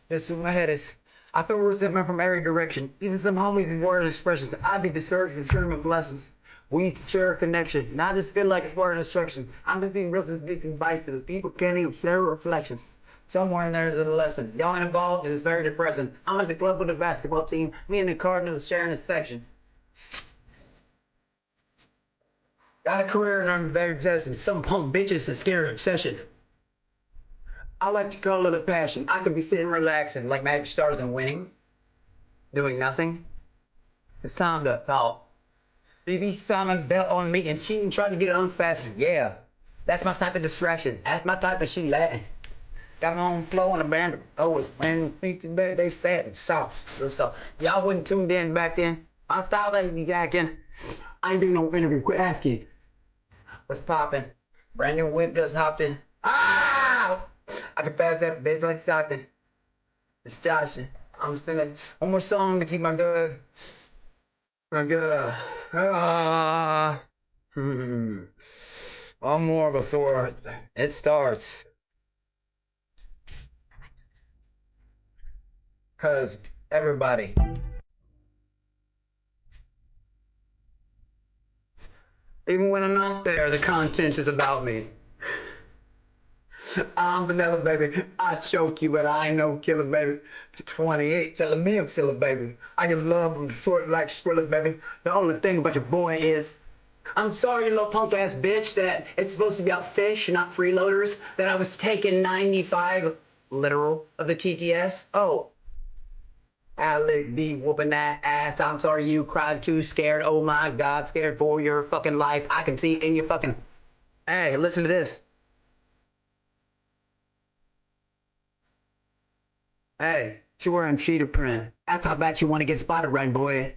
That's what my head is. I feel resentment from every direction. Even some homies with word expressions. I be discouraged and concerned with blessings. We need to share a connection, not just feel like it's word instruction. I'm the thing real addicting bites that people can't even share reflections. Somewhere in there is a lesson. Y'all involved and it's very depressing. I'm at the club with the basketball team. Me and the Cardinals sharing a section. Got a career and I'm very possessive. Some punk bitches a scary obsession. I like to call it a passion. I could be sitting relaxing like magic stars and winning. Doing nothing. It's time to talk. BB Simon's belt on me and she trying to get unfastened. Yeah, that's my type of distraction. That's my type of shit Latin. Got my own flow on the band. Oh, when they fat and soft. So y'all wasn't tuned in back then. My style ain't be jacking. I ain't doing no interview. Quit asking. What's poppin'? Brand new whip just hopped in. Ah! I can pass that bitch like Stockton. It's Joshing. I'm spinning one more song to keep my good. My good. One more before it starts. Cause everybody. Even when I'm not there, the content is about me. I'm vanilla, baby. I choke you, but I ain't no killer, baby. 28 telling me I'm still a baby. I get love from short like Skrilla, baby. The only thing about your boy is, I'm sorry, you little punk ass bitch, that it's supposed to be about fish, not freeloaders. That I was taking 95 literal of the TTS. Oh, Alex be whooping that ass. I'm sorry you cried too scared. Oh my God, scared for your fucking life. I can see it in your fucking. Hey, listen to this. Hey, she wearing cheetah print. That's how bad you want to get spotted right, boy.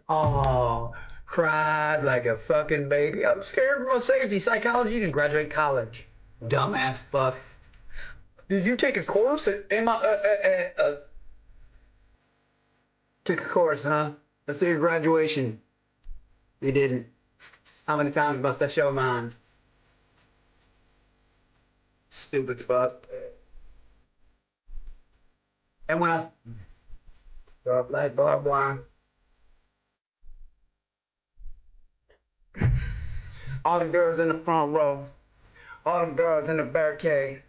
Oh, cried like a fucking baby. I'm scared for my safety. Psychology, didn't graduate college. Dumbass fuck. Did you take a course at took a course, huh? Let's see your graduation. You didn't. How many times must I show mine? Stupid fuck. And when I drop like blah blah. All the girls in the front row. All the girls in the barricade.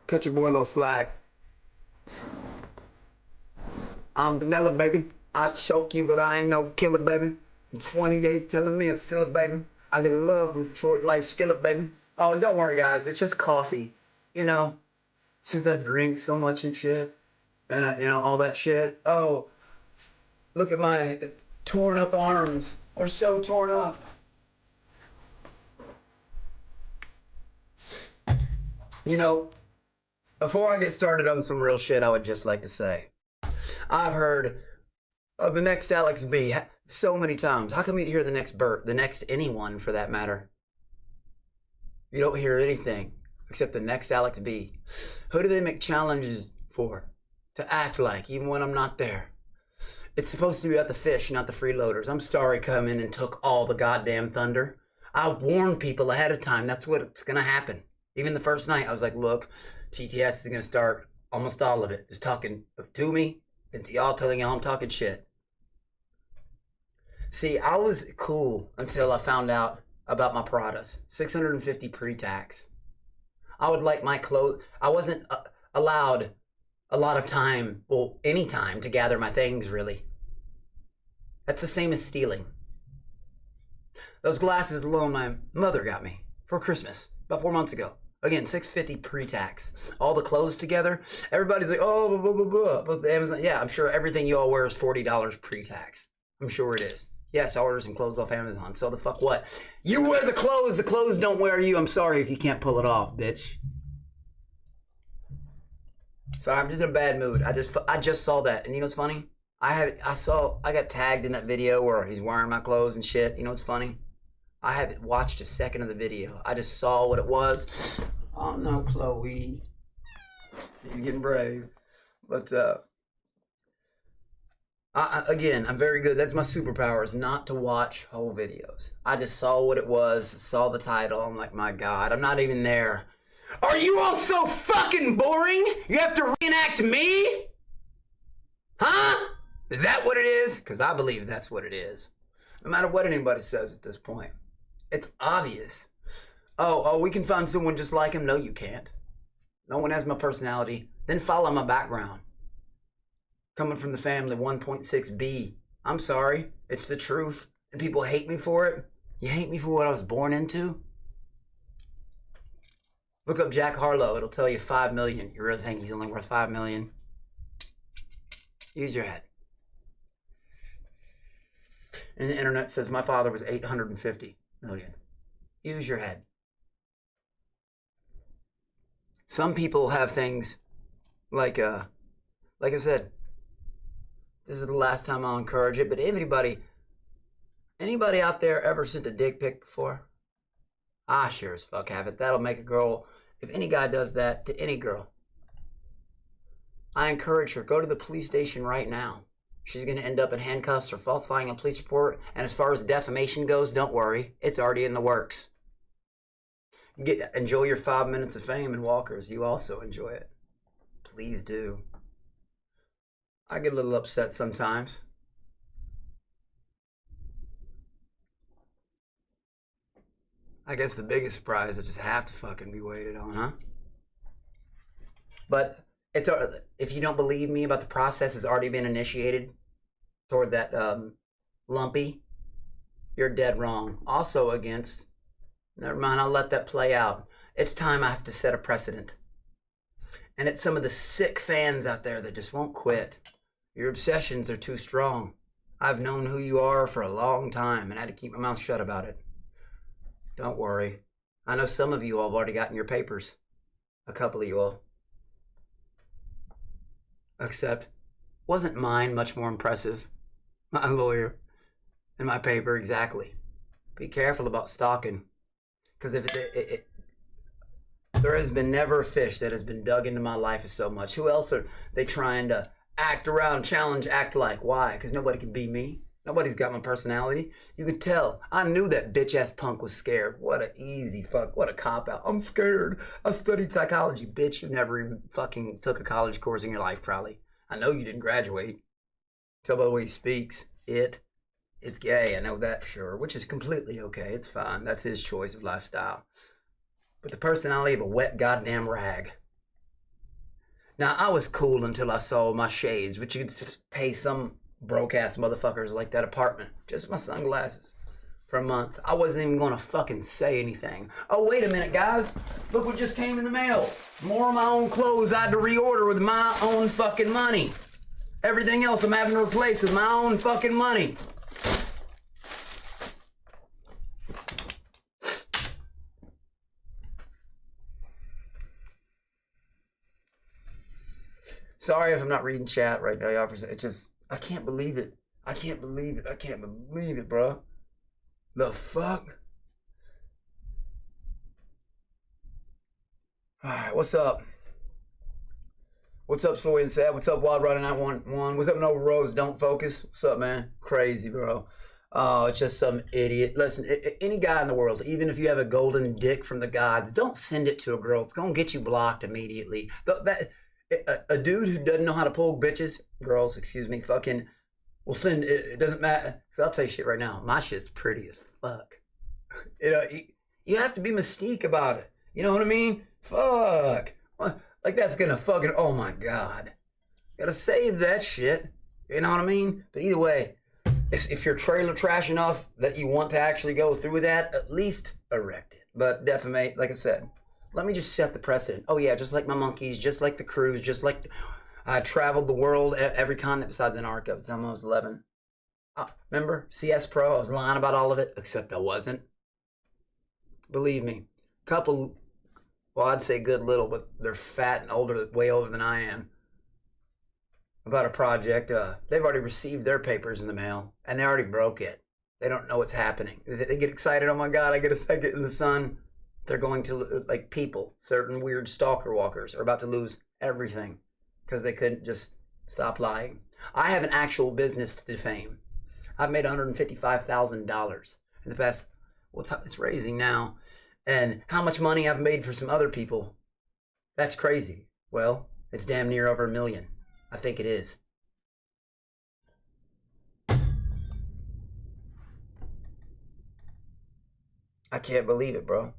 Cut your boy a little slack. I'm vanilla, baby. I choke you, but I ain't no killer, baby. 28 telling me I'm still a baby. I get love with short life skillet, baby. Oh, don't worry, guys. It's just coffee. You know, since I drink so much and shit, and you know, all that shit. Oh, look at my torn up arms. They're so torn up. You know, before I get started on some real shit, I would just like to say, I've heard of the next Alex B so many times. How come you hear the next Bert, the next anyone for that matter? You don't hear anything except the next Alex B. Who do they make challenges for? To act like, even when I'm not there. It's supposed to be about the fish, not the freeloaders. I'm sorry come in and took all the goddamn thunder. I warned people ahead of time. That's what's going to happen. Even the first night, I was like, look, TTS is going to start almost all of it. Just talking to me and to y'all, telling y'all I'm talking shit. See, I was cool until I found out about my Pradas. 650 pre-tax. I would like my clothes. I wasn't allowed a lot of time, well, any time to gather my things, really. That's the same as stealing. Those glasses alone my mother got me for Christmas about 4 months ago. Again, $650 pre-tax. All the clothes together. Everybody's like, oh, blah, blah, blah, blah. Post the Amazon. Yeah, I'm sure everything you all wear is $40 pre-tax. I'm sure it is. Yes, I ordered some clothes off Amazon. So the fuck what? You wear the clothes don't wear you. I'm sorry if you can't pull it off, bitch. Sorry, I'm just in a bad mood. I just saw that. And you know what's funny? I got tagged in that video where he's wearing my clothes and shit. You know what's funny? I haven't watched a second of the video. I just saw what it was. Oh no, Chloe. You're getting brave. But again, I'm very good. That's my superpower, is not to watch whole videos. I just saw what it was, saw the title. I'm like, my God, I'm not even there. Are you all so fucking boring? You have to reenact me? Huh? Is that what it is? Because I believe that's what it is. No matter what anybody says at this point. It's obvious. Oh, we can find someone just like him. No, you can't. No one has my personality. Then follow my background. Coming from the family 1.6B. I'm sorry. It's the truth. And people hate me for it. You hate me for what I was born into? Look up Jack Harlow. It'll tell you 5 million. You really think he's only worth 5 million? Use your head. And the internet says my father was 850 million. Use your head. Some people have things like I said, this is the last time I'll encourage it, but anybody out there ever sent a dick pic before? I sure as fuck have it. That'll make a girl, if any guy does that to any girl, I encourage her, go to the police station right now. She's going to end up in handcuffs for falsifying a police report. And as far as defamation goes, don't worry. It's already in the works. Enjoy your 5 minutes of fame and Walkers. You also enjoy it. Please do. I get a little upset sometimes. I guess the biggest surprise I just have to fucking be waited on, huh? But it's if you don't believe me about the process has already been initiated toward that lumpy, you're dead wrong. Also against, never mind, I'll let that play out. It's time I have to set a precedent. And it's some of the sick fans out there that just won't quit. Your obsessions are too strong. I've known who you are for a long time and I had to keep my mouth shut about it. Don't worry. I know some of you all have already gotten your papers. A couple of you all. Except, wasn't mine much more impressive? My lawyer and my paper, exactly. Be careful about stalking. Because if there has been never a fish that has been dug into my life as so much. Who else are they trying to act around, challenge, act like? Why? Because nobody can be me. Nobody's got my personality. You could tell. I knew that bitch-ass punk was scared. What an easy fuck. What a cop-out. I'm scared. I studied psychology. Bitch, you never even fucking took a college course in your life, probably. I know you didn't graduate. Tell by the way he speaks. It's gay. I know that for sure. Which is completely okay. It's fine. That's his choice of lifestyle. But the personality of a wet goddamn rag. Now, I was cool until I saw my shades, which you could pay some broke-ass motherfuckers like that apartment. Just my sunglasses for a month. I wasn't even gonna fucking say anything. Oh, wait a minute, guys. Look what just came in the mail. More of my own clothes I had to reorder with my own fucking money. Everything else I'm having to replace with my own fucking money. Sorry if I'm not reading chat right now, y'all. It just, I can't believe it. I can't believe it. I can't believe it, bro. The fuck? Alright, what's up? What's up, Soy and Sad? What's up, Wild Rider 911? What's up, Nova Rose? Don't focus. What's up, man? Crazy, bro. Oh, it's just some idiot. Listen, any guy in the world, even if you have a golden dick from the gods, don't send it to a girl. It's gonna get you blocked immediately. A dude who doesn't know how to pull bitches, girls, excuse me, fucking, will send it. It doesn't matter. Cause I'll tell you shit right now. My shit's pretty as fuck. You have to be mystique about it. You know what I mean? Fuck. Like that's gonna fucking, oh my God. Gotta save that shit. You know what I mean? But either way, if you're trailer trash enough that you want to actually go through with that, at least erect it. But defamate, like I said, let me just set the precedent. Oh yeah, just like my monkeys, just like the cruise, just like I traveled the world, every continent besides Antarctica. It's almost 11. Remember CS Pro? I was lying about all of it, except I wasn't. Believe me, couple, well, I'd say good little, but they're fat and older, way older than I am. About a project, they've already received their papers in the mail, and they already broke it. They don't know what's happening. They get excited, oh my God, I get a second in the sun. They're going to, like people, certain weird stalker walkers are about to lose everything because they couldn't just stop lying. I have an actual business to defame. I've made $155,000 in the past, well, it's raising now. And how much money I've made for some other people, that's crazy. Well, it's damn near over $1 million. I think it is. I can't believe it, bro.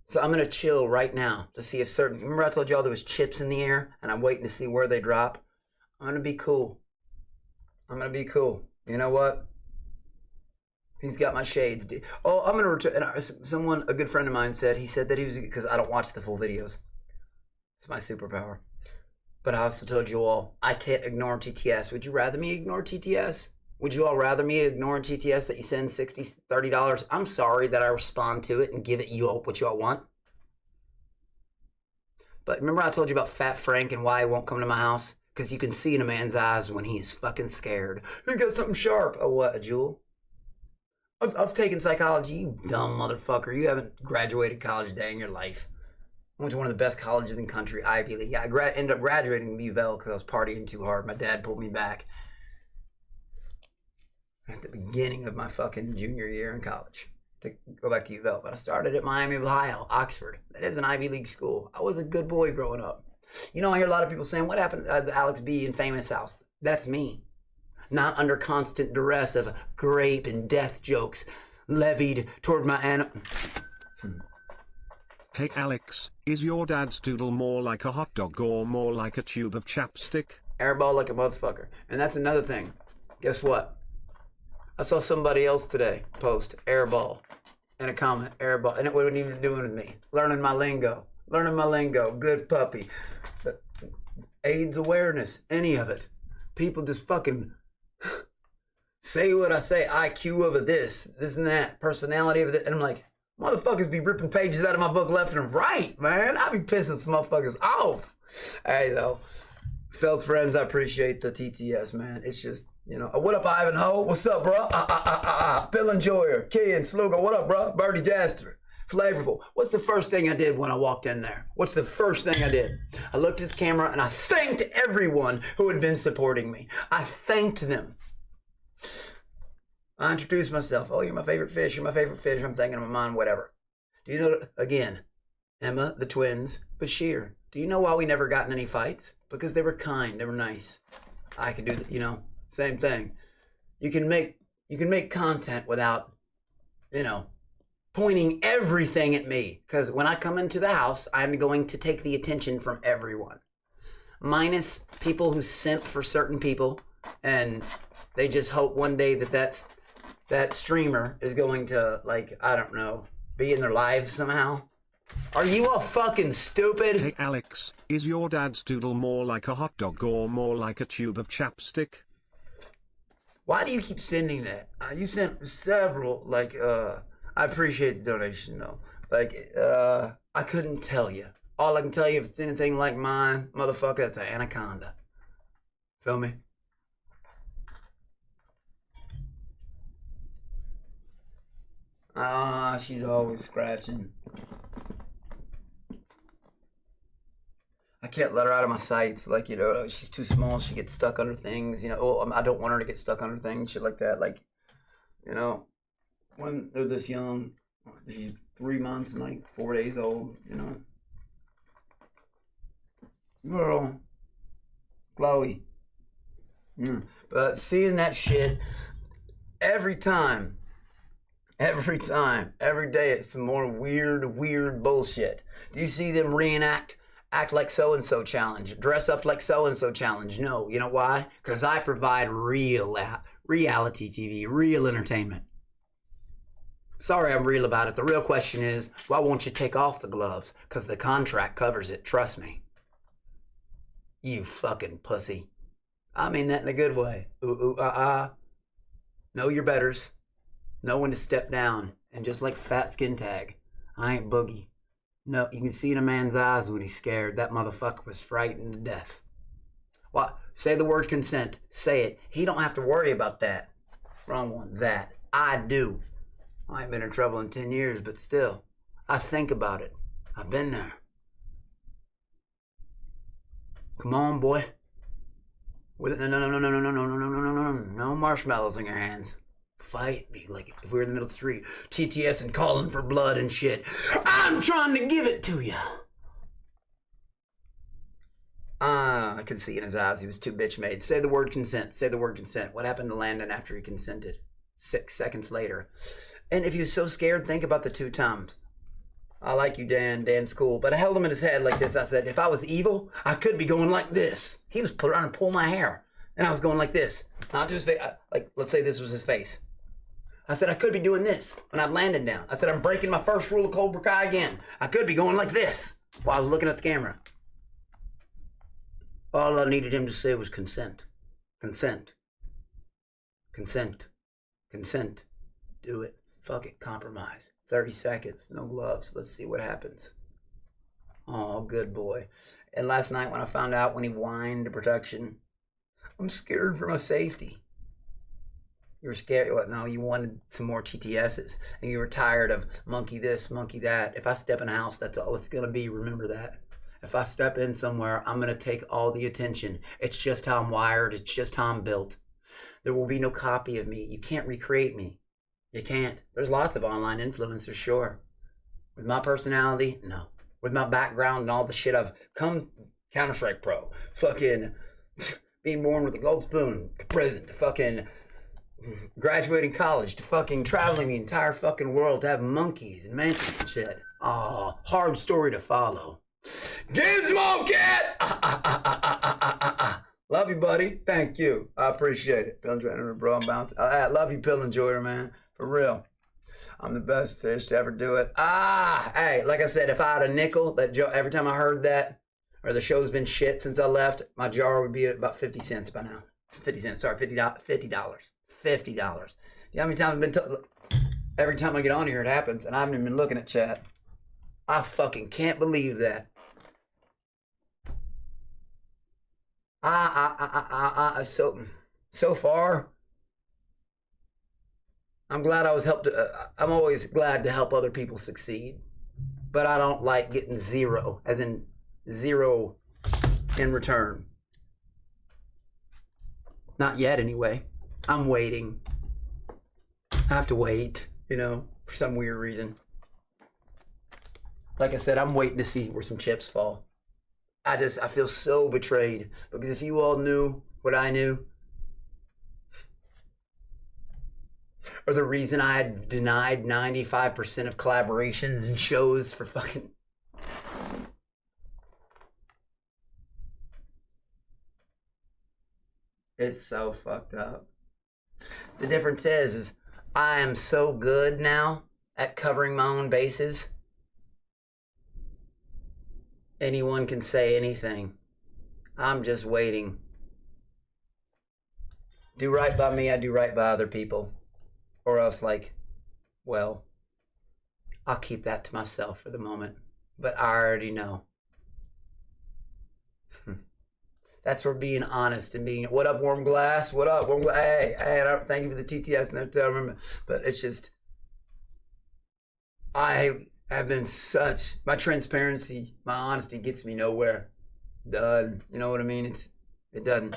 So I'm going to chill right now to see if certain, remember I told y'all there was chips in the air and I'm waiting to see where they drop? I'm going to be cool. I'm going to be cool. You know what? He's got my shades. Oh, I'm going to return. Someone, a good friend of mine said, he said that he was, because I don't watch the full videos. It's my superpower. But I also told you all, I can't ignore TTS. Would you rather me ignore TTS? Would you all rather me ignore TTS that you send $60, $30? I'm sorry that I respond to it and give it you what you all want. But remember I told you about Fat Frank and why he won't come to my house? Because you can see in a man's eyes when he is fucking scared. He got something sharp. Oh, what, a jewel? I've taken psychology, you dumb motherfucker. You haven't graduated college a day in your life. I went to one of the best colleges in the country, Ivy League. Yeah, I ended up graduating from UVL because I was partying too hard. My dad pulled me back at the beginning of my fucking junior year in college to go back to UVL. But I started at Miami of Ohio, Oxford. That is an Ivy League school. I was a good boy growing up. You know, I hear a lot of people saying, what happened to the Alex B in Famous House? That's me. Not under constant duress of grape and death jokes levied toward my Hey Alex, is your dad's doodle more like a hot dog or more like a tube of chapstick? Airball like a motherfucker. And that's another thing. Guess what? I saw somebody else today post airball in a comment, airball, and it wasn't even doing with me. Learning my lingo. Good puppy. AIDS awareness, any of it. People just fucking say what I say, IQ of this and that, personality of it, and I'm like, motherfuckers be ripping pages out of my book left and right, man. I be pissing some motherfuckers off. Hey, though, felt friends, I appreciate the TTS, man. It's just, you know, what up, Ivanhoe? What's up, bro? Phil Enjoyer, Ken, Sluga, what up, bro? Birdie Jaster, Flavorful. What's the first thing I did when I walked in there? What's the first thing I did? I looked at the camera and I thanked everyone who had been supporting me. I thanked them. I introduced myself. Oh, you're my favorite fish. You're my favorite fish. I'm thinking in my mind, whatever. Do you know, again, Emma, the twins, Bashir. Do you know why we never got in any fights? Because they were kind. They were nice. I could do, you know, same thing. You can make content without, you know, pointing everything at me. Because when I come into the house, I'm going to take the attention from everyone. Minus people who simp for certain people and they just hope one day that streamer is going to, like, I don't know, be in their lives somehow. Are you all fucking stupid? Hey Alex, is your dad's doodle more like a hot dog or more like a tube of chapstick? Why do you keep sending that? You sent several, like, I appreciate the donation though. Like, I couldn't tell you. All I can tell you, if it's anything like mine, motherfucker, it's an anaconda. Feel me? Ah, she's always scratching. can't let her out of my sights. Like, you know, she's too small. She gets stuck under things. You know, I don't want her to get stuck under things, shit like that. Like, you know, when they're this young, she's 3 months and like 4 days old, you know. Girl, Chloe. But seeing that shit every time, every day, it's some more weird bullshit. Do you see them reenact act like so-and-so challenge, dress up like so-and-so challenge? No, you know why? Because I provide real reality TV, real entertainment. Sorry I'm real about it. The real question is, why won't you take off the gloves? Because the contract covers it, trust me. You fucking pussy. I mean that in a good way. Know your betters. Know when to step down. And just like fat skin tag, I ain't boogie. No, you can see in a man's eyes when he's scared. That motherfucker was frightened to death. What? Say the word consent. Say it. He don't have to worry about that. Wrong one. That. I do. I ain't been in trouble in 10 years, but still, I think about it. I've been there. Come on, boy. With no marshmallows in your hands. Fight me like if we were in the middle of the street, TTS and calling for blood and shit. I'm trying to give it to you. I could see in his eyes he was too bitch made. Say the word consent. Say the word consent. What happened to Landon after he consented? 6 seconds later. And if he was so scared, think about the 2 times. I like you, Dan. Dan's cool. But I held him in his head like this. I said, if I was evil, I could be going like this. He was trying to pull my hair. And I was going like this. Not to his face. Like, let's say this was his face. I said, I could be doing this when I landed down. I said, I'm breaking my first rule of Cobra Kai again. I could be going like this while I was looking at the camera. All I needed him to say was consent. Consent. Consent. Consent. Do it. Fuck it. Compromise. 30 seconds. No gloves. Let's see what happens. Oh, good boy. And last night when I found out when he whined to production, I'm scared for my safety. You were scared. What? No, you wanted some more TTSs. And you were tired of monkey this, monkey that. If I step in a house, that's all it's going to be. Remember that. If I step in somewhere, I'm going to take all the attention. It's just how I'm wired. It's just how I'm built. There will be no copy of me. You can't recreate me. You can't. There's lots of online influencers, sure. With my personality, no. With my background and all the shit I've come, Counter-Strike Pro, fucking being born with a gold spoon, to prison, to fucking graduating college, to fucking traveling the entire fucking world, to have monkeys and mansions and shit. Oh, hard story to follow. Gizmo Cat! Love you, buddy. Thank you. I appreciate it. Pill Enjoyer, bro. I'm bouncing. I love you, Pill Enjoyer, man. For real. I'm the best fish to ever do it. Hey, like I said, if I had a nickel, that every time I heard that, or the show's been shit since I left, my jar would be about 50 cents by now. 50 cents, sorry, $50. $50. You know how many times I've been every time I get on here, it happens, and I haven't even been looking at chat. I fucking can't believe that. So far, I'm glad I was helped. I'm always glad to help other people succeed, but I don't like getting zero, as in zero in return. Not yet, anyway. I'm waiting. I have to wait, you know, for some weird reason. Like I said, I'm waiting to see where some chips fall. I feel so betrayed, because if you all knew what I knew, or the reason I had denied 95% of collaborations and shows for fucking... It's so fucked up. The difference is I am so good now at covering my own bases. Anyone can say anything. I'm just waiting. Do right by me, I do right by other people. Or else, like, well, I'll keep that to myself for the moment. But I already know. That's where being honest and being, what up, Warm Glass? What up, Warm Glass? Hey, I don't thank you for the TTS. No, I remember. But it's just, I have been such, my transparency, my honesty gets me nowhere. done. You know what I mean? It doesn't.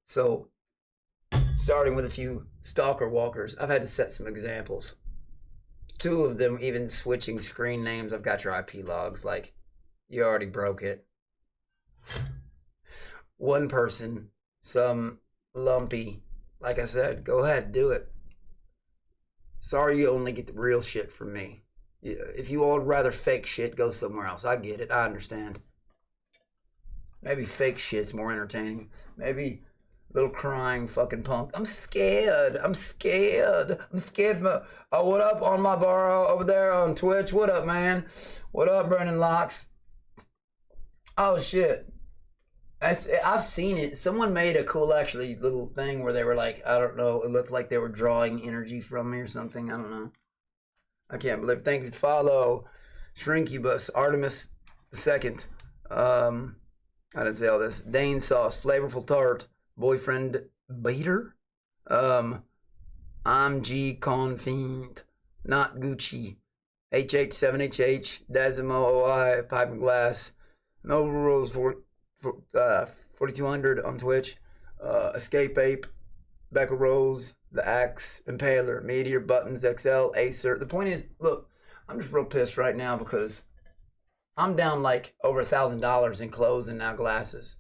So, starting with a few stalker walkers, I've had to set some examples. 2 of them even switching screen names. I've got your IP logs. Like, you already broke it. One person, some lumpy, like I said, go ahead, do it. Sorry you only get the real shit from me. If you all rather fake shit, go somewhere else. I get it. I understand. Maybe fake shit's more entertaining. Maybe little crying fucking punk. I'm scared. I'm scared. I'm scared. Oh, what up on my bar over there on Twitch? What up, man? What up, Brennan Locks? Oh, shit. I've seen it. Someone made a cool, actually, little thing where they were like, I don't know, it looked like they were drawing energy from me or something. I don't know. I can't believe it. Thank you for follow. Shrinkybus, Artemis II. I didn't say all this. Dane Sauce, Flavorful Tart, Boyfriend Bader. I'm G Confiend, Not Gucci. HH7HH, Dasimo OI, Pipe and Glass. No Rules for 4200 on Twitch. Escape Ape, Becca Rose, The Axe, Impaler, Meteor, Buttons, XL, Acer. The point is, look, I'm just real pissed right now because I'm down like over $1,000 in clothes and now glasses.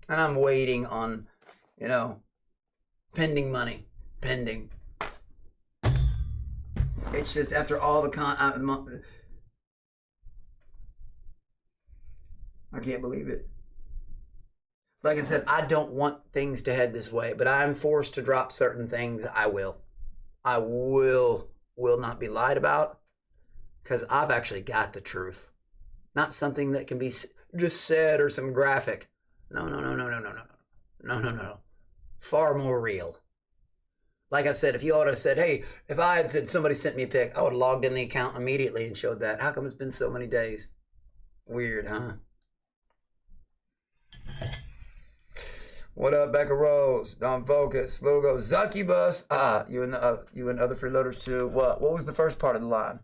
And I'm waiting on, you know, pending money. Pending. It's just after all the I can't believe it. Like I said, I don't want things to head this way, but I'm forced to drop certain things. I will not be lied about because I've actually got the truth. Not something that can be just said or some graphic. No. Far more real. Like I said, if you ought to have said, hey, if I had said somebody sent me a pic, I would have logged in the account immediately and showed that. How come it's been so many days? Weird, huh? What up, Becca Rose? Don Focus, Logo, Zuckybus. You and other freeloaders too. What was the first part of the line?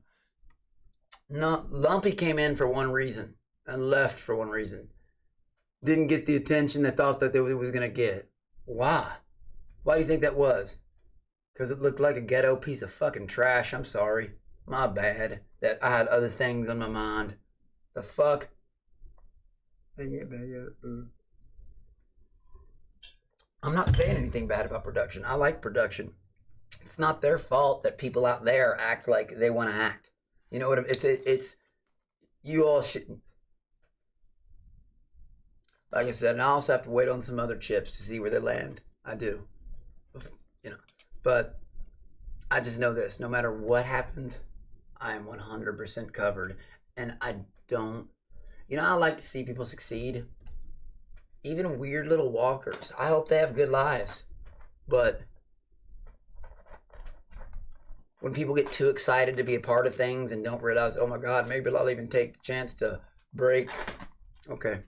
No, Lumpy came in for one reason and left for one reason. Didn't get the attention they thought that it was gonna get. Why? Why do you think that was? Because it looked like a ghetto piece of fucking trash. I'm sorry. My bad. That I had other things on my mind. The fuck? I'm not saying anything bad about production. I like production. It's not their fault that people out there act like they want to act. You know what I mean? It's you all should. Like I said, and I also have to wait on some other chips to see where they land. I do. You know, but I just know this. No matter what happens, I am 100% covered. And I don't, you know, I like to see people succeed. Even weird little walkers. I hope they have good lives. But when people get too excited to be a part of things and don't realize, oh my God, maybe I'll even take the chance to break. Okay.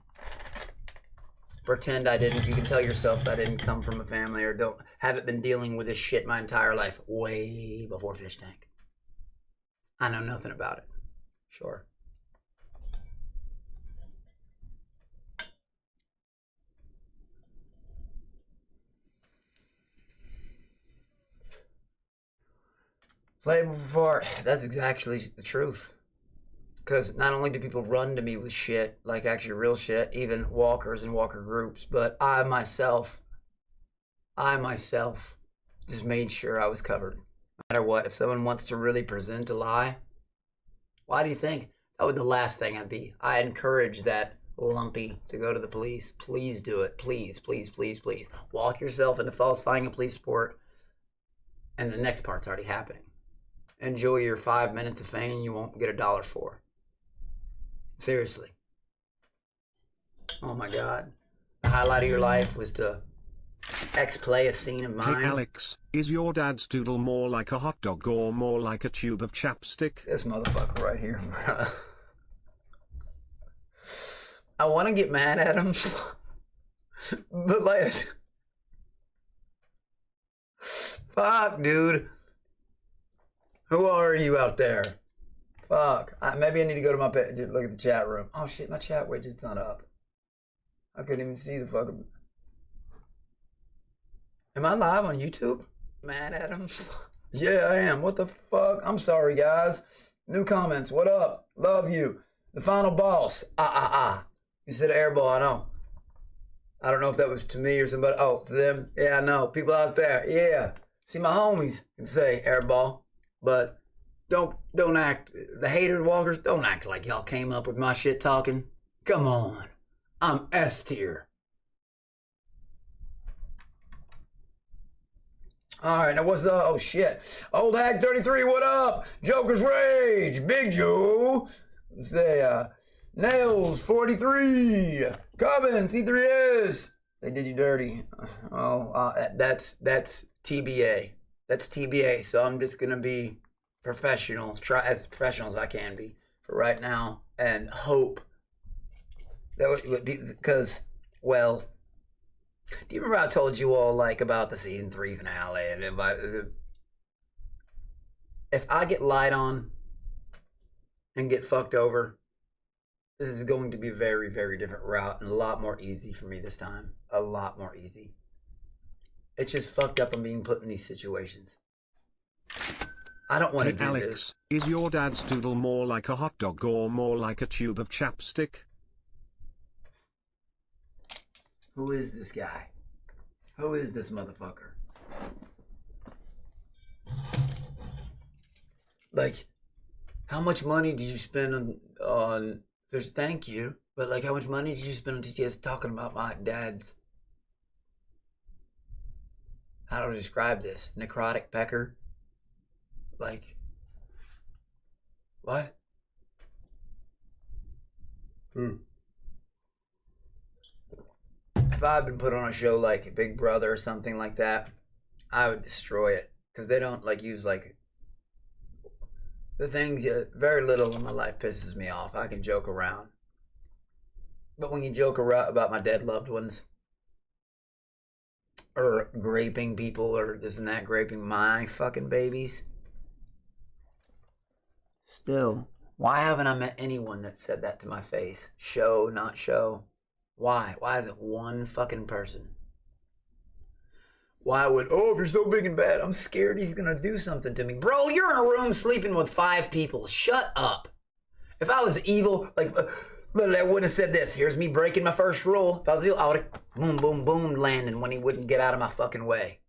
Pretend I didn't. You can tell yourself I didn't come from a family or haven't been dealing with this shit my entire life. Way before Fish Tank. I know nothing about it. Sure. Playable before. That's exactly the truth. Because not only do people run to me with shit, like actually real shit, even walkers and walker groups, but I myself just made sure I was covered. No matter what, if someone wants to really present a lie, why do you think? That would be the last thing I'd be. I encourage that lumpy to go to the police. Please do it. Please, please, please, please. Walk yourself into falsifying a police report, and the next part's already happening. Enjoy your 5 minutes of fame you won't get $1 for. Seriously. Oh my God. The highlight of your life was to X-play a scene of mine. Hey Alex, is your dad's doodle more like a hot dog or more like a tube of chapstick? This motherfucker right here. I want to get mad at him. But like... Fuck, dude. Who are you out there? Fuck. Maybe I need to go to my page, look at the chat room. Oh shit, my chat widget's not up. I couldn't even see the fucking. Am I live on YouTube? Mad at him. Yeah, I am. What the fuck? I'm sorry, guys. New comments. What up? Love you. The final boss. You said airball. I know. I don't know if that was to me or somebody. Oh, to them. Yeah, I know. People out there. Yeah. See, my homies can say airball, but don't act. The hater walkers, don't act like y'all came up with my shit talking. Come on. I'm S tier. All right, now what's up? Oh, shit. Old Hag 33, what up? Joker's Rage, Big Joe. Let's say, Nails 43, Coven T3S. They did you dirty. That's TBA. That's TBA, so I'm just going to be professional, try as professional as I can be for right now, and hope that would be, because, well, do you remember I told you all, like, about the season 3 finale? And if I get lied on and get fucked over, this is going to be a very, very different route and a lot more easy for me this time. A lot more easy. It's just fucked up I'm being put in these situations. I don't want to do Alex, this. Is your dad's doodle more like a hot dog or more like a tube of chapstick? Who is this guy? Who is this motherfucker? Like, how much money did you spend on there's thank you, but like how much money did you spend on TTS talking about my dad's, how do I describe this? Necrotic pecker? Like, what? If I had been put on a show like Big Brother or something like that, I would destroy it. Because they don't like use like the things, very little in my life pisses me off. I can joke around. But when you joke around about my dead loved ones, or graping people, or this and that, graping my fucking babies, still, why haven't I met anyone that said that to my face? Show, not show. Why? Why isn't one fucking person? Why would, if you're so big and bad, I'm scared he's gonna do something to me. Bro, you're in a room sleeping with 5 people. Shut up. If I was evil, like, literally, I wouldn't have said this. Here's me breaking my first rule. If I was evil, I would have boom, boom, boom landing when he wouldn't get out of my fucking way.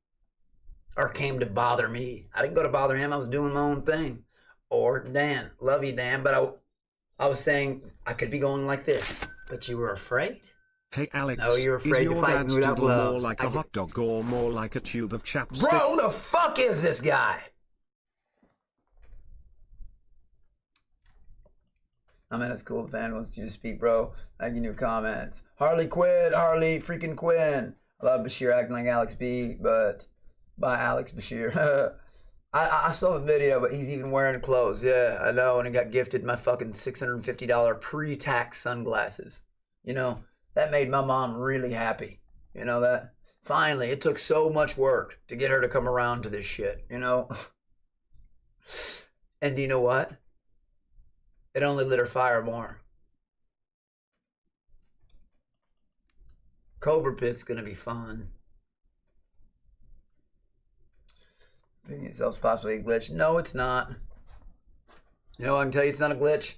Or came to bother me. I didn't go to bother him. I was doing my own thing. Or Dan. Love you, Dan. But I was saying I could be going like this. But you were afraid? Hey Alex, no, you're afraid is your to fight dad's without doodle more gloves. like a hot dog or more like a tube of chapstick? Bro, who the fuck is this guy? I mean, it's cool. The fan wants you to speak, bro. Thank you, new comments. Harley freaking Quinn. I love Bashir acting like Alex B, but by Alex Bashir. I saw the video, but he's even wearing clothes. Yeah, I know. And he got gifted my fucking $650 pre-tax sunglasses. You know, that made my mom really happy. You know that? Finally, it took so much work to get her to come around to this shit, you know? And do you know what? It only lit her fire more. Cobra Pit's gonna be fun. Thinking itself's possibly a glitch. No, it's not. You know, I can tell you it's not a glitch.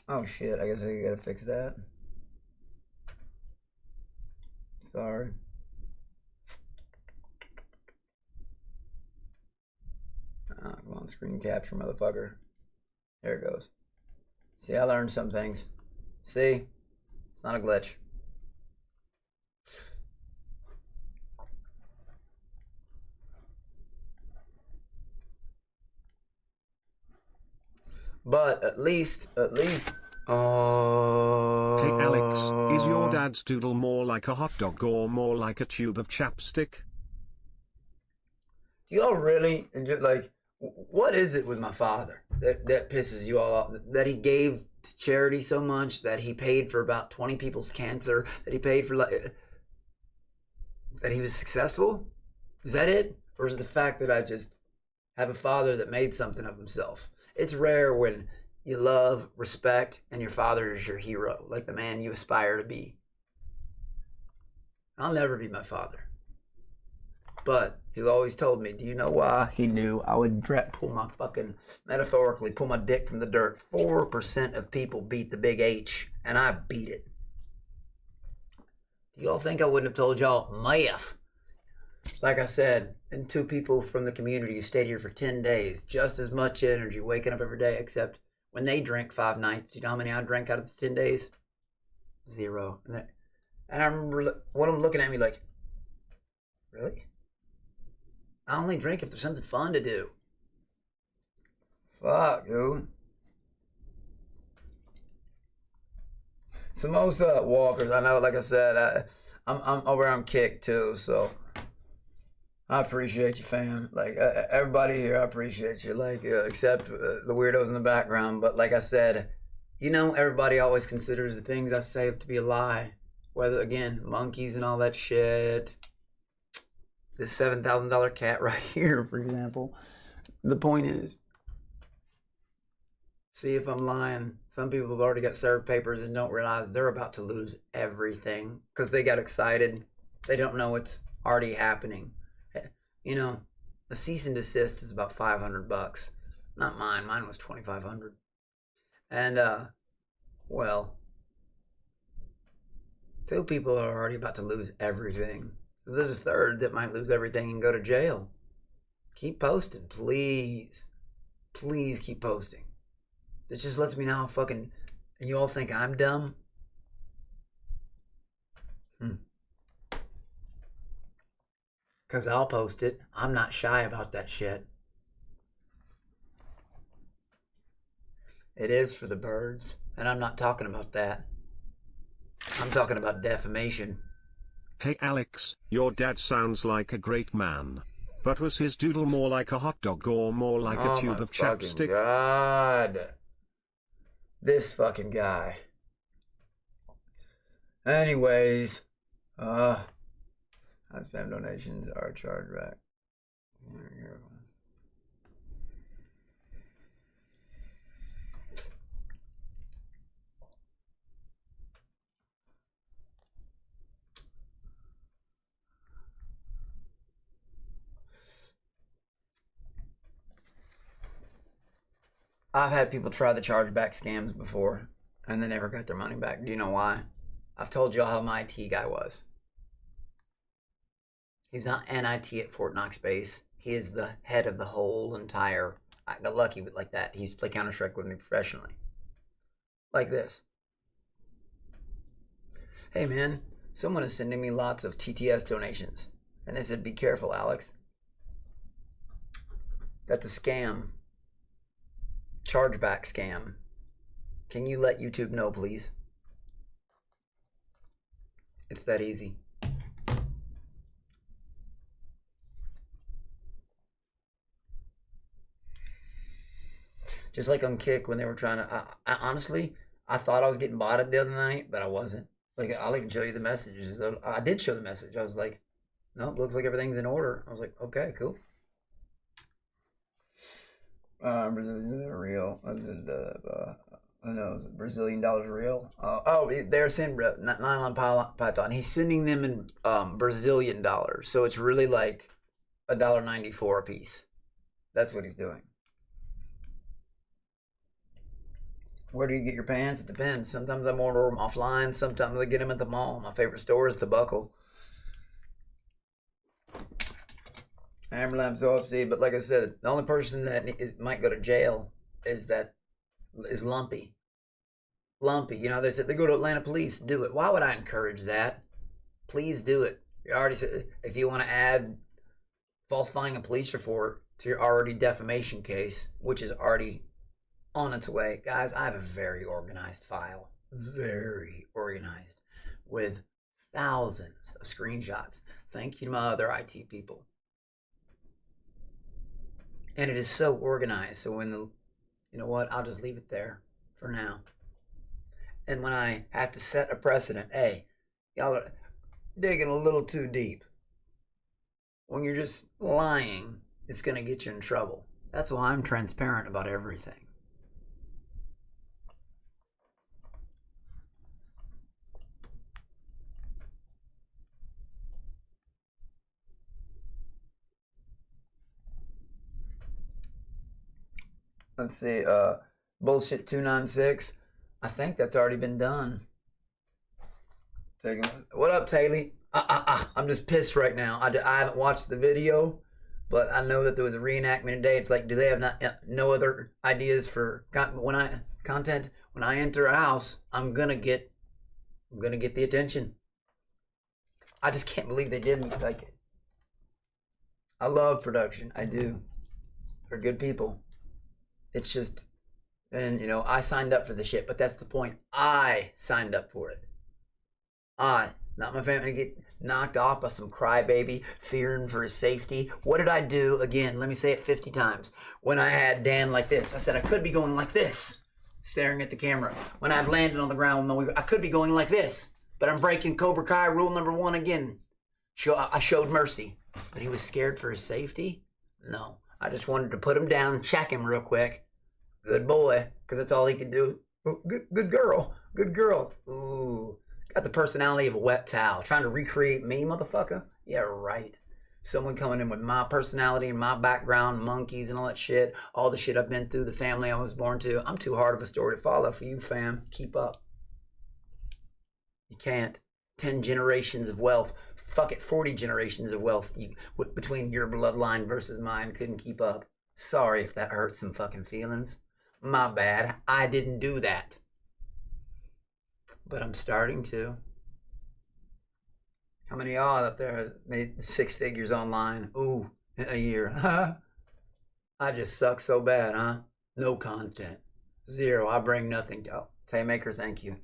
Oh shit, I guess I gotta fix that. Sorry. Come on, screen capture, motherfucker. There it goes. See, I learned some things. See? It's not a glitch. But at least. Hey Alex, is your dad's doodle more like a hot dog or more like a tube of chapstick? Do y'all really enjoy, like, what is it with my father that pisses you all off? That he gave to charity so much, that he paid for about 20 people's cancer, that he paid for, like, that he was successful? Is that it? Or is it the fact that I just have a father that made something of himself? It's rare when you love, respect, and your father is your hero, like the man you aspire to be. I'll never be my father. But he always told me, do you know why? He knew I would pull my fucking, metaphorically, pull my dick from the dirt. 4% of people beat the big H, and I beat it. Do y'all think I wouldn't have told y'all math? Like I said, and 2 people from the community who stayed here for 10 days, just as much energy, waking up every day, except when they drink 5 nights. You know how many I drank out of the 10 days? 0. And I remember one of them looking at me like, really? I only drink if there's something fun to do. Fuck, dude. Samosa walkers, I know, like I said, I'm over on Kick too, so I appreciate you, fam. Like, everybody here, I appreciate you, like, except the weirdos in the background. But like I said, you know, everybody always considers the things I say to be a lie. Whether, again, monkeys and all that shit. This $7,000 cat right here, for example. The point is, see if I'm lying. Some people have already got served papers and don't realize they're about to lose everything because they got excited. They don't know what's already happening. You know, a cease and desist is about $500. Not mine. Mine was $2,500. And, well, 2 people are already about to lose everything. There's a 3rd that might lose everything and go to jail. Keep posting, please. Please keep posting. It just lets me know how fucking... And you all think I'm dumb? Because I'll post it. I'm not shy about that shit. It is for the birds. And I'm not talking about that. I'm talking about defamation. Hey Alex, your dad sounds like a great man. But was his doodle more like a hot dog or more like a tube of chapstick? God. This fucking guy. Anyways, spam donations are charged back. I've had people try the chargeback scams before, and they never got their money back. Do you know why? I've told y'all how my IT guy was. He's not NIT at Fort Knox Base. He is the head of the whole entire... I got lucky with like that. He used to play Counter-Strike with me professionally. Like this. Hey man, someone is sending me lots of TTS donations. And they said, be careful, Alex. That's a scam. Chargeback scam. Can you let YouTube know, please? It's that easy. Just like on Kick when they were trying to... I honestly, I thought I was getting botted the other night, but I wasn't. Like, I'll even show you the messages. I did show the message. I was like, no, looks like everything's in order. I was like, okay, cool. Brazilian real. I know, is it Brazilian dollars real? They're sending nylon python. He's sending them in Brazilian dollars, so it's really like $1.94 a piece. That's what he's doing. Where do you get your pants? It depends. Sometimes I order them offline. Sometimes I get them at the mall. My favorite store is The Buckle. Hammerlamps OFC, but like I said, the only person that might go to jail is Lumpy. Lumpy, you know, they said they go to Atlanta police, do it. Why would I encourage that? Please do it. You already said, if you want to add falsifying a police report to your already defamation case, which is already on its way. Guys, I have a very organized file. Very organized. With thousands of screenshots. Thank you to my other IT people. And it is so organized, so when you know what, I'll just leave it there for now. And when I have to set a precedent, hey, y'all are digging a little too deep. when you're just lying, it's going to get you in trouble. That's why I'm transparent about everything. Let's see, bullshit 296. I think that's already been done. What up, Taylor? I'm just pissed right now. I haven't watched the video, but I know that there was a reenactment today. It's like, do they have no other ideas for content? When I enter a house, I'm gonna get the attention. I just can't believe they did me like it. I love production. I do. They're good people. It's just, and I signed up for the shit, but that's the point. I signed up for it. Not my family, to get knocked off by some crybaby fearing for his safety. What did I do? Again, let me say it 50 times. When I had Dan like this, I said I could be going like this, staring at the camera. When I'd landed on the ground, I could be going like this, but I'm breaking Cobra Kai rule number 1 again. I showed mercy, but he was scared for his safety? No. I just wanted to put him down and check him real quick. Good boy, because that's all he could do. Ooh, good girl. Good girl. Ooh. Got the personality of a wet towel. Trying to recreate me, motherfucker? Yeah, right. Someone coming in with my personality and my background, monkeys and all that shit. All the shit I've been through, the family I was born to. I'm too hard of a story to follow for you, fam. Keep up. You can't. 10 generations of wealth. Fuck it, 40 generations of wealth between your bloodline versus mine. Couldn't keep up. Sorry if that hurts some fucking feelings. My bad. I didn't do that. But I'm starting to. How many of y'all up there have made 6 figures online? Ooh, in a year. I just suck so bad, huh? No content. 0. I bring nothing to. Taymaker, thank you.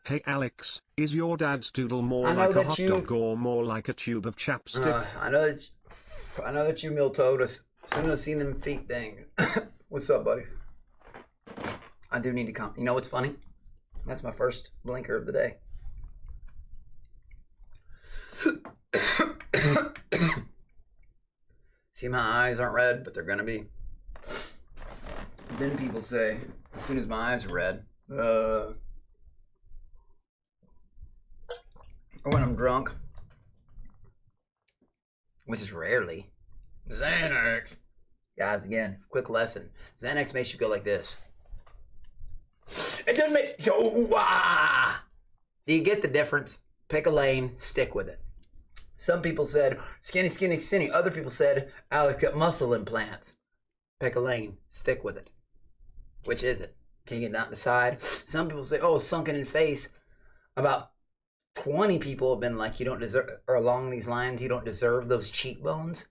Hey Alex, is your dad's doodle more like a hot dog or more like a tube of chapstick? I know that you mill-toed us. As soon as I seen them feet things. What's up, buddy? I do need to come. You know what's funny? That's my first blinker of the day. See, my eyes aren't red, but they're gonna be. Then people say, as soon as my eyes are red, or when I'm drunk, which is rarely, Xanax. Guys, again, quick lesson. Xanax makes you go like this. It doesn't make you go, ah. Do you get the difference? Pick a lane, stick with it. Some people said, skinny, skinny, skinny. Other people said, Alex got muscle implants. Pick a lane, stick with it. Which is it? Can you not decide? Some people say, oh, sunken in face. About 20 people have been like, you don't deserve, or along these lines, you don't deserve those cheekbones.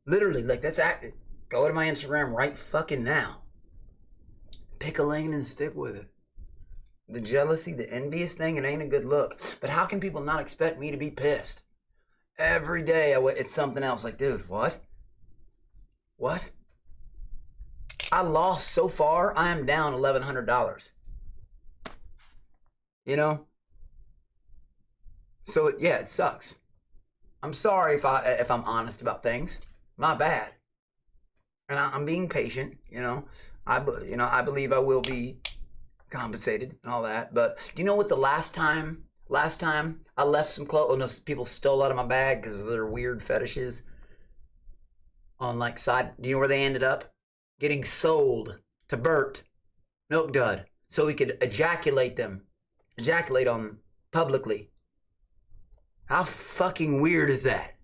Literally, like, that's active. Go to my Instagram right fucking now. Pick a lane and stick with it. The jealousy, the envious thing, it ain't a good look. But how can people not expect me to be pissed? Every day it's something else. Like, dude, what? What? I lost so far, I am down $1,100. You know? So, yeah, it sucks. I'm sorry if I'm honest about things. My bad. And I'm being patient, you know. I believe I will be compensated and all that. But do you know what the last time I left some clothes, oh no, people stole out of my bag because of their weird fetishes on like side, do you know where they ended up? Getting sold to Bert, Milk Dud, so he could ejaculate on them publicly. How fucking weird is that?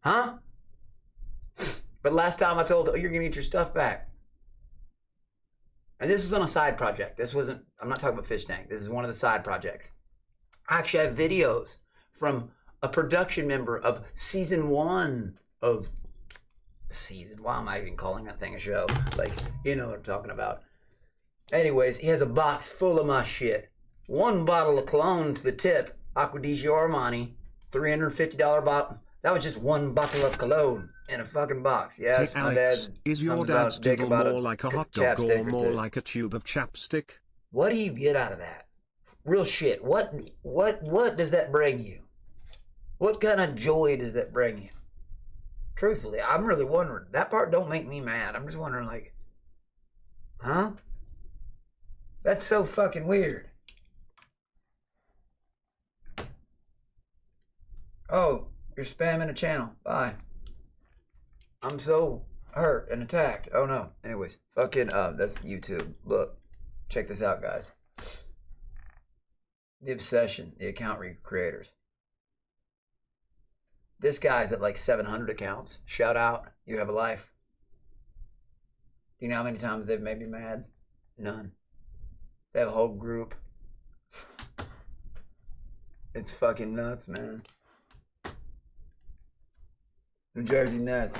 Huh? But last time I told, oh, you're gonna get your stuff back. And this was on a side project. This wasn't, I'm not talking about Fish Tank. This is one of the side projects. I actually have videos from a production member of season 1 of why am I even calling that thing a show? Like, you know what I'm talking about. Anyways, he has a box full of my shit. 1 bottle of cologne to the tip, Acqua di Armani, $350 bottle. That was just one bottle of cologne in a fucking box. Yes, Hey my Alex, dad. is your something about dad's dick doodle about more a like a hot dog chapstick or more two. like a tube of chapstick? What do you get out of that? Real shit. What does that bring you? What kind of joy does that bring you? Truthfully, I'm really wondering. That part don't make me mad. I'm just wondering, like, huh? That's so fucking weird. Oh, you're spamming a channel. Bye. I'm so hurt and attacked. Oh no. Anyways, fucking that's YouTube. Look, check this out, guys. The Obsession, the account creators. This guy's at like 700 accounts. Shout out. You have a life. Do you know how many times they've made me mad? None. They have a whole group. It's fucking nuts, man. New Jersey Nets.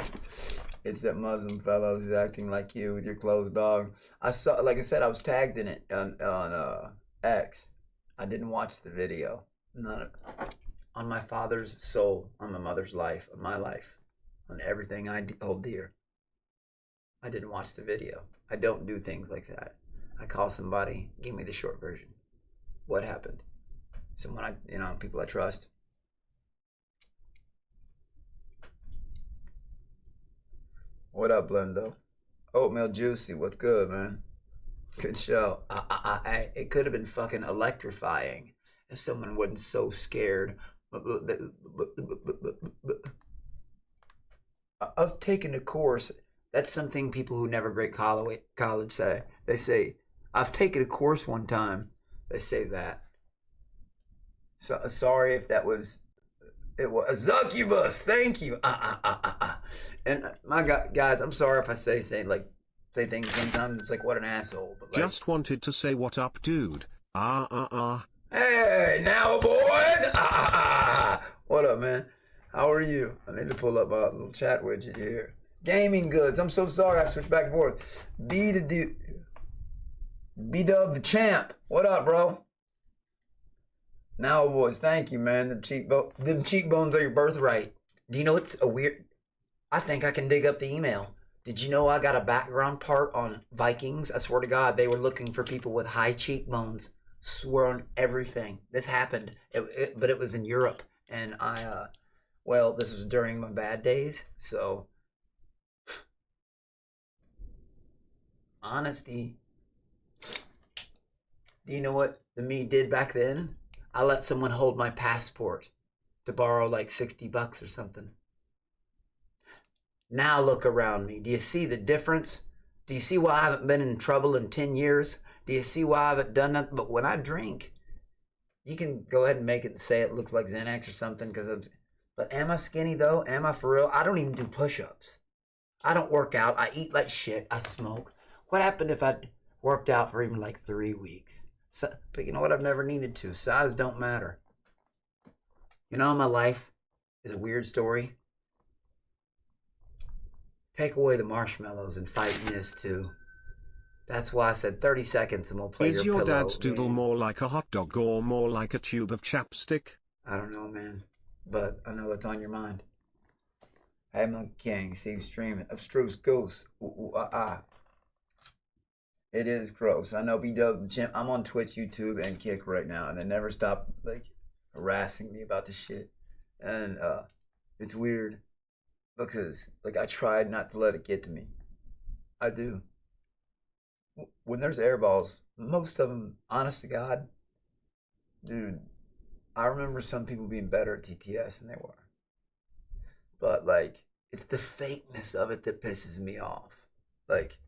It's that Muslim fellow who's acting like you with your closed dog. I saw, like I said, I was tagged in it on X. I didn't watch the video. None on my father's soul, on my mother's life, on my life, on everything I hold dear. I didn't watch the video. I don't do things like that. I call somebody, give me the short version. What happened? Someone people I trust. What up, Blendo? Oatmeal Juicy, what's good, man? Good show. It could have been fucking electrifying if someone wasn't so scared of taking a course. That's something people who never grade college say. They say, I've taken a course one time. They say that. So sorry if that was... It was a succubus. Thank you. And my God, guys, I'm sorry if I say things sometimes. It's like, what an asshole. But like, Just wanted to say what up, dude. Hey, now, boys. What up, man? How are you? I need to pull up my little chat widget here. Gaming goods. I'm so sorry. I switched back and forth. B-Dub the champ. What up, bro? Now, boys, thank you, man. Them cheekbones are your birthright. Do you know what's a weird... I think I can dig up the email. Did you know I got a background part on Vikings? I swear to God, they were looking for people with high cheekbones. Swear on everything. This happened, but it was in Europe. And this was during my bad days. So, honesty. Do you know what the me did back then? I let someone hold my passport to borrow like $60 or something. Now look around me. Do you see the difference? Do you see why I haven't been in trouble in 10 years? Do you see why I haven't done nothing? But when I drink, you can go ahead and make it say it looks like Xanax or something. But am I skinny though? Am I for real? I don't even do push-ups. I don't work out. I eat like shit. I smoke. What happened if I worked out for even like 3 weeks? So, but you know what? I've never needed to. Size don't matter. You know, my life is a weird story. Take away the marshmallows and fight in this too. That's why I said 30 seconds and we'll play Is your your pillow dad's doodle game. more like a hot dog or more like a tube of chapstick? I don't know, man. But I know it's on your mind. Hey, Monkey King, see you streaming. Abstruse Goose. It is gross. I know B-Dub the Chimp. I'm on Twitch, YouTube, and Kick right now, and they never stop like harassing me about this shit. And it's weird because like I tried not to let it get to me. I do. When there's airballs, most of them, honest to God, dude, I remember some people being better at TTS than they were. But like, it's the fakeness of it that pisses me off. Like,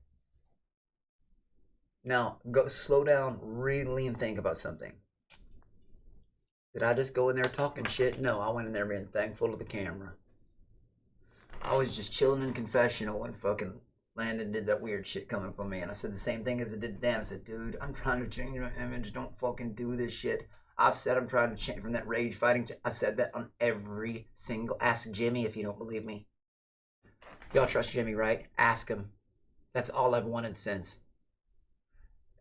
now, go slow down, really, and think about something. Did I just go in there talking shit? No, I went in there being thankful to the camera. I was just chilling in confessional when fucking Landon did that weird shit coming from me. And I said the same thing as I did to Dan. I said, dude, I'm trying to change my image. Don't fucking do this shit. I've said I'm trying to change from that rage fighting. I've said that on every single... Ask Jimmy if you don't believe me. Y'all trust Jimmy, right? Ask him. That's all I've wanted since.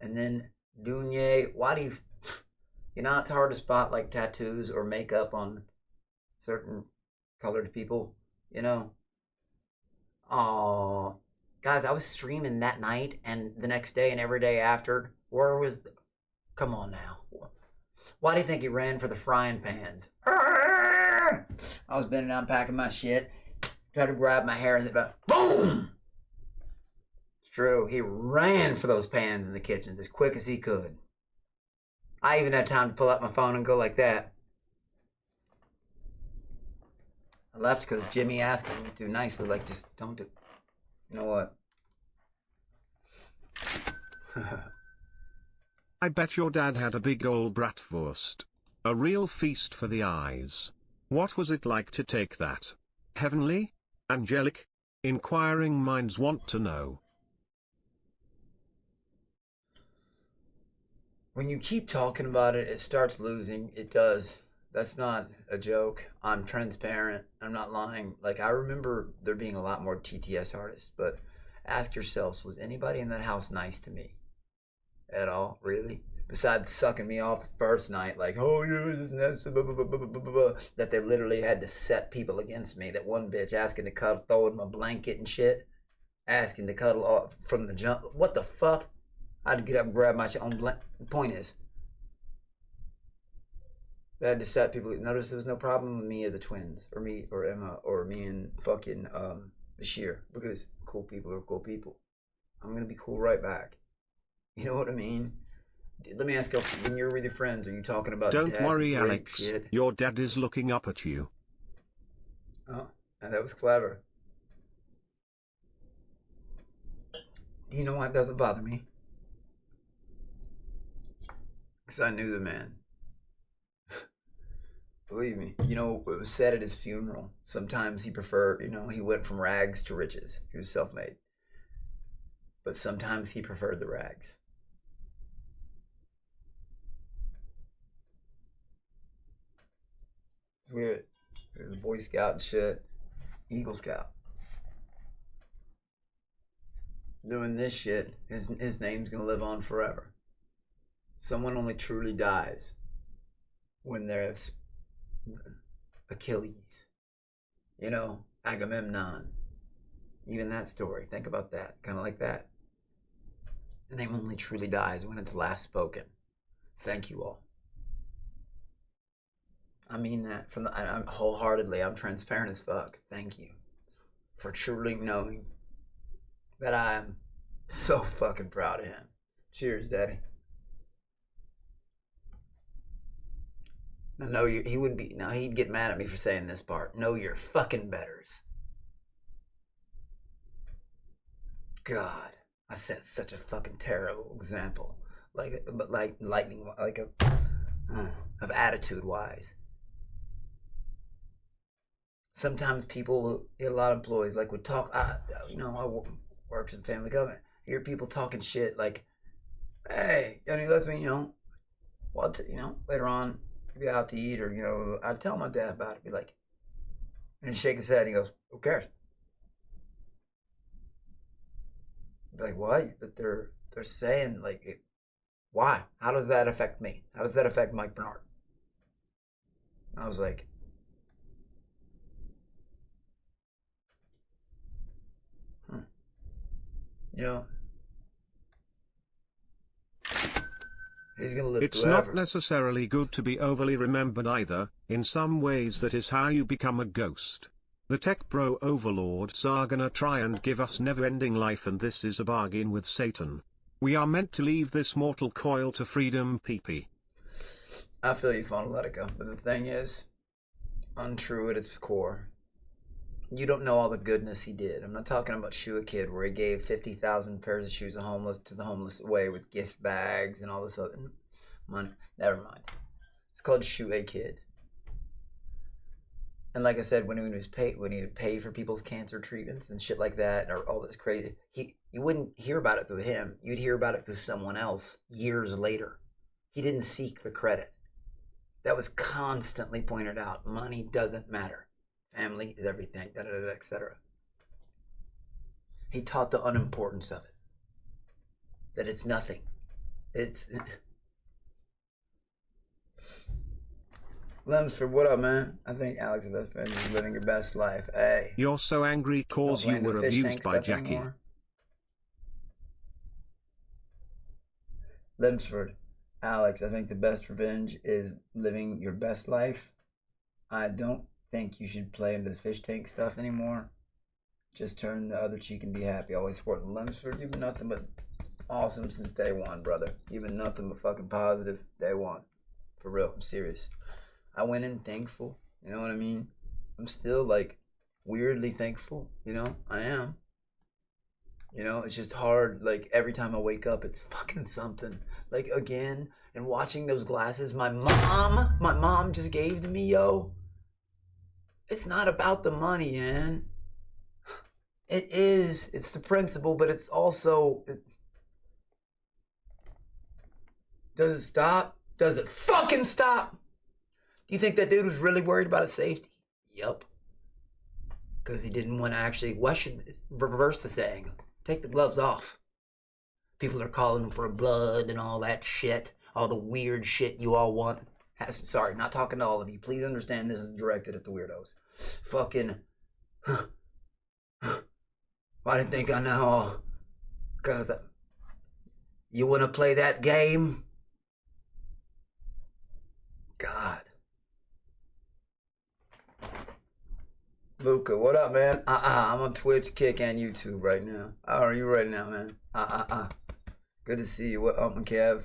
And then Dunye, why do you... You know, it's hard to spot like tattoos or makeup on certain colored people, you know. Oh, guys, I was streaming that night and the next day and every day after. Where was the... Come on now. Why do you think he ran for the frying pans? I was bending down packing my shit. Tried to grab my hair and then boom! It's true. He ran for those pans in the kitchen as quick as he could. I even had time to pull out my phone and go like that. I left because Jimmy asked me to do nicely, like, just don't do... You know what? I bet your dad had a big ol' bratwurst. A real feast for the eyes. What was it like to take that? Heavenly? Angelic? Inquiring minds want to know. When you keep talking about it, it starts losing. It does. That's not a joke. I'm transparent. I'm not lying. Like, I remember there being a lot more TTS artists, but ask yourselves, was anybody in that house nice to me? At all? Really? Besides sucking me off the first night, like, oh, you're this and that, blah, blah, blah, blah, blah, blah, that they literally had to set people against me. That one bitch asking to cuddle, throwing my blanket and shit, asking to cuddle off from the jump. What the fuck? I had to get up and grab my shit on blanket. The point is, they had to set people. Notice there was no problem with me or the twins, or me or Emma, or me and fucking Bashir, because cool people are cool people. I'm gonna be cool right back. You know what I mean? Let me ask you, when you're with your friends, are you talking about Don't worry, Alex. Shit? Your dad is looking up at you. Oh, and that was clever. Do you know why it doesn't bother me? Because I knew the man. Believe me. You know, it was said at his funeral. Sometimes he preferred, he went from rags to riches. He was self-made. But sometimes he preferred the rags. It's weird. He was a Boy Scout and shit. Eagle Scout. Doing this shit, his name's gonna live on forever. Someone only truly dies when there's Achilles. Agamemnon. Even that story. Think about that. Kind of like that. The name only truly dies when it's last spoken. Thank you all. I mean that I'm wholeheartedly. I'm transparent as fuck. Thank you for truly knowing that I'm so fucking proud of him. Cheers, Daddy. No, he would be. Now he'd get mad at me for saying this part. Know your fucking betters. God, I set such a fucking terrible example. But lightning, of attitude wise. Sometimes people, a lot of employees, would talk. I worked in family government. Hear people talking shit like, "Hey," and he lets me, later on, be out to eat, or I'd tell my dad about it. Be like, and he'd shake his head. And he goes, "Who cares?" Be like, what? But they're saying why? How does that affect me? How does that affect Mike Bernard? I was like, he's gonna live It's forever. not necessarily good to be overly remembered either. In some ways that is how you become a ghost. The tech bro overlords are gonna try and give us never-ending life, and this is a bargain with Satan. We are meant to leave this mortal coil to freedom, PP. I feel you want to let it go, but the thing is, untrue at its core. You don't know all the goodness he did. I'm not talking about Shoe a Kid, where he gave 50,000 pairs of shoes to the homeless away with gift bags and all this other money. Never mind. It's called Shoe a Kid. And like I said, when he would pay for people's cancer treatments and shit like that, or all this crazy, you wouldn't hear about it through him. You'd hear about it through someone else years later. He didn't seek the credit. That was constantly pointed out. Money doesn't matter. Family is everything, etc. He taught the unimportance of it. That it's nothing. Lemsford, what up, man? I think Alex the best friend is living your best life. Hey. You're so angry cause you were abused by Jackie. Anymore. Lemsford, Alex, I think the best revenge is living your best life. I don't think you should play into the fish tank stuff anymore. Just turn the other cheek and be happy. Always support Lemsford. You've been nothing but awesome since day one, brother. You've been nothing but fucking positive day one. For real, I'm serious. I went in thankful, you know what I mean? I'm still like weirdly thankful, you know? I am. You know, it's just hard. Like every time I wake up, it's fucking something. Like again, and watching those glasses my mom just gave to me, yo. It's not about the money, man. It is. It's the principle, but it's also. Does it stop? Does it fucking stop? Do you think that dude was really worried about his safety? Yup. Because he didn't want to actually. Why should reverse the thing? Take the gloves off. People are calling him for blood and all that shit. All the weird shit you all want. Sorry, not talking to all of you. Please understand this is directed at the weirdos. Fucking. Why do you think I know? Because you want to play that game? God. Luca, what up, man? I'm on Twitch, Kick, and YouTube right now. How are you right now, man? Good to see you. What up, Kev?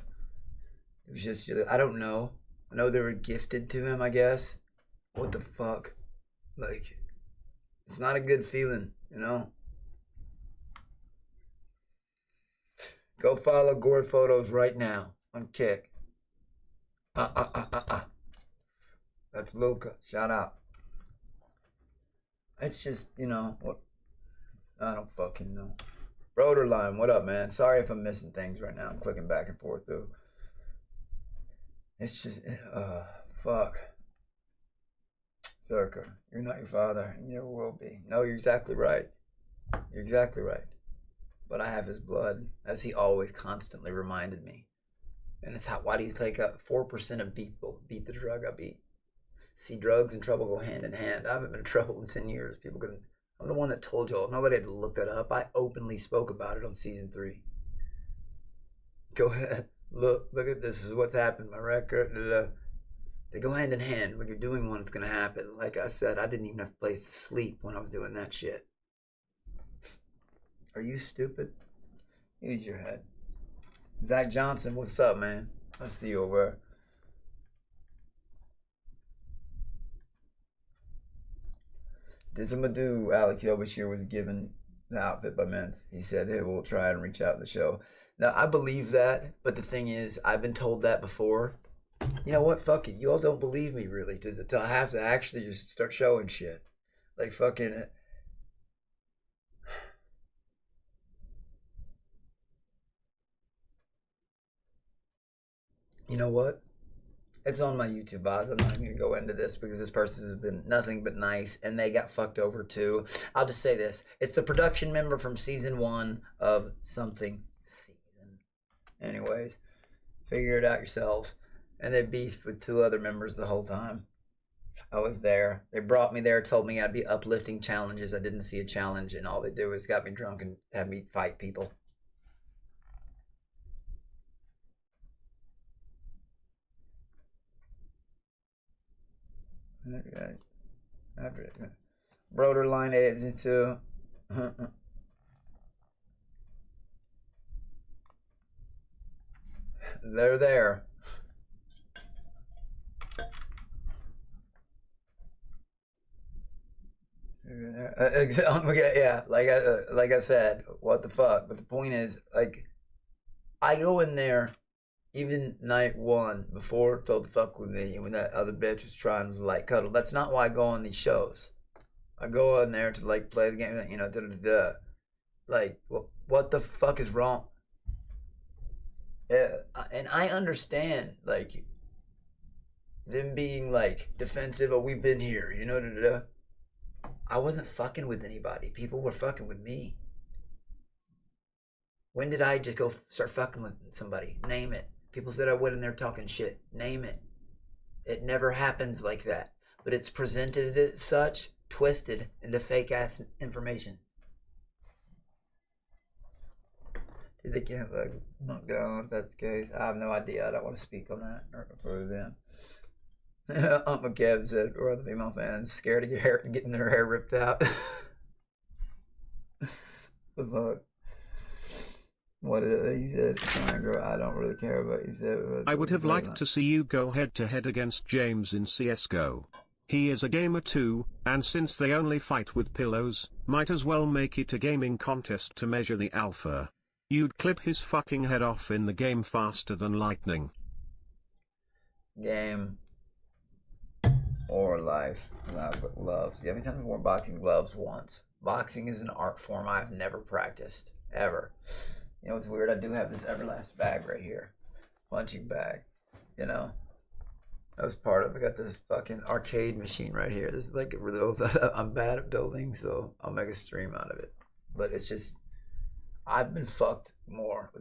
It was just, I don't know. I know they were gifted to him, I guess. What the fuck? Like, it's not a good feeling, you know? Go follow Gore Photos right now on Kick. That's Luca. Shout out. It's just, you know, what? I don't fucking know. Rotorline, what up, man? Sorry if I'm missing things right now. I'm clicking back and forth, though. It's just, fuck. Circa, you're not your father, and you never will be. No, you're exactly right. You're exactly right. But I have his blood, as he always constantly reminded me. And it's how, why do you think 4% of people beat the drug I beat? See, drugs and trouble go hand in hand. I haven't been in trouble in 10 years. People can, I'm the one that told y'all. Nobody had to look that up. I openly spoke about it on season 3. Go ahead. Look at this. This is what's happened. My record. They go hand in hand. When you're doing one, it's going to happen. Like I said, I didn't even have a place to sleep when I was doing that shit. Are you stupid? Use your head. Zach Johnson, what's up, man? I see you over there. Dizamadou, Alex Yobashir was given the outfit by Mintz. He said, hey, we'll try and reach out to the show. Now, I believe that, but the thing is, I've been told that before. You know what? Fuck it. You all don't believe me, really, till I have to actually just start showing shit. Like, fucking... You know what? It's on my YouTube bots. I'm not even going to go into this because this person has been nothing but nice and they got fucked over too. I'll just say this. It's the production member from season 1 of something season. Anyways, figure it out yourselves. And they beefed with 2 other members the whole time. I was there. They brought me there, told me I'd be uplifting challenges. I didn't see a challenge and all they do is got me drunk and had me fight people. Okay. Broder line 882. They're there. Yeah, like I said, what the fuck? But the point is, like, I go in there. Even night 1, before Told to Fuck With Me, when that other bitch was trying to, like, cuddle. That's not why I go on these shows. I go on there to, like, play the game, you know, da-da-da-da. Like, what the fuck is wrong? And I understand, like, them being, like, defensive, oh, we've been here, you know, da-da-da. I wasn't fucking with anybody. People were fucking with me. When did I just go start fucking with somebody? Name it. People said I went in there talking shit. Name it. It never happens like that. But it's presented as such, twisted into fake ass information. Do they can't like not go if that's the case? I have no idea. I don't want to speak on that or for them. Aunt McCabe said, or other female fans scared of getting their hair ripped out. The fuck? What is it? He said, I don't really care about. He said, I would have liked to see you go head to head against James in CSGO. He is a gamer too, and since they only fight with pillows, might as well make it a gaming contest to measure the alpha. You'd clip his fucking head off in the game faster than lightning. Game or life. Gloves. The only time I've worn boxing gloves once. Boxing is an art form I've never practiced. Ever. You know what's weird? I do have this Everlast bag right here. Punching bag. You know? That was part of it. I got this fucking arcade machine right here. This is like those I'm bad at building, so I'll make a stream out of it. But it's just, I've been fucked more.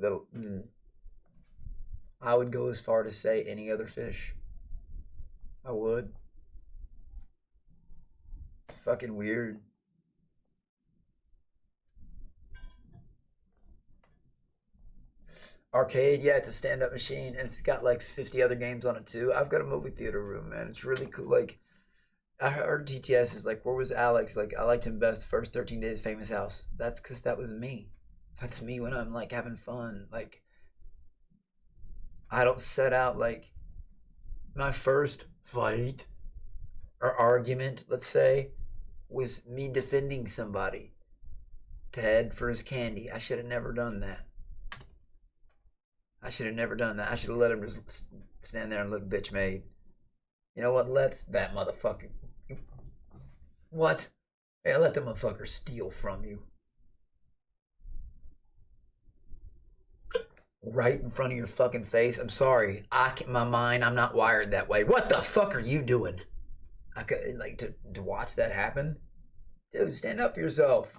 I would go as far to say any other fish. I would. It's fucking weird. Arcade, yeah, it's a stand-up machine, and it's got like 50 other games on it too. I've got a movie theater room, man. It's really cool. Like, I heard TTS is like, where was Alex? Like, I liked him best the first 13 days Famous House. That's because that was me. That's me when I'm like having fun. Like, I don't set out like my first fight or argument, let's say, was me defending somebody. Ted for his candy. I should have never done that. I should have never done that. I should have let him just stand there and look bitch made. You know what? Let's that motherfucker. What? Hey, let the motherfucker steal from you. Right in front of your fucking face. I'm sorry. My mind, I'm not wired that way. What the fuck are you doing? I could like to watch that happen. Dude, stand up for yourself.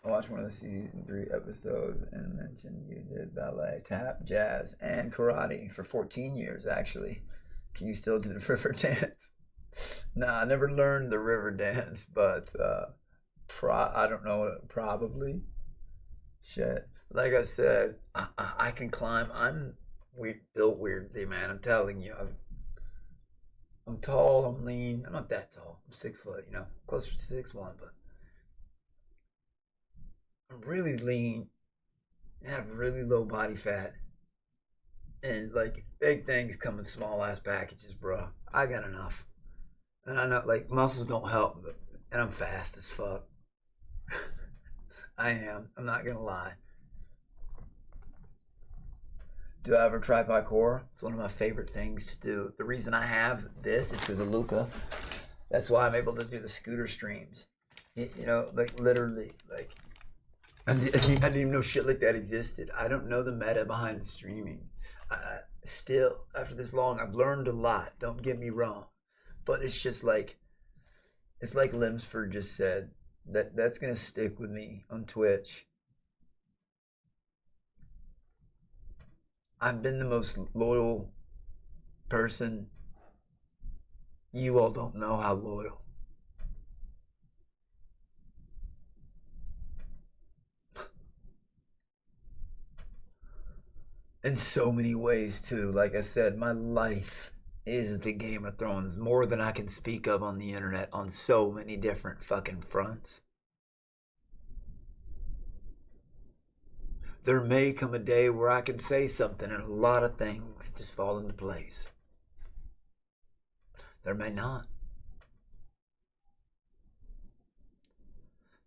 I watched one of the season 3 episodes and mentioned you did ballet, tap, jazz, and karate for 14 years, actually. Can you still do the river dance? Nah, I never learned the river dance, but I don't know, probably. Shit. Like I said, I can climb. I'm built weirdly, man. I'm telling you. I'm tall, I'm lean. I'm not that tall. I'm 6 foot, you know, closer to 6'1", but I'm really lean and have really low body fat. And like big things come in small ass packages, bro. I got enough. And I know like muscles don't help, and I'm fast as fuck. I am. I'm not gonna lie. Do I ever try parkour? It's one of my favorite things to do. The reason I have this is because of Luca. That's why I'm able to do the scooter streams. You know, like literally, like I didn't even know shit like that existed. I don't know the meta behind the streaming. Still, after this long, I've learned a lot. Don't get me wrong, but it's just like, it's like Limsford just said. That's gonna stick with me on Twitch. I've been the most loyal person. You all don't know how loyal. In so many ways too. Like I said, my life is the Game of Thrones, more than I can speak of on the internet on so many different fucking fronts. There may come a day where I can say something and a lot of things just fall into place. There may not.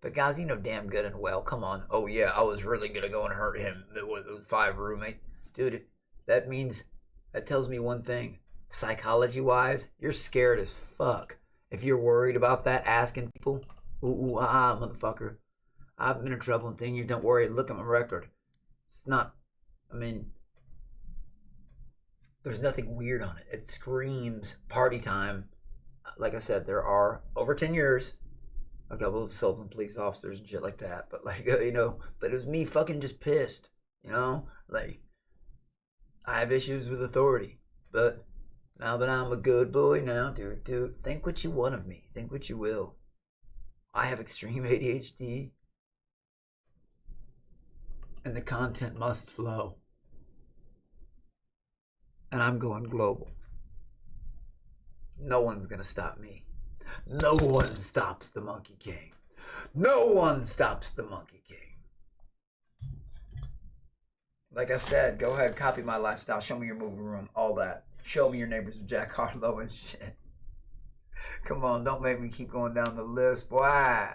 But guys, you know damn good and well, come on. Oh yeah, I was really gonna go and hurt him with 5 roommates. Dude, that means, that tells me one thing. Psychology-wise, you're scared as fuck. If you're worried about that, asking people, motherfucker, I've been in trouble in 10 years, don't worry, look at my record. It's not, I mean, there's nothing weird on it. It screams party time. Like I said, there are, over 10 years, a couple of assaulting police officers and shit like that. But like, you know, but it was me fucking just pissed. You know, like I have issues with authority, but now that I'm a good boy now, dude, think what you want of me. Think what you will. I have extreme ADHD, and the content must flow. And I'm going global. No one's gonna stop me. No one stops the Monkey King. No one stops the Monkey King. Like I said, go ahead, copy my lifestyle. Show me your movie room, all that. Show me your neighbors with Jack Harlow and shit. Come on, don't make me keep going down the list, boy.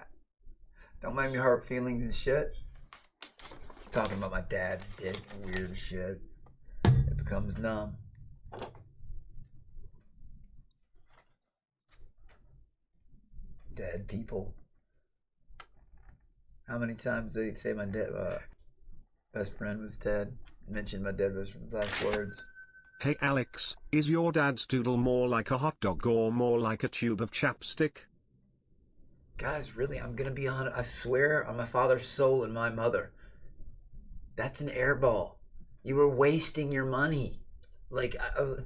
Don't make me hurt feelings and shit. Talking about my dad's dick and weird shit. It becomes numb. Dead people. How many times did he say my best friend was dead? Mentioned my dead best friend's last words. Hey Alex, is your dad's doodle more like a hot dog or more like a tube of chapstick? Guys, really, I'm gonna be honest. I swear on my father's soul and my mother. That's an airball. You were wasting your money. Like, I was...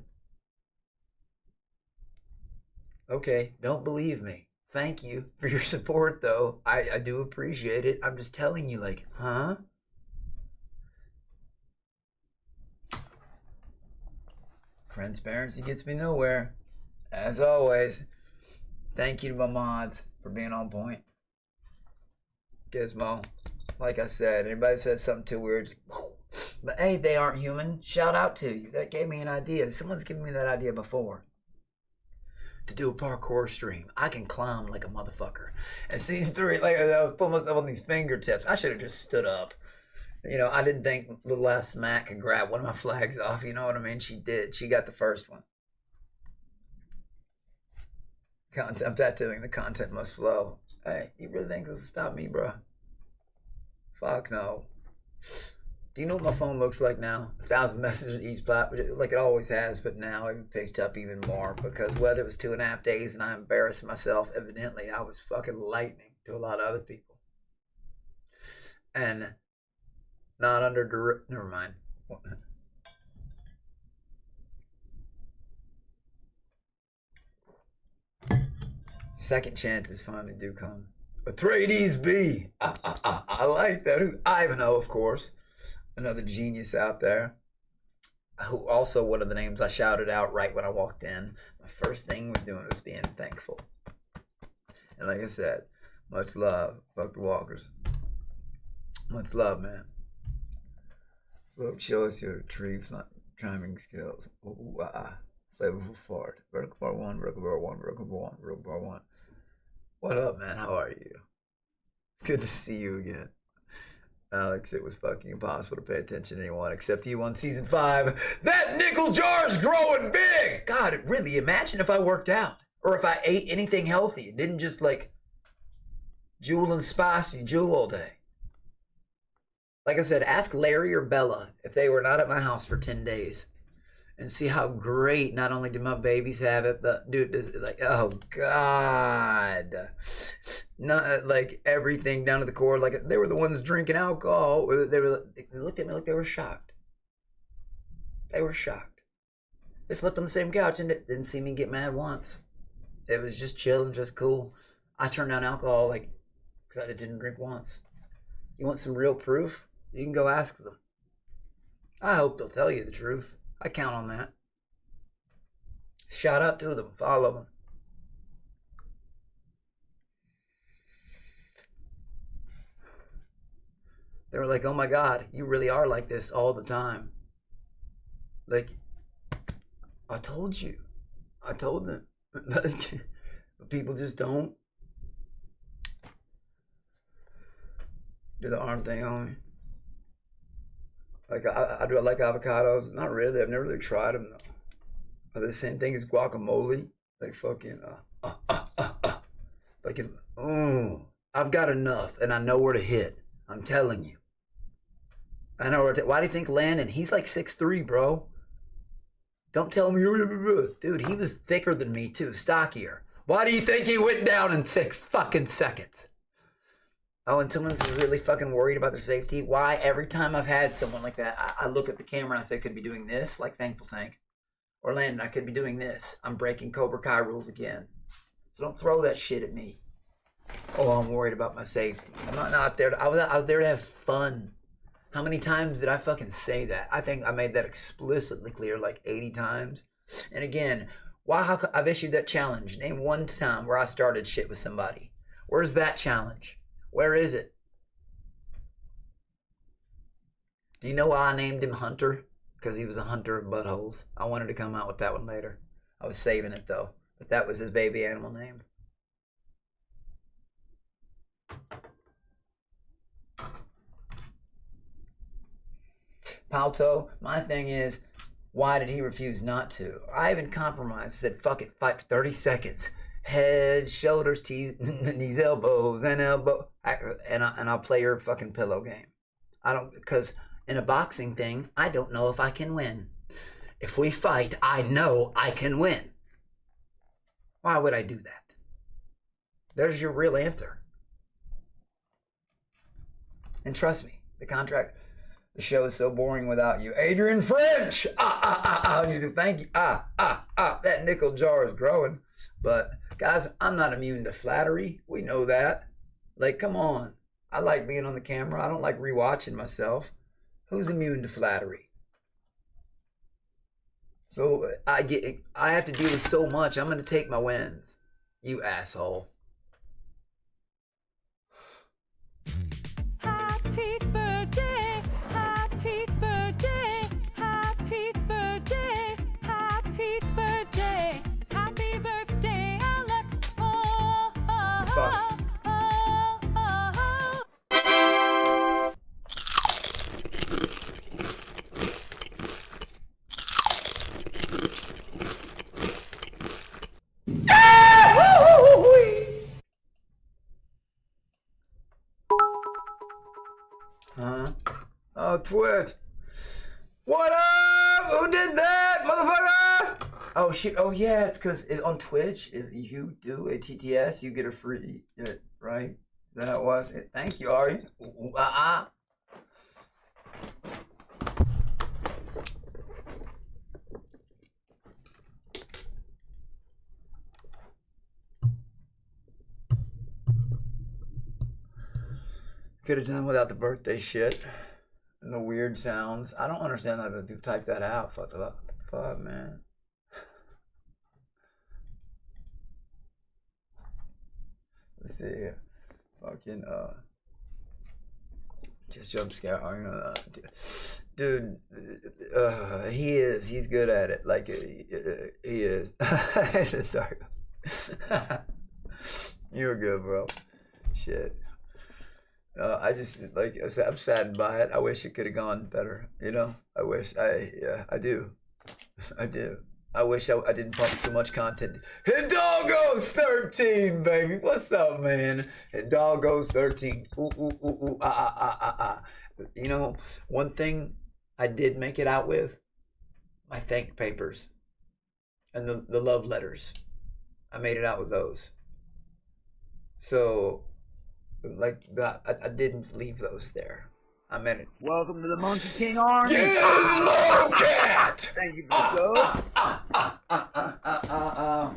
Okay, don't believe me. Thank you for your support, though. I do appreciate it. I'm just telling you, like, huh? Transparency gets me nowhere. As always, thank you to my mods for being on point. Gizmo, like I said, anybody says something too weird, but hey, they aren't human. Shout out to you. That gave me an idea. Someone's given me that idea before. To do a parkour stream. I can climb like a motherfucker. And season 3, like I was putting myself on these fingertips. I should have just stood up. You know, I didn't think little ass Smack could grab one of my flags off. You know what I mean? She did. She got the first one. I'm tattooing. The content must flow. Hey, you really think this will stop me, bro? Fuck no. Do you know what my phone looks like now? 1,000 messages on each platform, like it always has, but now it picked up even more because whether it was 2.5 days and I embarrassed myself, evidently I was fucking lightning to a lot of other people. And not under never mind. Second chances finally do come. Atreides B. I like that. Who's Ivanhoe, of course. Another genius out there. Who also one of the names I shouted out right when I walked in. My first thing was doing was being thankful. And like I said, much love, fuck the walkers. Much love, man. Look, show us your trimming skills. Ooh, flavorful fart. Vertical bar 1, vertical bar 1, vertical bar 1, vertical bar 1. What up, man? How are you? Good to see you again. Alex, it was fucking impossible to pay attention to anyone except you on season 5. That nickel jar's growing big! God, really, imagine if I worked out. Or if I ate anything healthy and didn't just like jewel and spicy jewel all day. Like I said, ask Larry or Bella if they were not at my house for 10 days. And see how great, not only do my babies have it, but dude, this is like, oh God. Not like everything down to the core. Like they were the ones drinking alcohol. They looked at me like they were shocked. They were shocked. They slept on the same couch and didn't see me get mad once. It was just chill and just cool. I turned down alcohol like, because I didn't drink once. You want some real proof? You can go ask them. I hope they'll tell you the truth. I count on that. Shout out to them. Follow them. They were like, oh my God, you really are like this all the time. Like, I told you. I told them. But people just don't do the arm thing on me. Like, I do like avocados. Not really. I've never really tried them, though. Are they the same thing as guacamole? Like, fucking, like, I've got enough, and I know where to hit. I'm telling you. I know where to. Why do you think Landon? He's like 6'3", bro. Don't tell me you're... Dude, he was thicker than me, too. Stockier. Why do you think he went down in 6 fucking seconds? Oh, and someone's really fucking worried about their safety. Why? Every time I've had someone like that, I look at the camera and I say, I could be doing this, like Thankful Tank. Or Landon, I could be doing this. I'm breaking Cobra Kai rules again. So don't throw that shit at me. Oh, I'm worried about my safety. I'm not out there. I was out there to have fun. How many times did I fucking say that? I think I made that explicitly clear like 80 times. And again, I've issued that challenge. Name one time where I started shit with somebody. Where's that challenge? Where is it? Do you know why I named him Hunter? Because he was a hunter of buttholes. I wanted to come out with that one later. I was saving it though. But that was his baby animal name. Palto, my thing is, why did he refuse not to? I even compromised. I said, fuck it, fight for 30 seconds. Head, shoulders, knees, elbows, and elbow. And I'll play your fucking pillow game. I don't, because in a boxing thing, I don't know if I can win. If we fight, I know I can win. Why would I do that? There's your real answer. And trust me, the show is so boring without you. Adrian French! You do thank you. That nickel jar is growing. But guys, I'm not immune to flattery. We know that. Like, come on. I like being on the camera. I don't like rewatching myself. Who's immune to flattery? So I have to deal with so much. I'm gonna take my wins. You asshole. Happy birthday, happy birthday, happy birthday, happy birthday, happy birthday, Alex. Oh, oh, Fuck. oh, oh, oh. Huh? Oh, Twitch. What up? Who did that, motherfucker? Oh, shit. Oh, yeah. It's because on Twitch, if you do a TTS, you get a free, right? Is that how it was? Thank you, Ari. Could have done without the birthday shit and the weird sounds. I don't understand how people type that out. Fuck, man. Let's see here. Fucking, just jump scare. Dude, he's good at it. Like, he is. Sorry. You're good, bro. Shit. I just, like I said, I'm saddened by it. I wish it could have gone better, I wish, I do. I do. I wish I didn't pump too much content. Hidalgo's 13, baby. What's up, man? Hidalgo's 13. One thing I did make it out with, my thank papers and the love letters. I made it out with those. So, like, I didn't leave those there. I meant it. Welcome to the Monkey King Army. Yeah, Smoke Cat! Thank you for the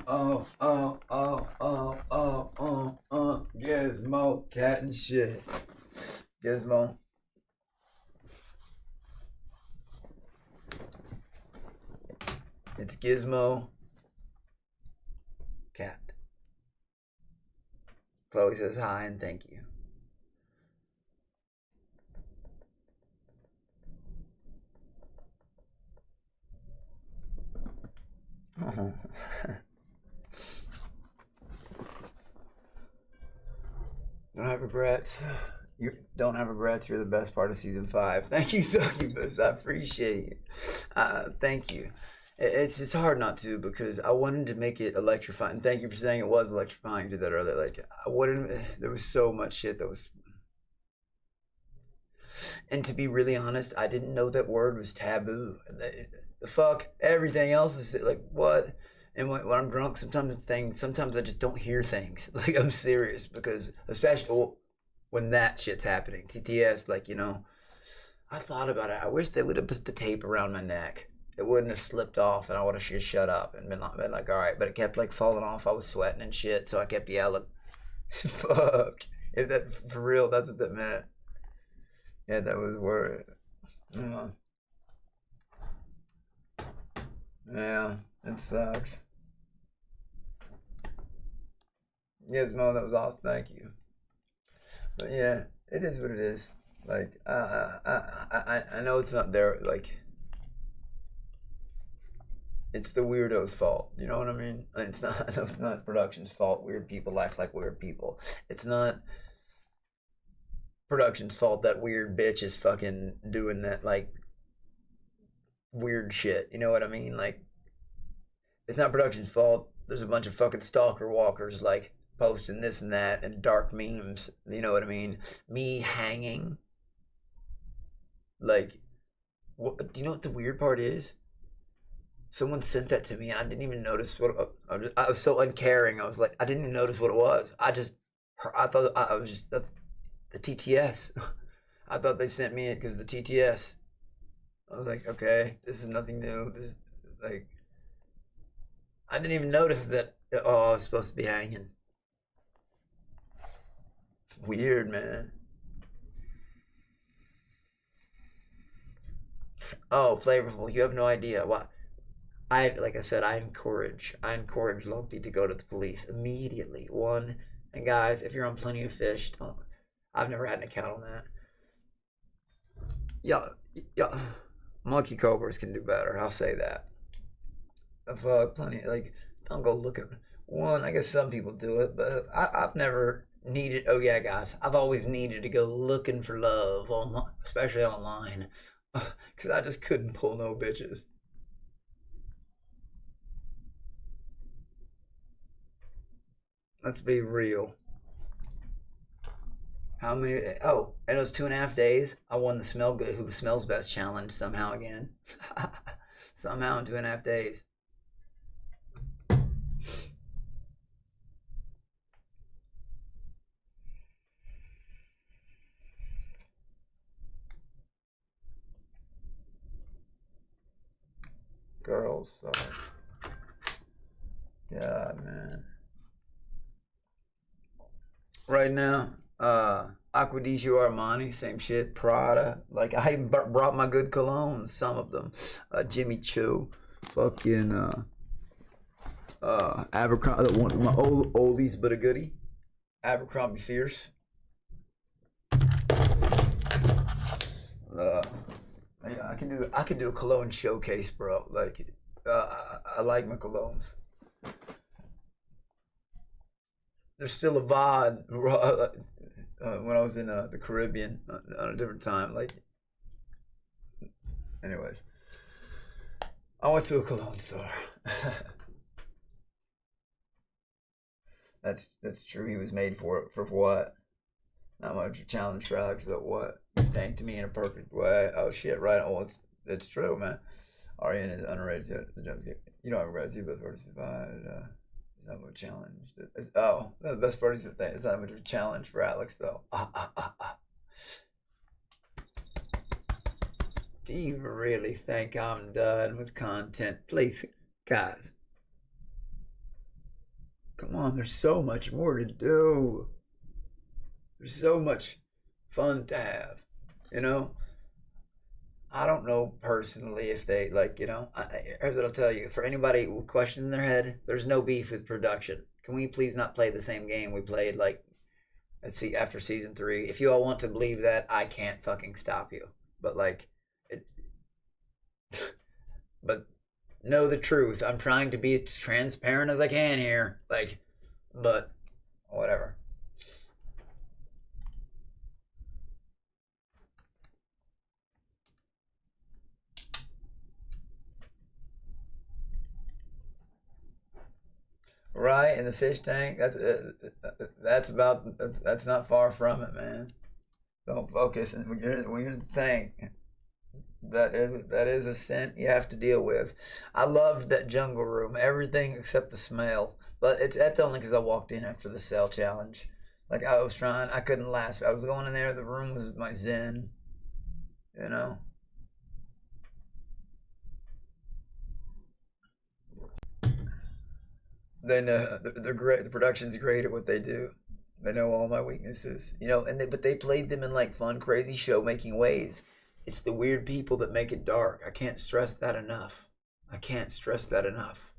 go. Gizmo Cat and shit. Gizmo. It's Gizmo Cat. Chloe says hi and thank you. Oh. Don't have regrets. You don't have regrets. You're the best part of season 5. Thank you, Succubus. I appreciate you. Thank you. It's hard not to, because I wanted to make it electrifying. Thank you for saying it was electrifying. You did that earlier. Like, there was so much shit that was. And to be really honest, I didn't know that word was taboo. The fuck, everything else is like, what? And when I'm drunk, sometimes I just don't hear things. Like, I'm serious, because especially when that shit's happening. TTS, like, you know, I thought about it. I wish they would have put the tape around my neck. It wouldn't have slipped off, and I would have just shut up and been like, all right. But it kept like falling off. I was sweating and shit, so I kept yelling. Fuck. If that, for real, that's what that meant. Yeah, that was word. Yeah, it sucks. Yes, Mo, that was awesome. Thank you. But yeah, it is what it is. Like, I know it's not there. Like, it's the weirdo's fault. You know what I mean? It's not. I know it's not production's fault. Weird people act like weird people. It's not production's fault that weird bitch is fucking doing that, like, weird shit. You know what I mean? Like, it's not production's fault. There's a bunch of fucking stalker walkers, like, posting this and that and dark memes. You know what I mean? Me hanging. Like, what, do you know what the weird part is? Someone sent that to me and I didn't even notice what I was so uncaring. I was like, I didn't even notice what it was. I thought I was just the TTS. I thought they sent me it because of the TTS. I was like, okay, this is nothing new. This is like, I didn't even notice that. Oh, I was supposed to be hanging. Weird, man. Oh, flavorful. You have no idea what. Like I said, I encourage Lumpy to go to the police immediately. One, and guys, if you're on Plenty of Fish, don't. I've never had an account on that. Yeah. Monkey cobras can do better. I'll say that. Plenty, like, don't go looking. One, I guess some people do it, but I've never needed. Oh yeah, guys, I've always needed to go looking for love online, especially online, because I just couldn't pull no bitches. Let's be real. How many? Oh, in those 2.5 days, I won the Smell Good Who Smells Best challenge somehow again. Somehow in 2.5 days. Girls, sorry. God, man. Right now, Acquadisio Armani, same shit. Prada, like, I even brought my good colognes, some of them. Jimmy Choo, fucking Abercrombie, one of my oldies but a goodie. Abercrombie Fierce. I can do a cologne showcase, bro. Like, I like my colognes. There's still a VOD when I was in the Caribbean on a different time. Like, anyways, I went to a cologne store. That's true. He was made for it. For what? Not much of a challenge for Alex, though. What? He thanked me in a perfect way. Oh shit! Right. Oh, it's true, man. Arian is underrated. You don't regret it, but participate. Not much challenge. Oh, the best part is that it's not much of a challenge for Alex, though. Do you really think I'm done with content? Please, guys. Come on, there's so much more to do. There's so much fun to have, you know? I don't know personally if they, like, you know, here's what I'll tell you. For anybody with question in their head, there's no beef with production. Can we please not play the same game we played, like, after season 3? If you all want to believe that, I can't fucking stop you. But, like, but know the truth. I'm trying to be as transparent as I can here. Like, but whatever. Right, in the fish tank. That's not far from it, man. Don't focus when you're in the tank. That is a scent you have to deal with. I loved that jungle room, everything except the smell. But that's only because I walked in after the cell challenge. Like I was trying, I couldn't last. I was going in there. The room was my zen, you know. They know they're great. The production's great at what they do. They know all my weaknesses, you know. But they played them in like fun, crazy show making ways. It's the weird people that make it dark. I can't stress that enough. I can't stress that enough.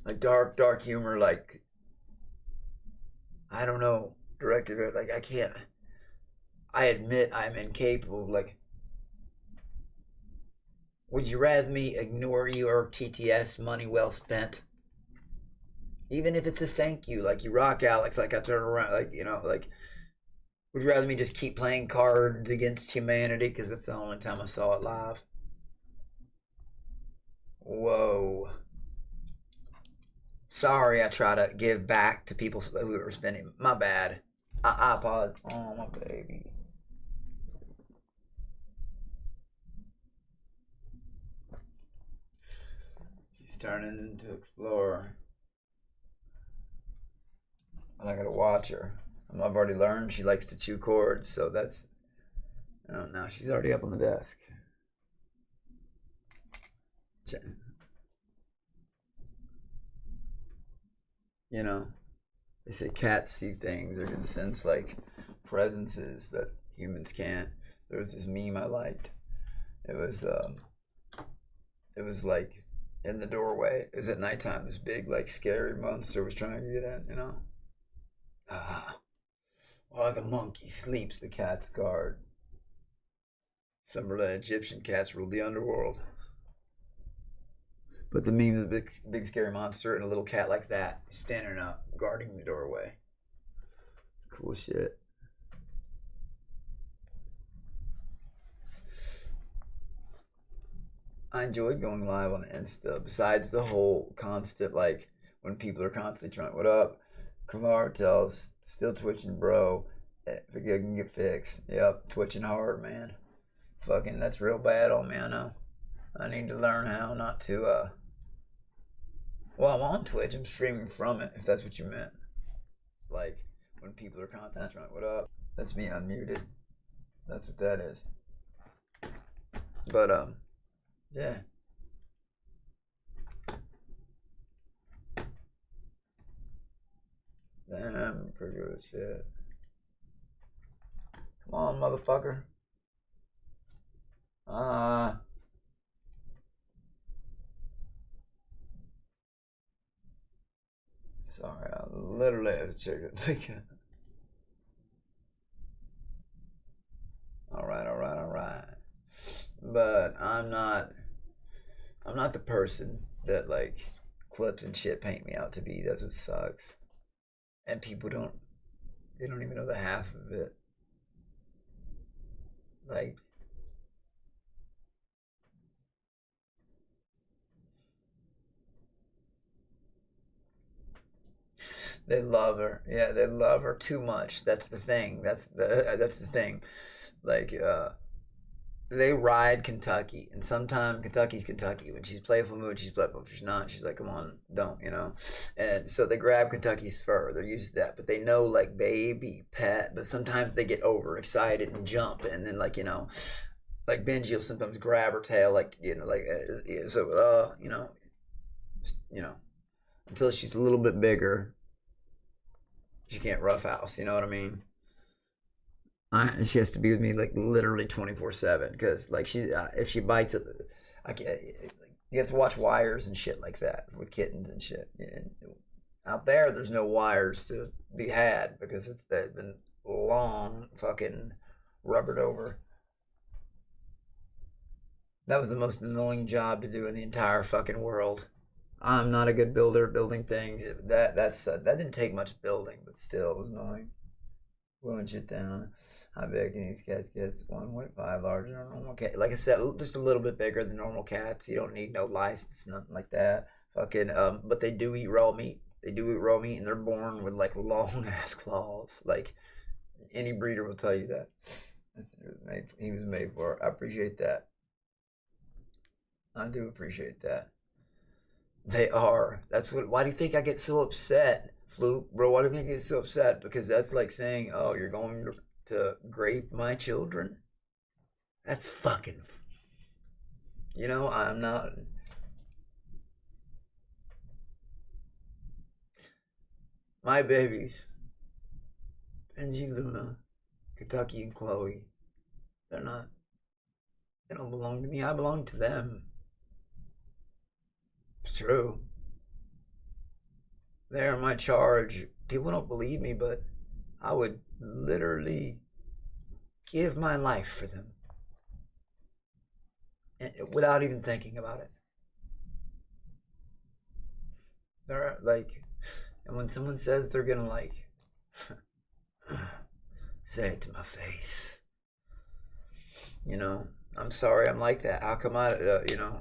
Like dark humor, like I don't know, directed it. Like I can't. I admit I'm incapable. Like, would you rather me ignore your TTS money well spent? Even if it's a thank you, like you rock Alex, like I turn around, like you know, like. Would you rather me just keep playing Cards Against Humanity because that's the only time I saw it live? Whoa. Sorry, I try to give back to people who are spending. My bad. I apologize. Oh, my baby. She's turning into Explorer. And I gotta watch her. I've already learned she likes to chew cords, so that's. Oh, now she's already up on the desk. You know, they say cats see things or can sense like presences that humans can't. There was this meme I liked. It was like in the doorway. It was at nighttime. This big like scary monster was trying to get in. You know. While the monkey sleeps, the cats guard. Some Egyptian cats ruled the underworld. But the meme is a big scary monster and a little cat like that standing up, guarding the doorway. It's cool shit. I enjoyed going live on Insta. Besides the whole constant, like, when people are constantly trying, what up? Kamar tells, still twitching, bro. If it can get fixed. Yep, twitching hard, man. Fucking, that's real bad on me, I know. I need to learn how not to, well, I'm on Twitch. I'm streaming from it, if that's what you meant. Like, when people are constantly trying, what up? That's me unmuted. That's what that is. But, yeah. Damn, pretty good as shit. Come on, motherfucker. Sorry, I literally have a chicken. Alright. But I'm not the person that like clips and shit paint me out to be. That's what sucks. And people don't even know the half of it. Like, they love her. Yeah, they love her too much. That's the thing. That's the thing. Like, they ride Kentucky, and sometimes Kentucky's Kentucky. When she's playful mood, she's playful. If she's not, she's like, come on, don't, you know? And so they grab Kentucky's fur. They're used to that. But they know, like, baby, pet. But sometimes they get overexcited and jump. And then, like, you know, like Benji will sometimes grab her tail, like, you know, like, so, you know, until she's a little bit bigger, she can't roughhouse, you know what I mean? She has to be with me like literally 24/7 because like if she bites it, I can't. You have to watch wires and shit like that with kittens and shit. And out there's no wires to be had because they've been long fucking rubbered over. That was the most annoying job to do in the entire fucking world. I'm not a good builder building things. That didn't take much building, but still it was annoying. Blowing shit down. How big can these cats get? 1.5 larger than a normal cat. Like I said, just a little bit bigger than normal cats. You don't need no license, nothing like that. Fucking, but they do eat raw meat. They do eat raw meat, and they're born with like long ass claws. Like any breeder will tell you that. He was made for. I appreciate that. I do appreciate that. They are. That's what. Why do you think I get so upset, Fluke, bro? Why do you think I get so upset? Because that's like saying, "Oh, you're going to grape my children." That's fucking. You know, I'm not. My babies, Benji, Luna, Kentucky, and Chloe. They're not. They don't belong to me. I belong to them. It's true. They're my charge. People don't believe me, but I would literally give my life for them without even thinking about it. They're like, and when someone says they're gonna like say it to my face, you know, I'm sorry, I'm like that. How come I, you know?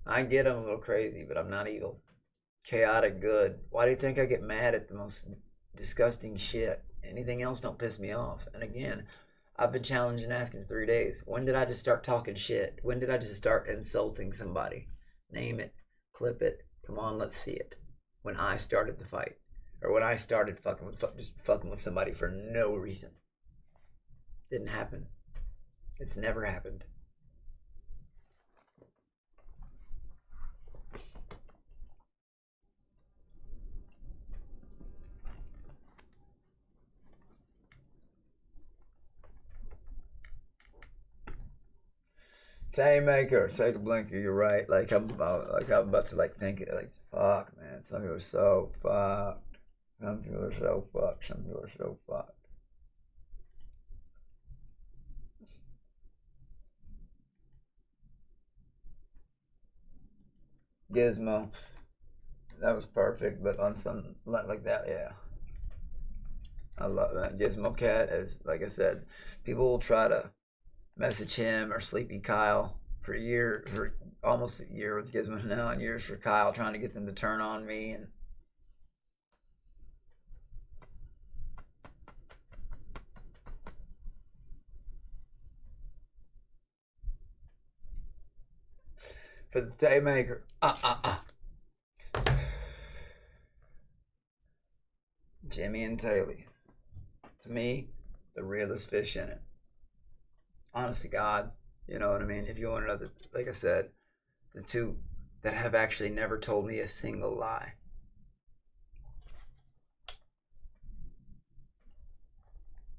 I get I'm a little crazy, but I'm not evil. Chaotic good. Why do you think I get mad at the most disgusting shit? Anything else don't piss me off. And again, I've been challenged and asking 3 days. When did I just start talking shit? When did I just start insulting somebody? Name it. Clip it. Come on, let's see it. When I started the fight. Or when I started just fucking with somebody for no reason. Didn't happen. It's never happened. Taymaker, take a blinker. You're right. Like I'm about to like think it. Like fuck, man. Some people are so fucked. Some people are so fucked. Some people are so fucked. Gizmo, that was perfect. But on some like that, yeah. I love that. Gizmo Cat, as like I said, people will try to message him or Sleepy Kyle for almost a year with Gizmo now, and years for Kyle, trying to get them to turn on me. And for the Daymaker, Jimmy and Taylor, to me, the realest fish in it. Honest to God, you know what I mean? If you want to know, like I said, the two that have actually never told me a single lie.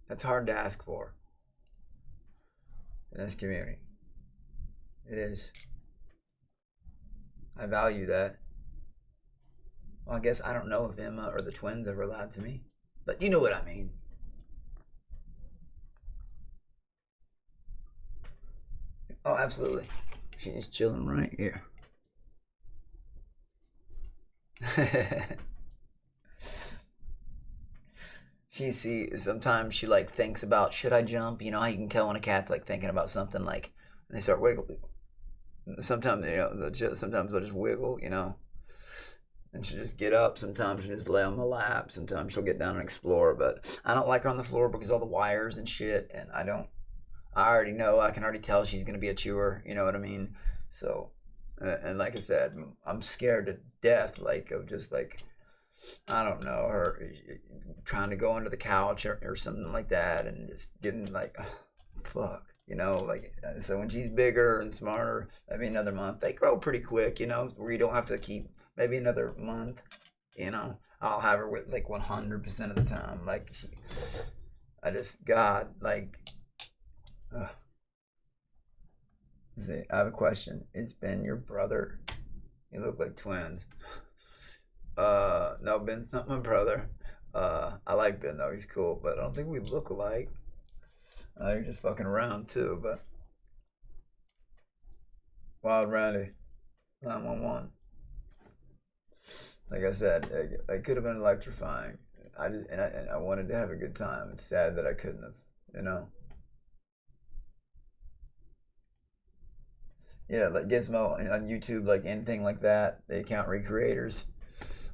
That's hard to ask for in this community. It is. I value that. Well, I guess I don't know if Emma or the twins ever lied to me, but you know what I mean. Oh, absolutely. She's chilling right here. Sometimes she like thinks about, should I jump? You know how you can tell when a cat's like thinking about something, like, and they start wiggling. Sometimes, you know, sometimes they'll just wiggle, you know, and she'll just get up. Sometimes she'll just lay on the lap. Sometimes she'll get down and explore, but I don't like her on the floor because all the wires and shit, and I already know, I can already tell she's going to be a chewer, you know what I mean? So, and like I said, I'm scared to death, like, of just like, I don't know, her trying to go under the couch or something like that, and just getting like, fuck, you know, like, so when she's bigger and smarter, maybe another month, they grow pretty quick, you know, where you don't have to keep, maybe another month, you know, I'll have her with like 100% of the time, like, God, like, see, I have a question. Is Ben your brother? You look like twins. No, Ben's not my brother. I like Ben though, he's cool, but I don't think we look alike. You're just fucking around too, but Wild Randy, 911. Like I said, it could have been electrifying. I wanted to have a good time. It's sad that I couldn't have, you know. Yeah, like Gizmo on YouTube, like anything like that, the account recreators.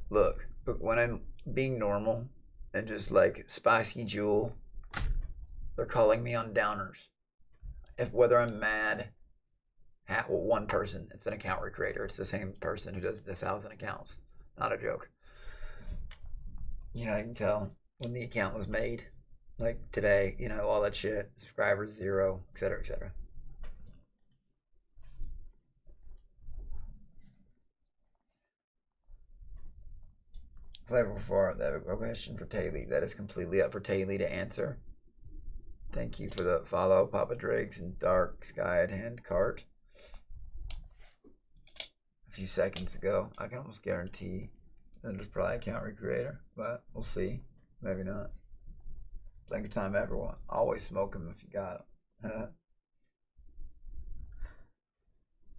Look, but when I'm being normal and just like spicy Jewel, they're calling me on downers. If whether I'm mad at one person, it's an account recreator. It's the same person who does the 1,000 accounts. Not a joke. You know, I can tell when the account was made. Like today, you know, all that shit. Subscribers 0, etc., etc. Flavor for that question for Taylor. That is completely up for Taylor to answer. Thank you for the follow, Papa Drake's and Dark Sky at Hand Cart. A few seconds ago, I can almost guarantee that it was probably account recreator, but we'll see. Maybe not. Plenty of time, everyone. Always smoke them if you got them.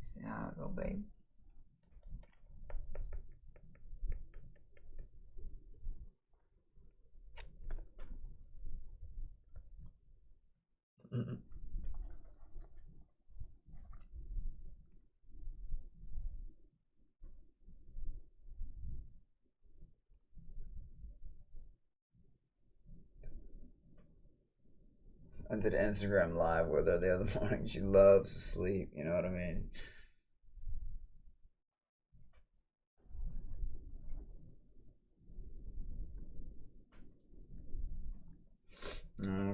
See how I go, baby. I did Instagram live with her the other morning. She loves to sleep, you know what I mean?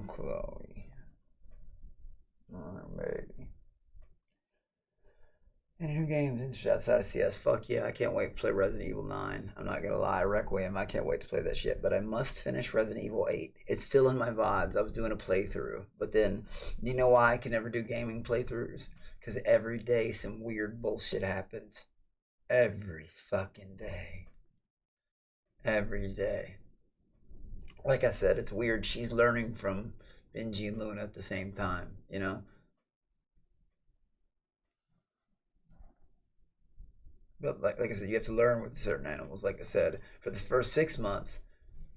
Chloe. Oh, baby. Any new games outside of CS? Fuck yeah, I can't wait to play Resident Evil 9. I'm not gonna lie, Requiem, I can't wait to play that shit. But I must finish Resident Evil 8. It's still in my vibes. I was doing a playthrough. But then, you know why I can never do gaming playthroughs? Because every day some weird bullshit happens. Every fucking day. Every day. Like I said, it's weird. She's learning from Benji and Luna at the same time, you know? But like I said, you have to learn with certain animals. Like I said, for the first 6 months,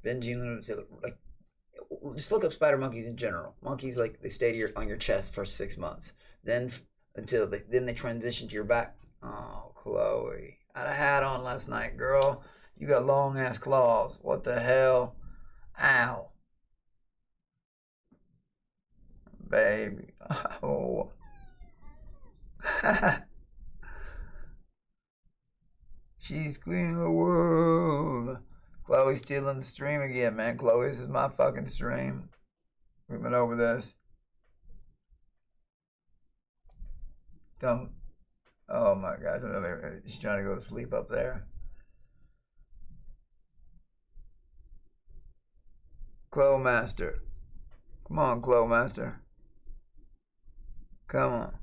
Benji and Luna would say, like, just look up spider monkeys in general. Monkeys, like, they stay on your chest for 6 months. Then then they transition to your back. Oh, Chloe, I had a hat on last night, girl. You got long ass claws. What the hell? Ow. Baby. Oh. She's queen of the world. Chloe's stealing the stream again, man. Chloe, this is my fucking stream. We've been over this. Don't. Oh my gosh. She's trying to go to sleep up there. Chloe Master. Come on, Chloe Master. Come on.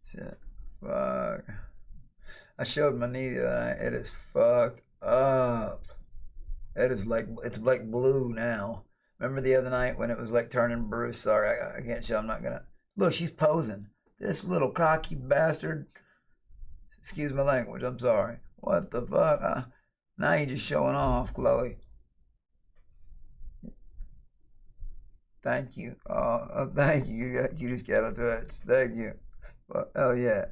Shit. Fuck. I showed my knee the other night. It is fucked up. It is like, it's like blue now. Remember the other night when it was like turning Bruce? Sorry, I can't show. I'm not gonna. Look, she's posing. This little cocky bastard. Excuse my language. I'm sorry. What the fuck? Now you're just showing off, Chloe. Thank you. Thank you. You just got to it. Thank you. Oh yeah.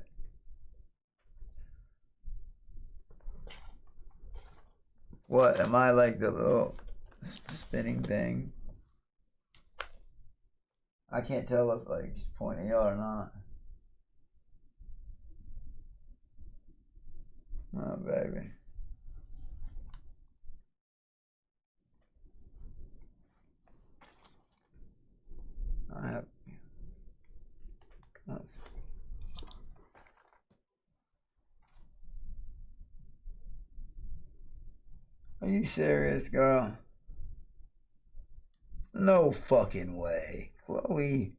What am I like, the little spinning thing? I can't tell if like she's pointing out or not. Oh baby. I have. Are you serious, girl? No fucking way, Chloe.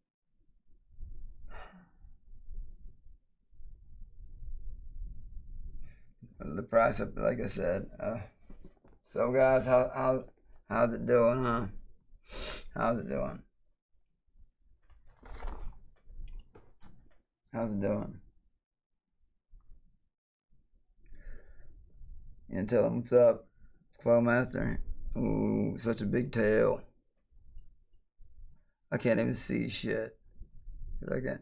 The price up, like I said. So guys, how's it doing, huh? How's it doing? How's it doing? You tell them what's up, Claw Master. Ooh, such a big tail. I can't even see shit. I can't.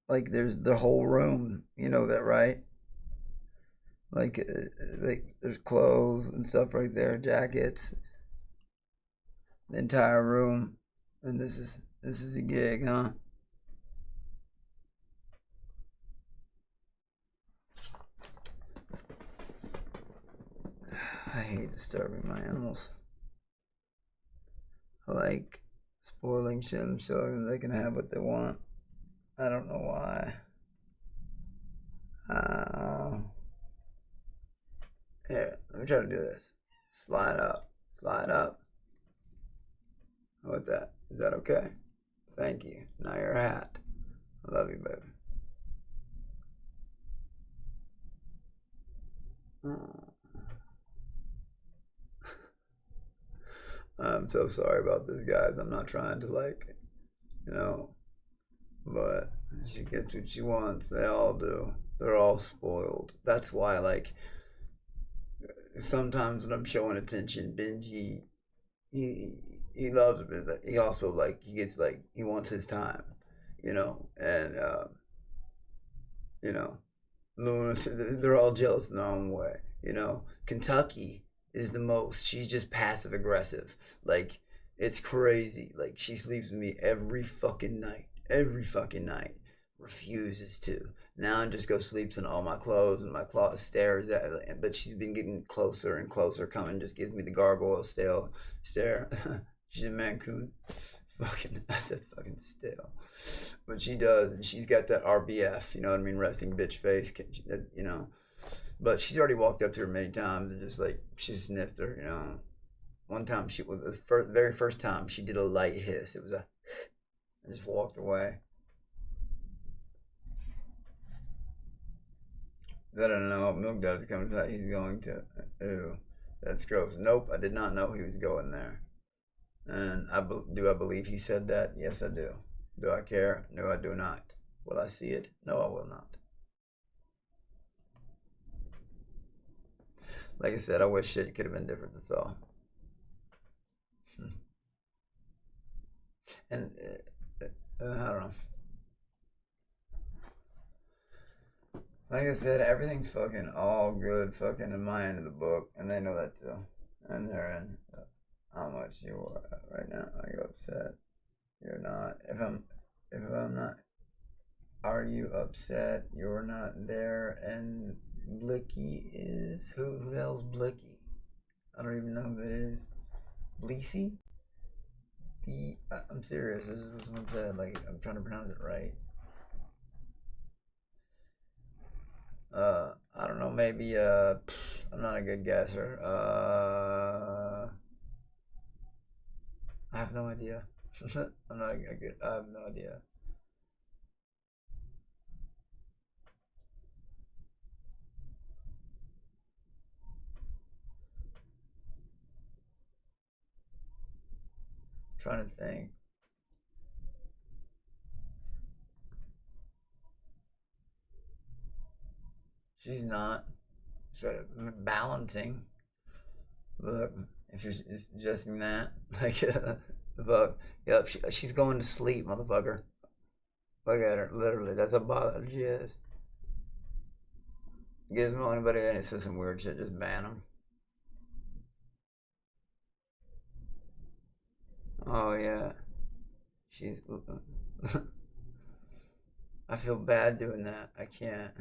like there's the whole room. You know that, right? Like there's clothes and stuff right there, jackets, the entire room, and this is a gig, huh? I hate disturbing my animals. I like spoiling shit and showing them they can have what they want. I don't know why. Here, let me try to do this. Slide up, slide up. How about that? Is that okay? Thank you. Now you're a hat. I love you, baby. Oh. I'm so sorry about this, guys. I'm not trying to, like, you know, but she gets what she wants. They all do. They're all spoiled. That's why, like, sometimes when I'm showing attention, Benji, he loves it, but he also, like, he gets, like, he wants his time, you know, and you know, Luna, they're all jealous in their own way, you know. Kentucky is the most. She's just passive aggressive. Like, it's crazy. Like, she sleeps with me every fucking night. Every fucking night. Refuses to. Now I just go sleeps in all my clothes, and my closet stares at it. But she's been getting closer and closer, coming, just gives me the gargoyle stare. She's in Mancoon. Fucking, I said fucking still. But she does, and she's got that RBF, you know what I mean, resting bitch face, you know. But she's already walked up to her many times and just, like, she sniffed her, you know. One time, the very first time, she did a light hiss. It was I just walked away. I don't know. Milk Dad is coming tonight. He's going to. Ew, that's gross. Nope, I did not know he was going there. And do I believe he said that? Yes, I do. Do I care? No, I do not. Will I see it? No, I will not. Like I said, I wish shit could have been different. That's all. And I don't know. Like I said, everything's fucking all good fucking in my end of the book, and they know that too. And they're in. How much you are right now? Are you upset? You're not. If I'm not. Are you upset? You're not there. And Blicky is who the hell's Blicky? I don't even know who that is. Bleacy? I'm serious. This is what someone said. Like, I'm trying to pronounce it right. I don't know. Maybe I'm not a good guesser. I have no idea. I'm not a good. I have no idea. Trying to think. She's not. She's balancing. Look, if you're suggesting that, like, look, yep, she's going to sleep, motherfucker. Look at her, literally. That's how bothered she is. Gizmo, anybody that says some weird shit, just ban them. Oh yeah, she's. I feel bad doing that. I can't.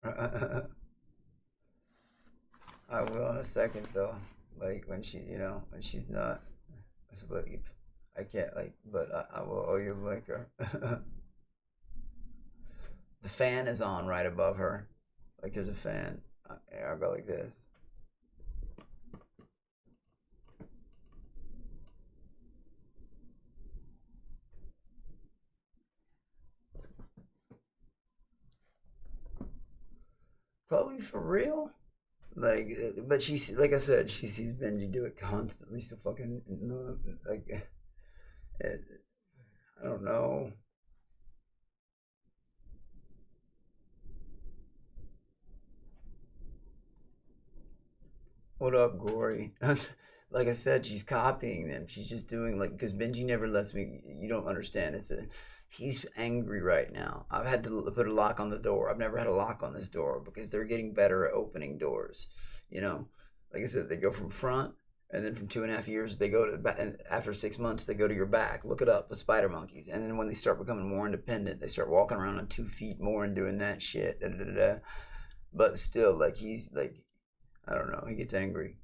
I will in a second though. Like when when she's not asleep. I can't, like, but I will owe you a blinker. The fan is on right above her. Like there's a fan. I'll go like this. Chloe, for real? Like, but she's, like I said, she sees Benji do it constantly. So fucking, like, I don't know. What up, Gory? Like I said, she's copying them. She's just doing, like, because Benji never lets me. You don't understand. He's angry right now. I've had to put a lock on the door. I've never had a lock on this door because they're getting better at opening doors. You know, like I said, they go from front, and then from 2.5 years, they go to back. And after 6 months, they go to your back. Look it up with spider monkeys. And then when they start becoming more independent, they start walking around on 2 feet more and doing that shit. Da, da, da, da. But still, like he's like, I don't know. He gets angry.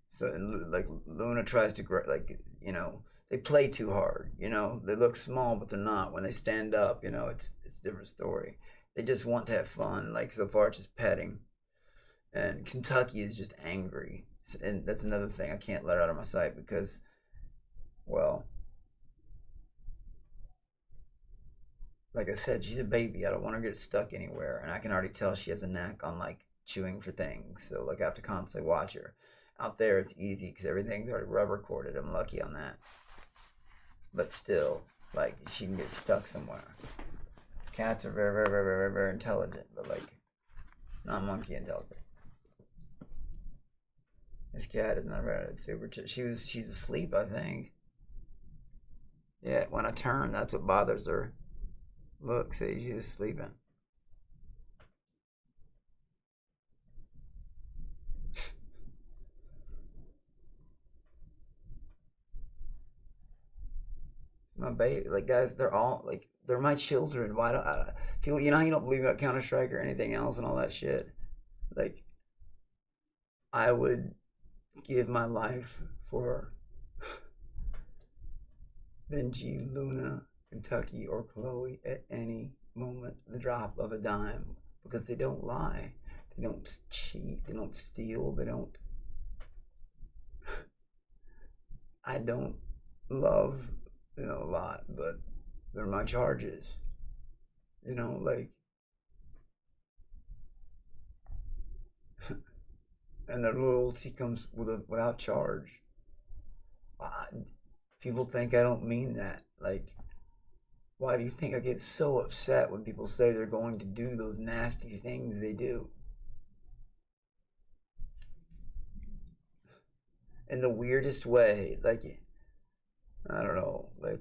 So and like Luna tries to like, you know, they play too hard, you know. They look small, but they're not. When they stand up, you know, it's a different story. They just want to have fun. Like so far, it's just petting. And Kentucky is just angry, and that's another thing I can't let her out of my sight because, well, like I said, she's a baby. I don't want her to get stuck anywhere, and I can already tell she has a knack on like chewing for things. So like I have to constantly watch her. Out there, it's easy because everything's already rubber corded. I'm lucky on that. But still, like, she can get stuck somewhere. Cats are very, very, very, very, very intelligent, but, like, not monkey intelligent. This cat is not very super. She's asleep, I think. Yeah, when I turn, that's what bothers her. Look, see, she's sleeping. My baby, like guys, they're all like they're my children. Why don't people? You know how you don't believe about Counter-Strike or anything else and all that shit. Like, I would give my life for Benji, Luna, Kentucky, or Chloe at any moment, the drop of a dime, because they don't lie, they don't cheat, they don't steal, they don't. I don't love, you know, a lot, but they're my charges. You know, like, and their loyalty comes without charge. People think I don't mean that. Like, why do you think I get so upset when people say they're going to do those nasty things they do? In the weirdest way, like, I don't know, like,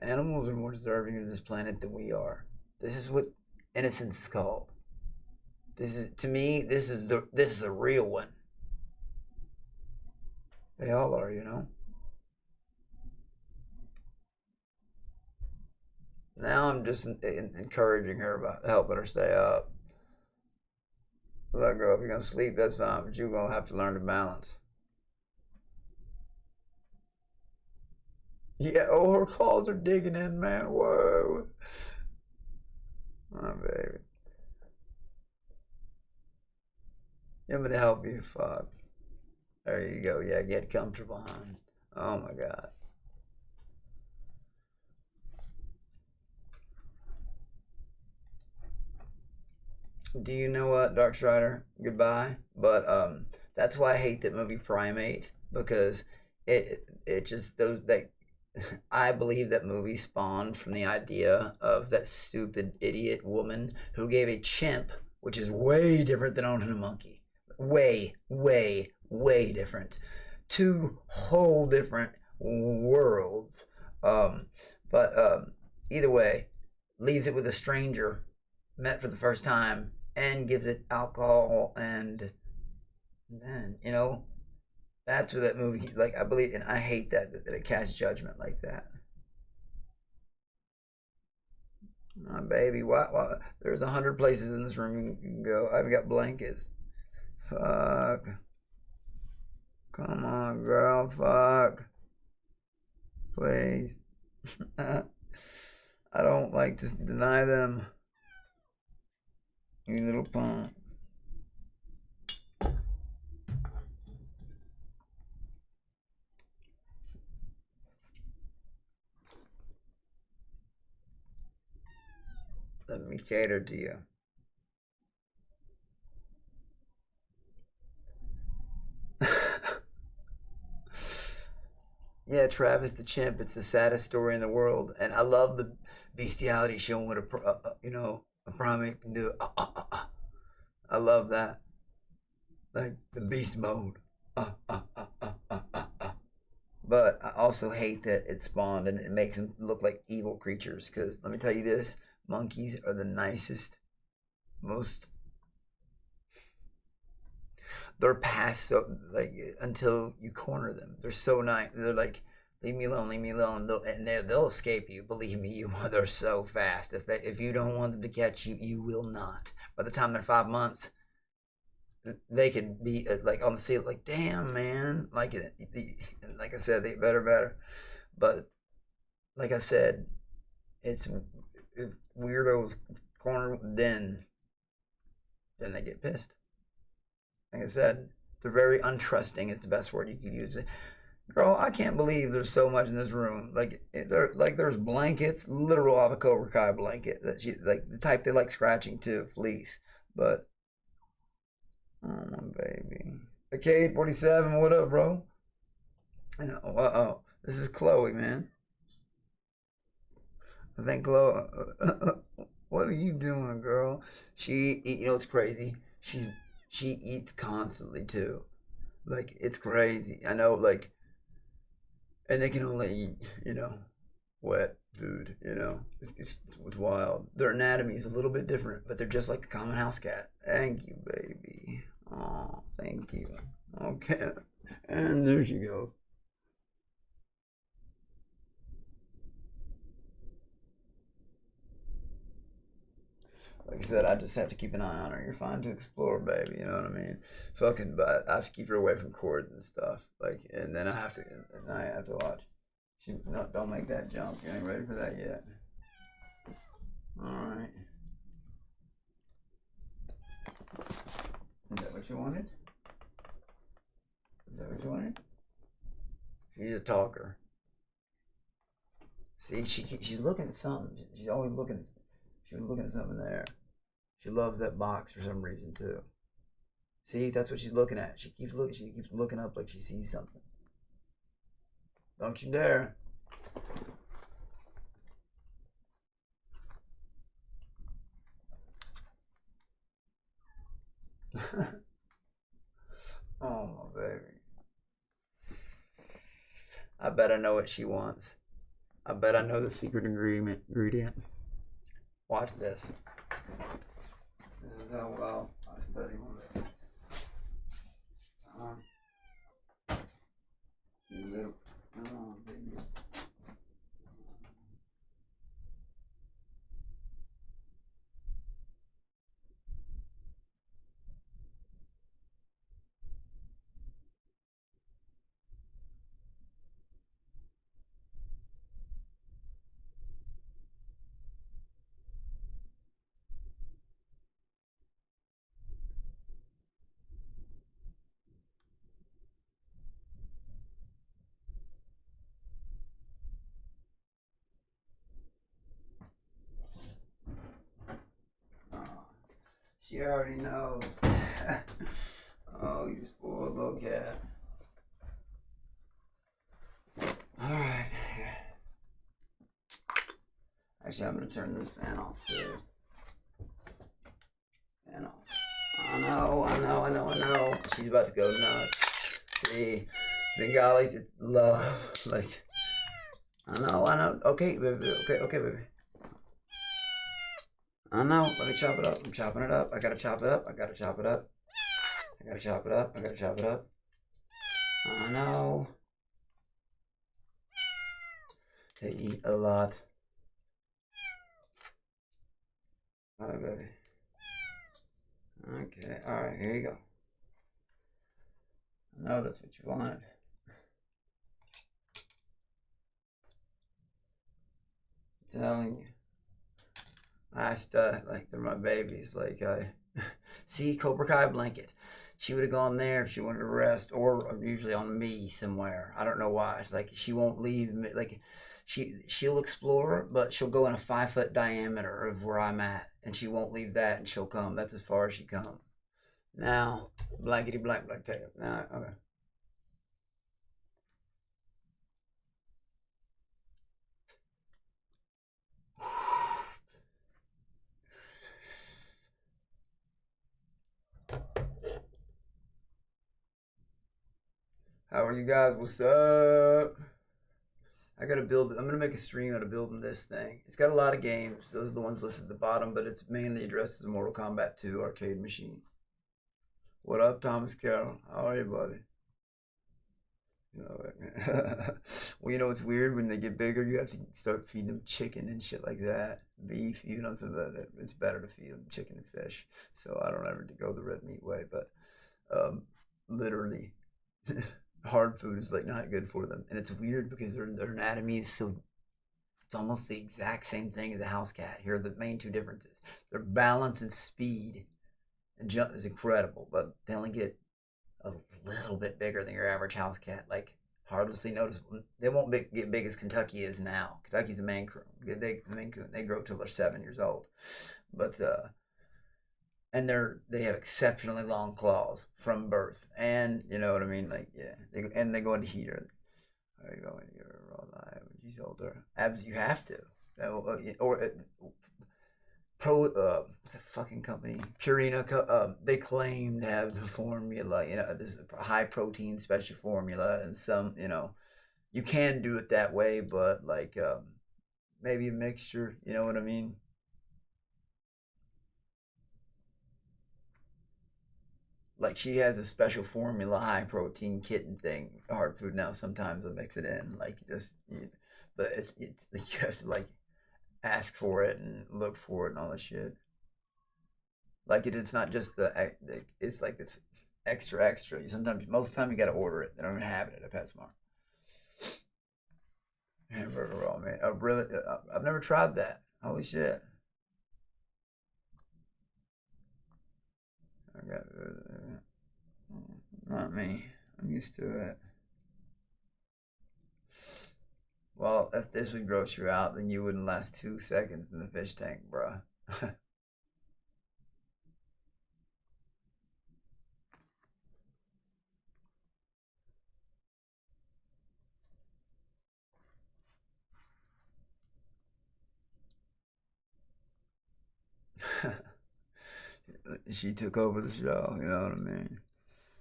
animals are more deserving of this planet than we are. This is what innocence is called. This is, to me, this is a real one. They all are, you know. Now I'm just encouraging her about helping her stay up. Look, girl, if you're gonna sleep, that's fine, but you're gonna have to learn to balance. Yeah, oh, her claws are digging in, man. Whoa. My baby. You want me to help you? Fuck. There you go. Yeah, get comfortable, hon. Oh my God. Do you know what, Dark Strider? Goodbye. But that's why I hate that movie Primate, because it just those that I believe that movie spawned from the idea of that stupid idiot woman who gave a chimp, which is way different than owning a monkey. Way, way, way different. 2 whole different worlds. But either way, leaves it with a stranger met for the first time and gives it alcohol, and then, you know, that's where that movie, like, I believe, and I hate that it casts judgment like that. My baby, what? There's 100 places in this room you can go. I've got blankets. Fuck. Come on, girl. Fuck. Please. I don't like to deny them. You little punk. Let me cater to you. Yeah, Travis the chimp. It's the saddest story in the world, and I love the bestiality showing what a primate can do. I love that, like the beast mode. But I also hate that it spawned and it makes them look like evil creatures. Because let me tell you this, monkeys are the nicest, most. They're past so like until you corner them. They're so nice. They're like, leave me alone, leave me alone. They'll escape you. Believe me, they're so fast. If you don't want them to catch you, you will not. By the time they're 5 months, they could be like on the sea, like damn man, like I said, they better. But like I said, it's if weirdos corner then they get pissed. Like I said, they're very untrusting is the best word you could use. Girl, I can't believe there's so much in this room. There's blankets, literal off a Cobra Kai blanket that she like the type they like scratching too, fleece. But oh my baby. Arcade 47, what up, bro? I know. This is Chloe, man. I think Chloe. What are you doing, girl? It's crazy. She eats constantly too. Like it's crazy. I know, like, and they can only eat, wet food. It's wild. Their anatomy is a little bit different, but they're just like a common house cat. Thank you, baby. Oh, thank you. Okay, and there she goes. Like I said, I just have to keep an eye on her. You're fine to explore, baby. You know what I mean? But I have to keep her away from cords and stuff. And then I have to watch. Don't make that jump. You ain't ready for that yet. All right. Is that what you wanted? She's a talker. See, she's looking at something. She's always looking at. She was looking at something there. She loves that box for some reason too. See, that's what she's looking at. She keeps looking up like she sees something. Don't you dare. Oh my baby. I bet I know what she wants. I bet I know the secret ingredient. Watch this. This is how well I study my baby. Baby. She already knows. Oh, you spoiled little cat. Alright. Actually, I'm going to turn this fan off too. Fan off. I know. She's about to go nuts. See, Bengali's love. Like, I know. Okay, baby. Okay, baby. I know. Let me chop it up. I'm chopping it up. I gotta chop it up. I know. They eat a lot. Alright, baby. Okay. Alright, here you go. I know that's what you wanted. I'm telling you. Like they're my babies. Like see, Cobra Kai blanket. She would have gone there if she wanted to rest, or usually on me somewhere. I don't know why. It's like she won't leave me. Like she'll explore, but she'll go in a 5-foot diameter of where I'm at, and she won't leave that, and she'll come. That's as far as she comes. Now, blankety blank tail. Now, okay. How are you guys? What's up? I'm gonna make a stream out of building this thing. It's got a lot of games. Those are the ones listed at the bottom, but it's mainly addressed as a Mortal Kombat 2 arcade machine. What up, Thomas Carroll? How are you, buddy? You know, well, you know it's weird when they get bigger. You have to start feeding them chicken and shit like that, beef. You know, so that it's better to feed them chicken and fish. So I don't ever go the red meat way, but literally, hard food is like not good for them, and it's weird because their anatomy is so. It's almost the exact same thing as a house cat. Here are the main two differences: their balance and speed and jump is incredible, but they only get a little bit bigger than your average house cat, like hardly noticeable. They won't get big as Kentucky is now. Kentucky's a Maine Coon. They grow till they're 7 years old, but and they have exceptionally long claws from birth, and you know what I mean. Like they go into heater. There you go into your raw live. She's older. Abs, you have to, or what's that fucking company? Purina. They claim to have the formula. You know, this is a high protein special formula, and some, you know, you can do it that way, but like maybe a mixture. You know what I mean? Like she has a special formula, high protein kitten thing, hard food. Now sometimes I mix it in, like but it's you have to like ask for it and look for it and all that shit. Like it's not just it's like this extra. Most of the time you gotta order it. They don't even have it at a PetSmart. Hamburger roll, man. Oh, really? I've never tried that. Holy shit. I got not me. I'm used to it. Well, if this would gross you out, then you wouldn't last 2 seconds in the fish tank, bruh. She took over the show, you know what I mean?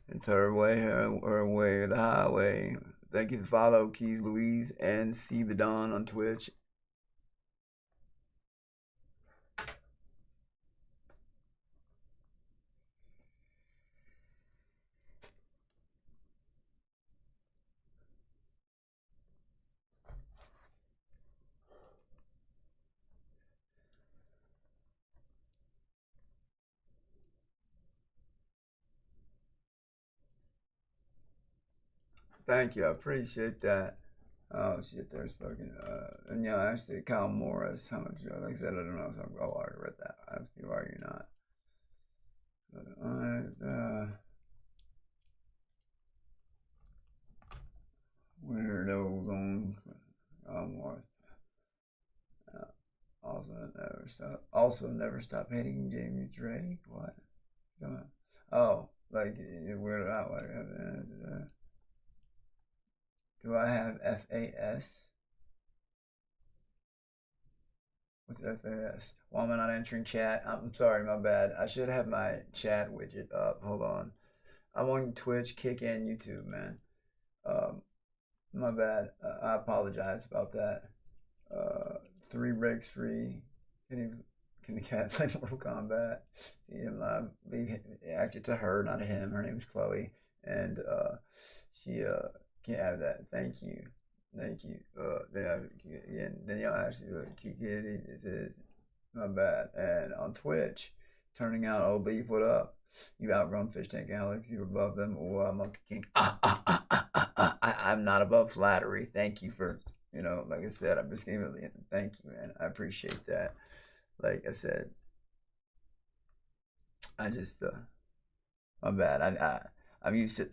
It's her way, her way, the highway. Thank you for follow Keys Louise and Cbadon on Twitch. Thank you, I appreciate that. Oh shit, there's fucking and yeah, actually Kyle Morris, how much like I said, I don't know, so I already read that. I ask you why you're not. But where those on Morris. Also never stop hating Jamie Drake. What? Come on. Oh, like you weirded out. Like, do I have FAS? What's FAS? Why am I not entering chat? I'm sorry, my bad. I should have my chat widget up. Hold on. I'm on Twitch, Kick, and YouTube, man. My bad. I apologize about that. 3 breaks free. Can the cat play Mortal Kombat? Leave actor to her, not to him. Her name is Chloe, and she can't have that. Thank you. Then y'all actually keep getting this. My bad. And on Twitch, turning out old beef. What up? You outgrown Fish Tank Alex. You're above them. Or Monkey King. I'm not above flattery. Thank you for, you know, like I said, I'm just giving it. Thank you, man. I appreciate that. Like I said, I just my bad. I'm used to.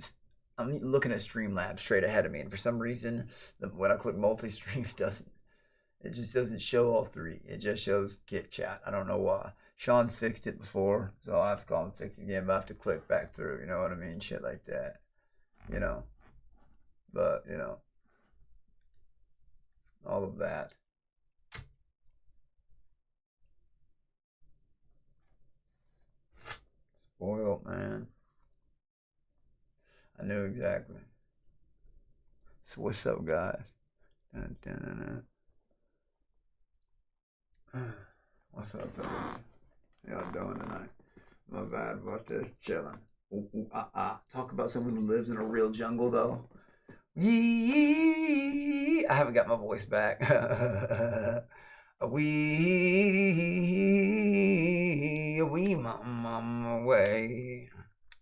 I'm looking at Streamlabs straight ahead of me, and for some reason, when I click multi-stream, it just doesn't show all 3. It just shows Kit Chat. I don't know why. Sean's fixed it before, so I'll have to call him fix it again. But I have to click back through. You know what I mean? Shit like that. You know. But you know, all of that. Spoiled, man. I knew exactly. So what's up, guys? Dun, dun, dun. What's up, fellas? How y'all doing tonight? My bad about this. Chilling. Ooh, ooh, Talk about someone who lives in a real jungle, though. Yee! I haven't got my voice back. We mama way.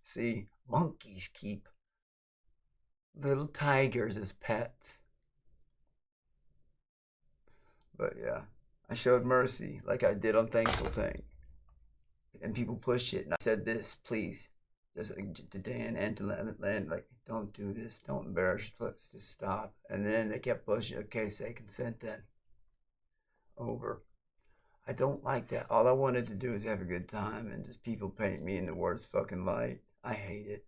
See, monkeys keep little tigers as pets. But yeah, I showed mercy like I did on Thankful Thing. And people push it. And I said this, please. Just to Dan and to Len, like, don't do this. Don't embarrass. Let's just stop. And then they kept pushing. Okay, say consent then. Over. I don't like that. All I wanted to do is have a good time, and just people paint me in the worst fucking light. I hate it.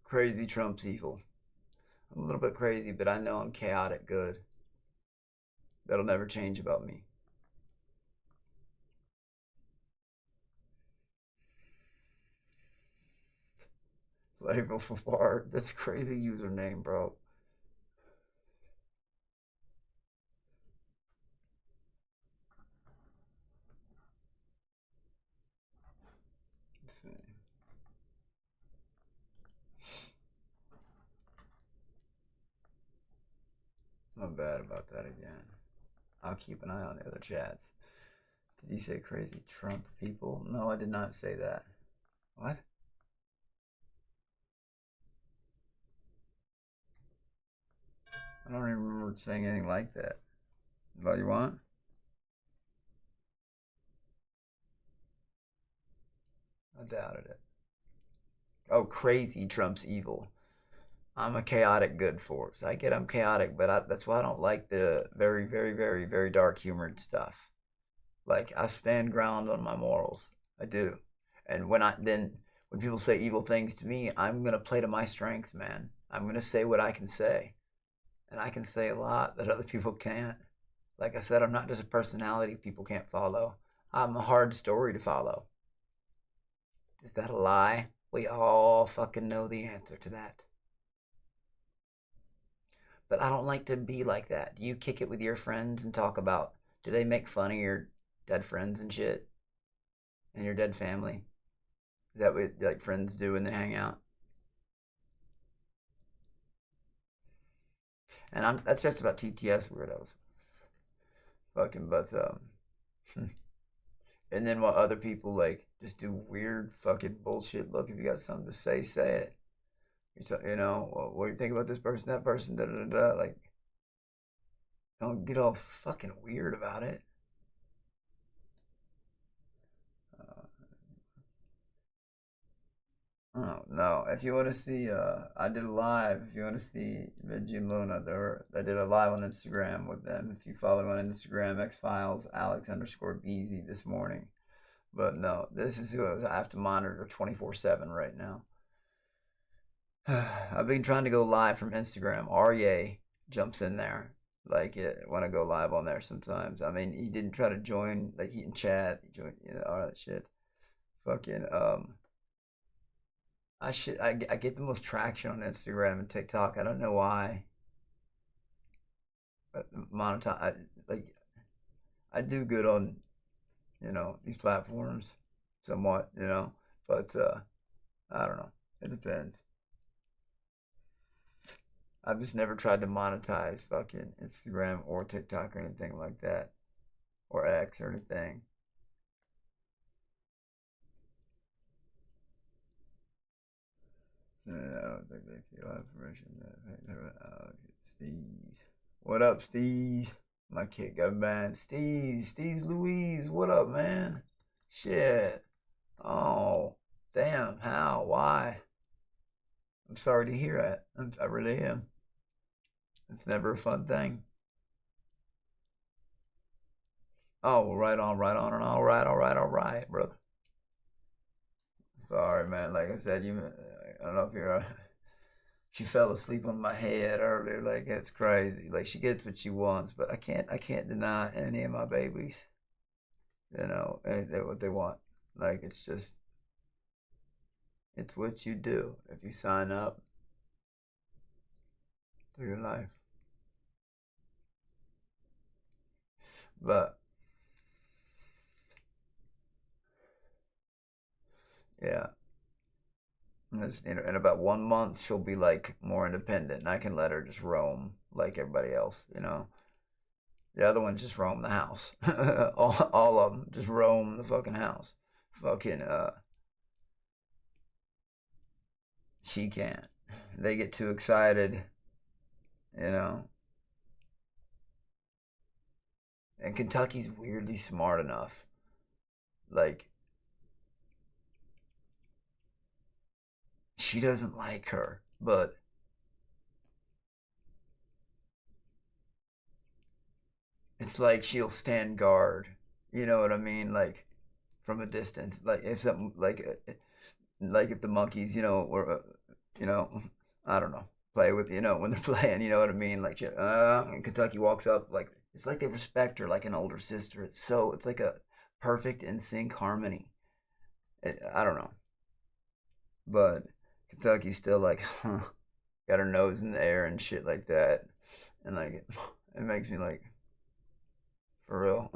Crazy trumps evil. I'm a little bit crazy, but I know I'm chaotic good. That'll never change about me. Label for fart. That's a crazy username, bro. Let's see. My bad about that again. I'll keep an eye on the other chats. Did you say crazy Trump people? No, I did not say that. What? I don't even remember saying anything like that. Is that all you want? I doubted it. Oh, crazy Trump's evil. I'm a chaotic good force. I get I'm chaotic, but that's why I don't like the very, very, very, very dark humored stuff. Like, I stand ground on my morals. I do. And when people say evil things to me, I'm gonna play to my strengths, man. I'm gonna say what I can say. And I can say a lot that other people can't. Like I said, I'm not just a personality people can't follow. I'm a hard story to follow. Is that a lie? We all fucking know the answer to that. But I don't like to be like that. Do you kick it with your friends and talk about, do they make fun of your dead friends and shit? And your dead family? Is that what like friends do when they hang out? And that's just about TTS weirdos. Fucking, but and then while other people like just do weird fucking bullshit. Look, if you got something to say it. You know, well, what do you think about this person, that person, da da da? Like, don't get all fucking weird about it. Oh no! If you want to see, I did a live. If you want to see Reggie and Luna, I did a live on Instagram with them. If you follow me on Instagram, X-Files, Alex_BZ this morning. But no, this is who I have to monitor 24/7 right now. I've been trying to go live from Instagram. Arye jumps in there like when I go live on there sometimes. I mean, he didn't try to join, like he didn't chat, he joined, all that shit. Fucking I get the most traction on Instagram and TikTok. I don't know why. But I do good on, these platforms somewhat, but I don't know. It depends. I've just never tried to monetize fucking Instagram or TikTok or anything like that. Or X or anything. I don't think they feel out permission. Steez. What up, Steez? My kid got banned. Steez Louise, what up, man? Shit. Oh, damn, how? Why? I'm sorry to hear that. I really am. It's never a fun thing. Oh, well, right on, and all right, brother. Sorry, man. Like I said, I don't know if she fell asleep on my head earlier. Like, it's crazy. Like, she gets what she wants, but I can't deny any of my babies, what they want. Like, it's just, It's what you do if you sign up through your life. But yeah, in about 1 month she'll be like more independent, and I can let her just roam like everybody else. The other ones just roam the house. all of them just roam the fucking house. Fucking she can't. They get too excited, you know. And Kentucky's weirdly smart enough. Like, she doesn't like her, but it's like she'll stand guard. You know what I mean? Like, from a distance. Like, if something, like if the monkeys, or, I don't know, play with, when they're playing, you know what I mean? Like, and Kentucky walks up, like, it's like they respect her like an older sister. It's like a perfect in sync harmony. I don't know. But Kentucky's still like, got her nose in the air and shit like that. And like, it makes me like, for real.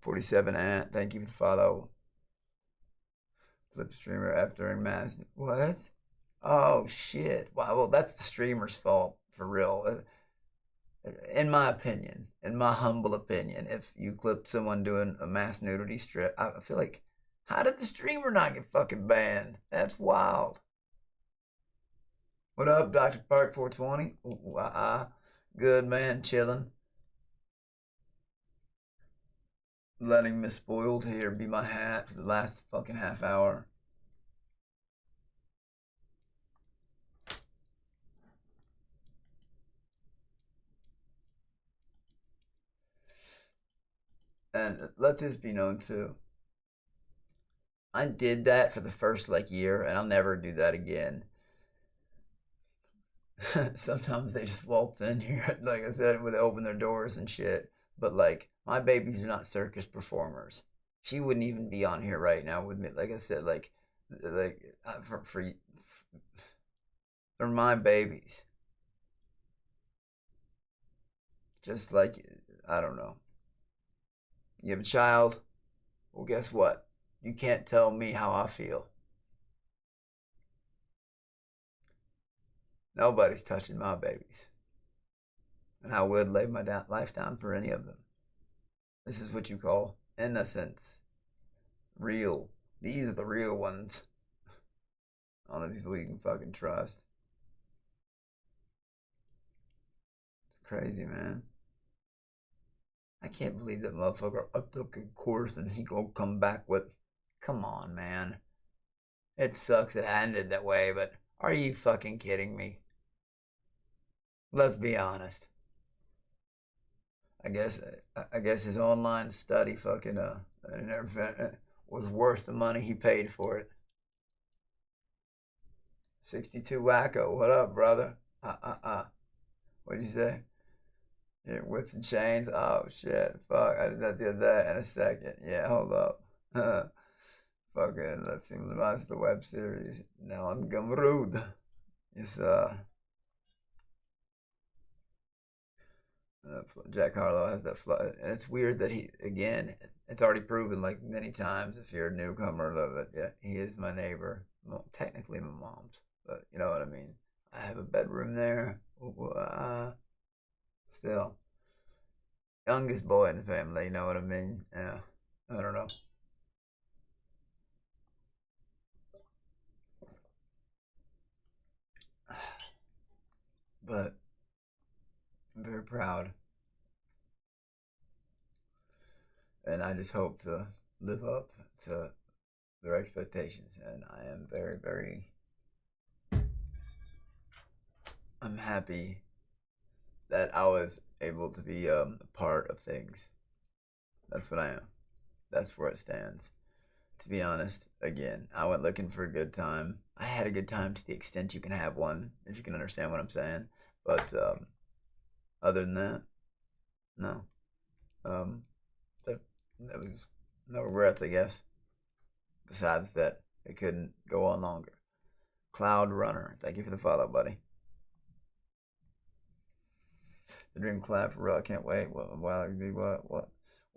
47 Ant, thank you for the follow. Flip streamer after mass. What? Oh shit. Wow, well, that's the streamer's fault, for real. In my opinion, in my humble opinion, if you clipped someone doing a mass nudity strip, I feel like, how did the streamer not get fucking banned? That's wild. What up, Dr. Park 420? Good, man, chilling. Letting Miss Spoiled here be my hat for the last fucking half hour. And let this be known too. I did that for the first year, and I'll never do that again. Sometimes they just waltz in here, like I said, would open their doors and shit. But my babies are not circus performers. She wouldn't even be on here right now with me. Like I said, for my babies. Just like, I don't know. You have a child? Well, guess what? You can't tell me how I feel. Nobody's touching my babies. And I would lay my life down for any of them. This is what you call innocence. Real. These are the real ones. All the people you can fucking trust. It's crazy, man. I can't believe that motherfucker up the course and he gonna come back with, come on, man. It sucks it ended that way, but are you fucking kidding me? Let's be honest. I guess his online study fucking was worth the money he paid for it. 62 Wacko, what up, brother? What'd you say? Yeah, whips and chains. Oh shit, fuck! I did that in a second. Yeah, hold up. Fucking, let's see, watch the web series. Now on Gumrood. It's Jack Harlow has that flood, and it's weird that it's already proven many times if you're a newcomer, but yeah, he is my neighbor. Well, technically my mom's, but you know what I mean. I have a bedroom there. Still, youngest boy in the family, you know what I mean? Yeah, I don't know. But I'm very proud. And I just hope to live up to their expectations. And I am very, very, I'm happy that I was able to be a part of things. That's what I am. That's where it stands. To be honest, again, I went looking for a good time. I had a good time to the extent you can have one, if you can understand what I'm saying. But other than that, no. That was no regrets, I guess. Besides that, It couldn't go on longer. Cloud Runner, thank you for the follow, buddy. The dream collab for real, I can't wait. What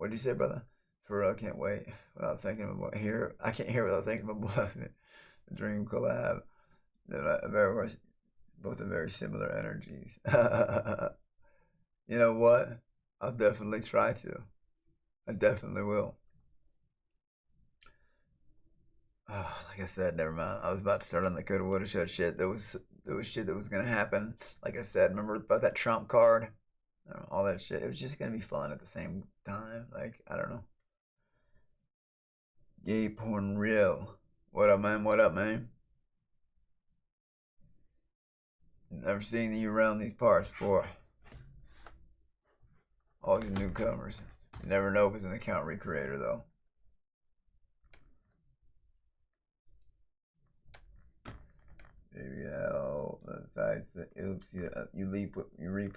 did you say, brother? For real, I can't wait without thinking about here. I can't hear without thinking about the dream collab. Both are very similar energies. You know what? I'll definitely try to. I definitely will. Oh, like I said, never mind. I was about to start on the coulda, woulda, shoulda shit. There was shit that was gonna happen. Like I said, remember about that Trump card? All that shit. It was just gonna be fun at the same time. Like, I don't know. Gay porn real. What up, man? What up, man? Never seen you around these parts before. All these newcomers. You never know if it's an account recreator though. Baby hell, besides the oops, you reap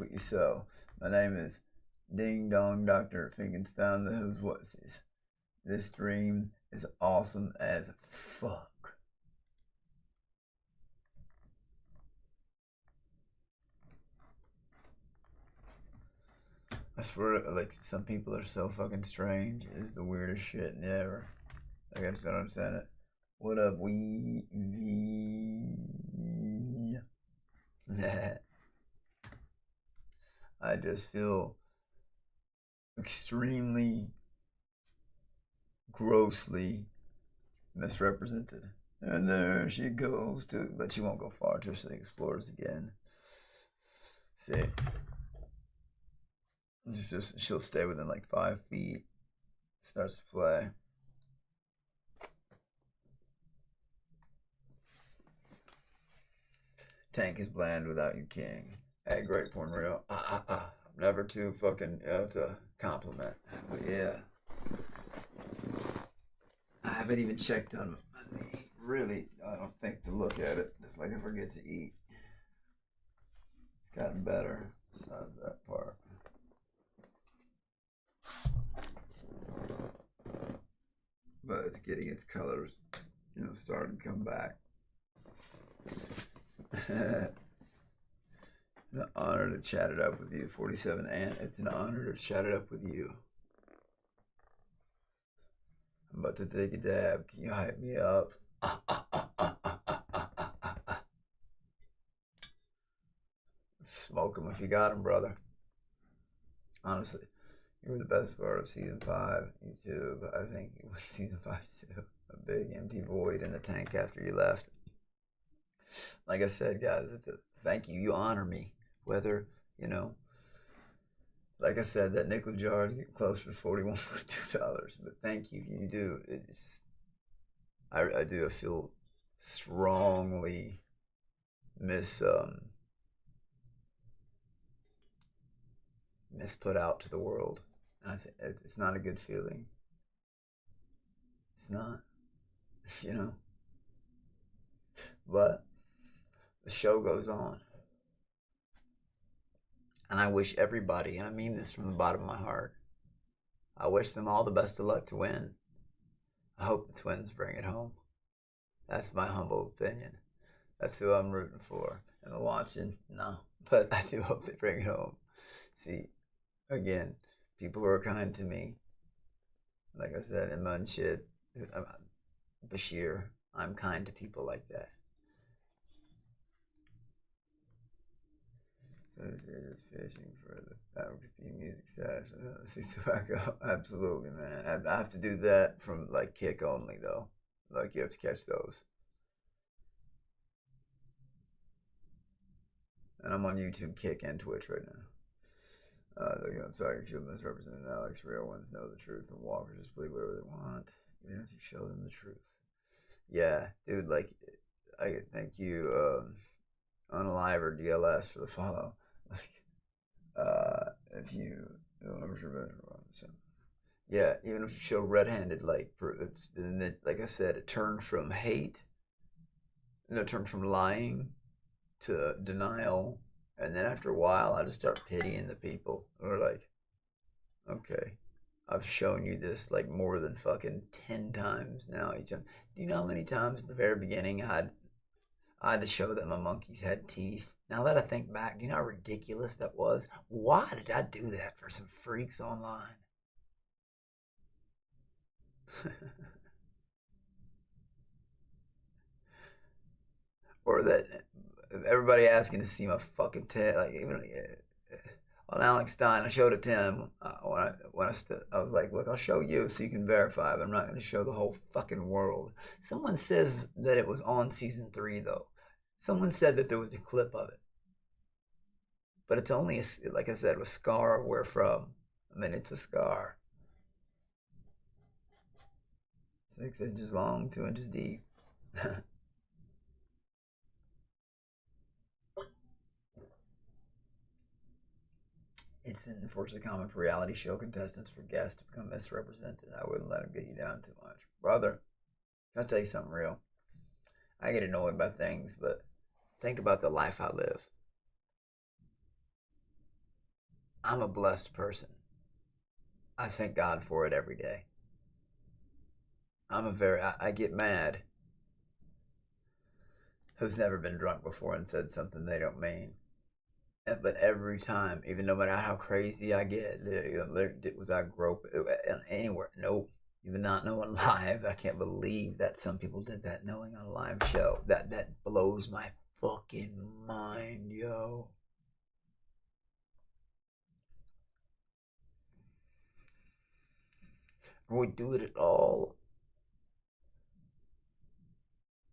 what you sow. My name is Ding Dong Dr. Finkenstein, the who's what's this. This stream is awesome as fuck. I swear, like, some people are so fucking strange. It is the weirdest shit ever. Like, I just don't understand it. What up, I just feel extremely grossly misrepresented. And there she goes too, but she won't go far till she explores again. See, just she'll stay within like 5 feet. Starts to play. Tank is bland without you, king. Hey, great porn real. Never too fucking to compliment. But yeah. I haven't even checked on my knee. Really, I don't think to look at it. Just like I forget to eat. It's gotten better besides that part. But it's getting its colors, starting to come back. An honor to chat it up with you, 47 Ant. It's an honor to chat it up with you. I'm about to take a dab. Can you hype me up? Smoke them if you got them, brother. Honestly, you were the best part of season 5 YouTube. I think it was season 5 too. A big empty void in the tank after you left. Like I said, guys, thank you. You honor me. Whether, like I said, that nickel jar is getting closer to $41, $42. But thank you. You do. I do. I feel strongly misput out to the world. And I think it's not a good feeling. It's not. But the show goes on. And I wish everybody, and I mean this from the bottom of my heart, I wish them all the best of luck to win. I hope the Twins bring it home. That's my humble opinion. That's who I'm rooting for. Am I watching? No. But I do hope they bring it home. See, again, people who are kind to me, like I said, Iman shit, Bashir, I'm kind to people like that. So they're just fishing for the XP music stash. See tobacco. Absolutely, man. I have to do that from like Kick only though. Like you have to catch those. And I'm on YouTube, Kick, and Twitch right now. I'm sorry if you feel misrepresented. Alex, real ones know the truth, and walkers just believe whatever they want. Even if you show them the truth. Yeah, dude. Like, I thank you, Unaliver DLS for the follow. Like, if you yeah, even if you show red-handed, like I said, it turned from hate, it turned from lying to denial, and then after a while, I just start pitying the people who are like, okay, I've shown you this like more than fucking 10 times now. Each time. Do you know how many times at the very beginning I had to show that my monkeys had teeth? Now that I think back, do you know how ridiculous that was? Why did I do that for some freaks online? Or that everybody asking to see my fucking tail, like even on Alex Stein, I showed it to him I was like, look, I'll show you so you can verify, but I'm not going to show the whole fucking world. Someone says that it was on season 3 though. Someone said that there was a clip of it, but it's only like I said, with scar where from. I mean, it's a scar. 6 inches long, 2 inches deep. It's unfortunately common for reality show contestants for guests to become misrepresented. I wouldn't let them get you down too much. Brother, I'll tell you something real. I get annoyed by things, but think about the life I live. I'm a blessed person. I thank God for it every day. I get mad. Who's never been drunk before and said something they don't mean? But every time, even no matter how crazy I get, was I grope anywhere? Nope. Even not knowing live, I can't believe that some people did that knowing on a live show. That blows my fucking mind, yo. We do it at all.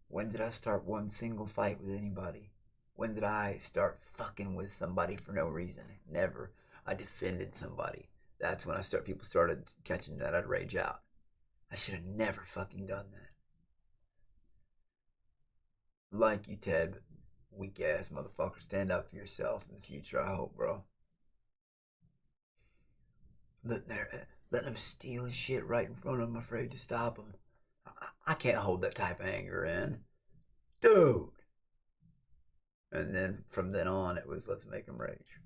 When did I start one single fight with anybody? When did I start fucking with somebody for no reason? Never. I defended somebody. That's when people started catching that I'd rage out. I should have never fucking done that. Like you, Ted, but weak ass motherfucker. Stand up for yourself in the future, I hope, bro. Letting them steal his shit right in front of him, afraid to stop him. I can't hold that type of anger in. Dude! And then from then on, it was let's make him rage.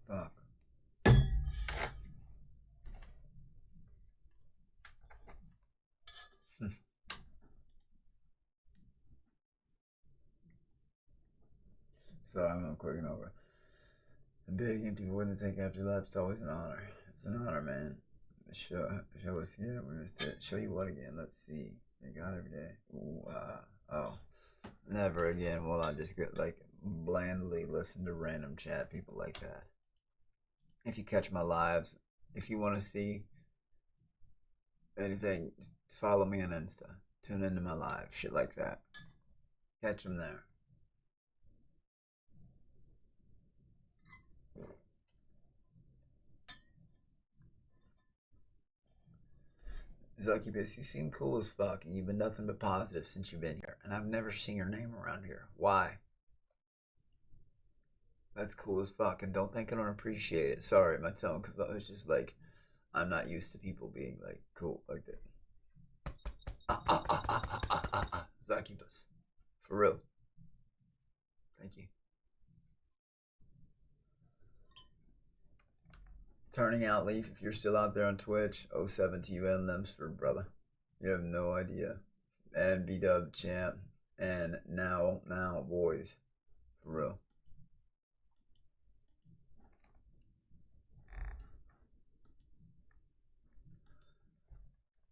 Fuck. Sorry, I'm not clicking over. A big empty void to take after left. It's always an honor. It's an honor, man. Show us, yeah, we're gonna show you what again? Let's see. Thank God every day. Ooh, oh, never again will I just get like blandly listen to random chat people like that. If you catch my lives, if you want to see anything, just follow me on Insta. Tune into my live, shit like that. Catch them there. Zuckybus, you seem cool as fuck, and you've been nothing but positive since you've been here, and I've never seen your name around here. Why? That's cool as fuck, and don't think I don't appreciate it. Sorry, my tone, because I was just like, I'm not used to people being like cool like that. Zuckybus. For real. Thank you. Turning out Leaf, if you're still out there on Twitch, 07 to you and Lemsford, brother. You have no idea. And B-Dub champ. And now, boys. For real.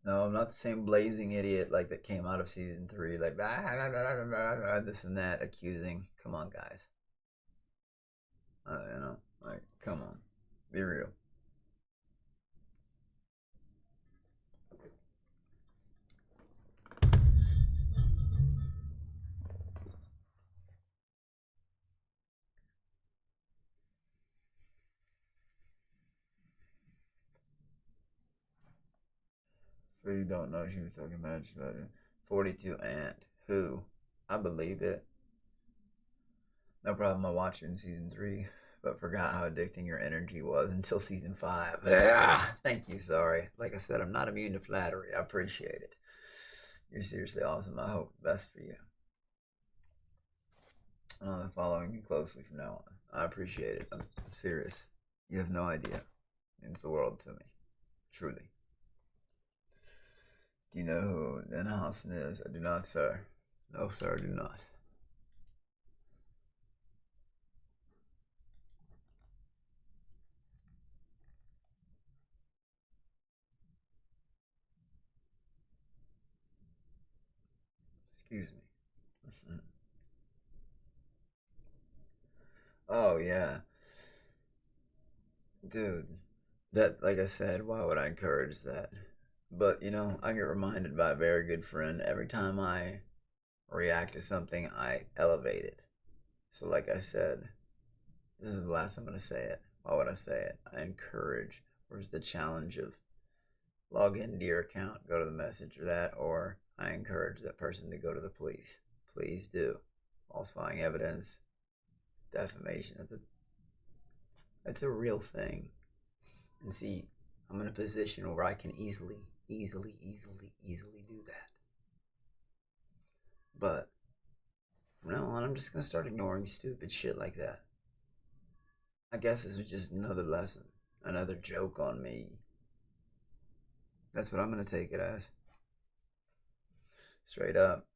No, I'm not the same blazing idiot like that came out of season 3, like this and that, accusing. Come on, guys. You know, like, come on. Be real. So you don't know she was talking about it. 42 Ant. Who? I believe it. No problem I watched it in season 3, but forgot how addicting your energy was until season 5. Thank you, sorry. Like I said, I'm not immune to flattery. I appreciate it. You're seriously awesome. I hope the best for you. I'm following you closely from now on. I appreciate it. I'm serious. You have no idea. It means the world to me. Truly. Do you know who Den Haasen is? I do not, sir. No, sir, I do not. Excuse me. Oh, yeah. Dude, that, like I said, why would I encourage that? But, you know, I get reminded by a very good friend every time I react to something, I elevate it. So, like I said, this is the last I'm going to say it. Why would I say it? I encourage. Where's the challenge of log into your account, go to the message or that, or I encourage that person to go to the police. Please do. Falsifying evidence, defamation. That's a real thing. And see, I'm in a position where I can easily do that. But from now on, I'm just gonna start ignoring stupid shit like that. I guess this was just another lesson, another joke on me. That's what I'm gonna take it as. Straight up.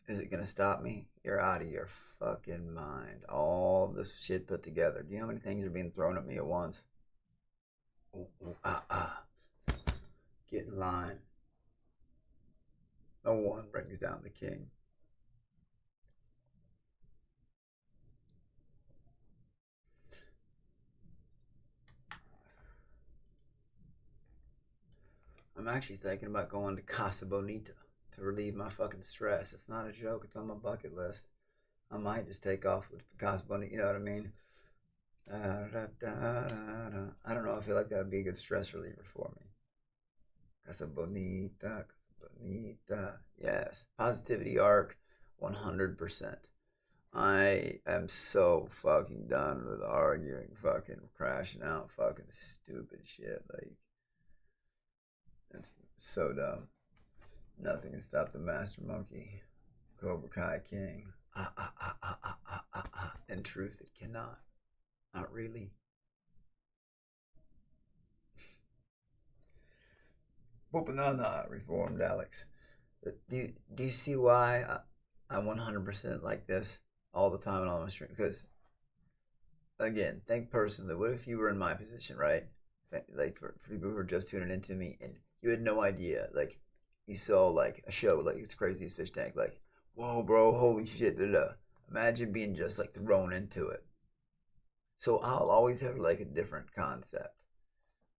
Is it gonna stop me? You're out of your fucking mind. All this shit put together. Do you know how many things are being thrown at me at once? Ooh, ooh, ah, ah. Get in line. No one brings down the king. I'm actually thinking about going to Casa Bonita to relieve my fucking stress. It's not a joke. It's on my bucket list. I might just take off with Casa Bonita. You know what I mean? I don't know. I feel like that would be a good stress reliever for me. Casa Bonita, Casa Bonita. Yes. Positivity arc, 100%. I am so fucking done with arguing, fucking crashing out, fucking stupid shit. Like, it's so dumb. Nothing can stop the Master Monkey, Cobra Kai King. In truth, it cannot. Not really. Boop-a-na-na, reformed Alex. Do you see why I'm 100% like this all the time and all my stream? Because, again, think personally, what if you were in my position, right? Like, for people who are just tuning into me and you had no idea, like, you saw, like, a show, like, It's Crazy as Fish Tank, like, whoa, bro, holy shit, da-da. Imagine being just, like, thrown into it. So I'll always have, like, a different concept.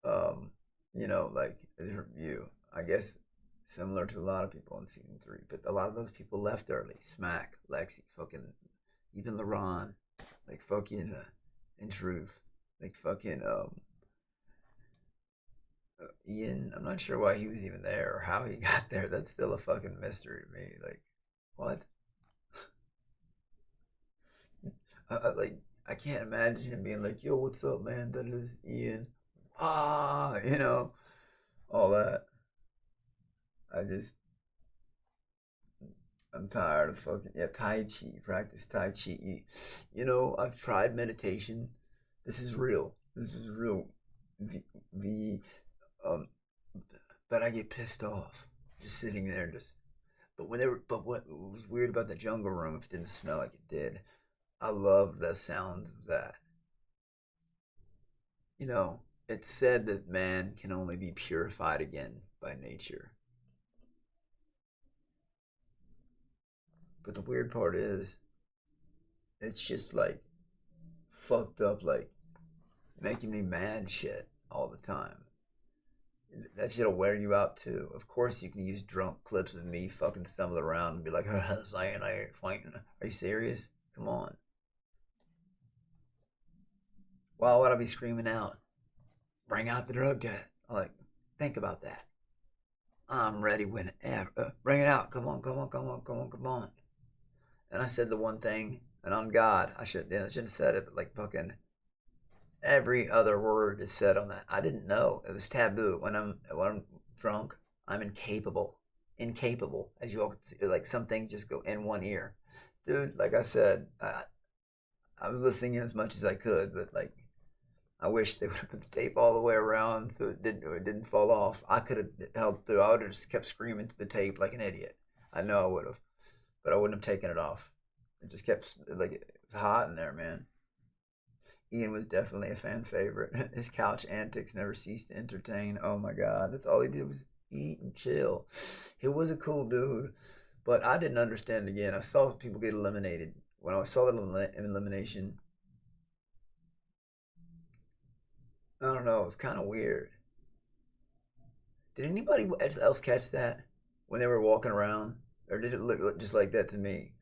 You know, like, a different view. I guess similar to a lot of people in season 3, but a lot of those people left early. Smack, Lexi, fucking, even LaRon, like, fucking, in truth, like, fucking, Ian, I'm not sure why he was even there or how he got there. That's still a fucking mystery to me. Like, what? Like, I can't imagine him being like, yo, what's up, man? That is Ian. You know, all that. I'm tired of fucking, yeah, Tai Chi, practice Tai Chi. You know, I've tried meditation. This is real. This is real. Um, but I get pissed off just sitting there, but what was weird about the jungle room, if it didn't smell like it did, I love the sounds of that. You know, it's said that man can only be purified again by nature. But the weird part is, it's just like fucked up, like making me mad shit all the time. That shit'll wear you out too. Of course, you can use drunk clips of me fucking stumbling around and be like, cyanide fighting. Are you serious? Come on. Why would I be screaming out? Bring out the drug test. Like, think about that. I'm ready whenever. Bring it out. Come on, come on, come on, come on, come on. And I said the one thing, and I'm God. I shouldn't have said it, but like fucking every other word is said on that. I didn't know. It was taboo. When I'm drunk, I'm incapable. Incapable. As you all can see, like some things just go in one ear. dude, like I said, I was listening as much as I could, but like I wish they would have put the tape all the way around so it didn't fall off. I could have held through. I would have just kept screaming to the tape like an idiot. I know I would have, but I wouldn't have taken it off. It just kept like it was hot in there, man. Ian was definitely a fan favorite. His couch antics never ceased to entertain. Oh my god, that's all he did was eat and chill. He was a cool dude, but I didn't understand again. I saw people get eliminated. When I saw the elimination, I don't know, it was kind of weird. Did anybody else catch that when they were walking around? Or did it look just like that to me?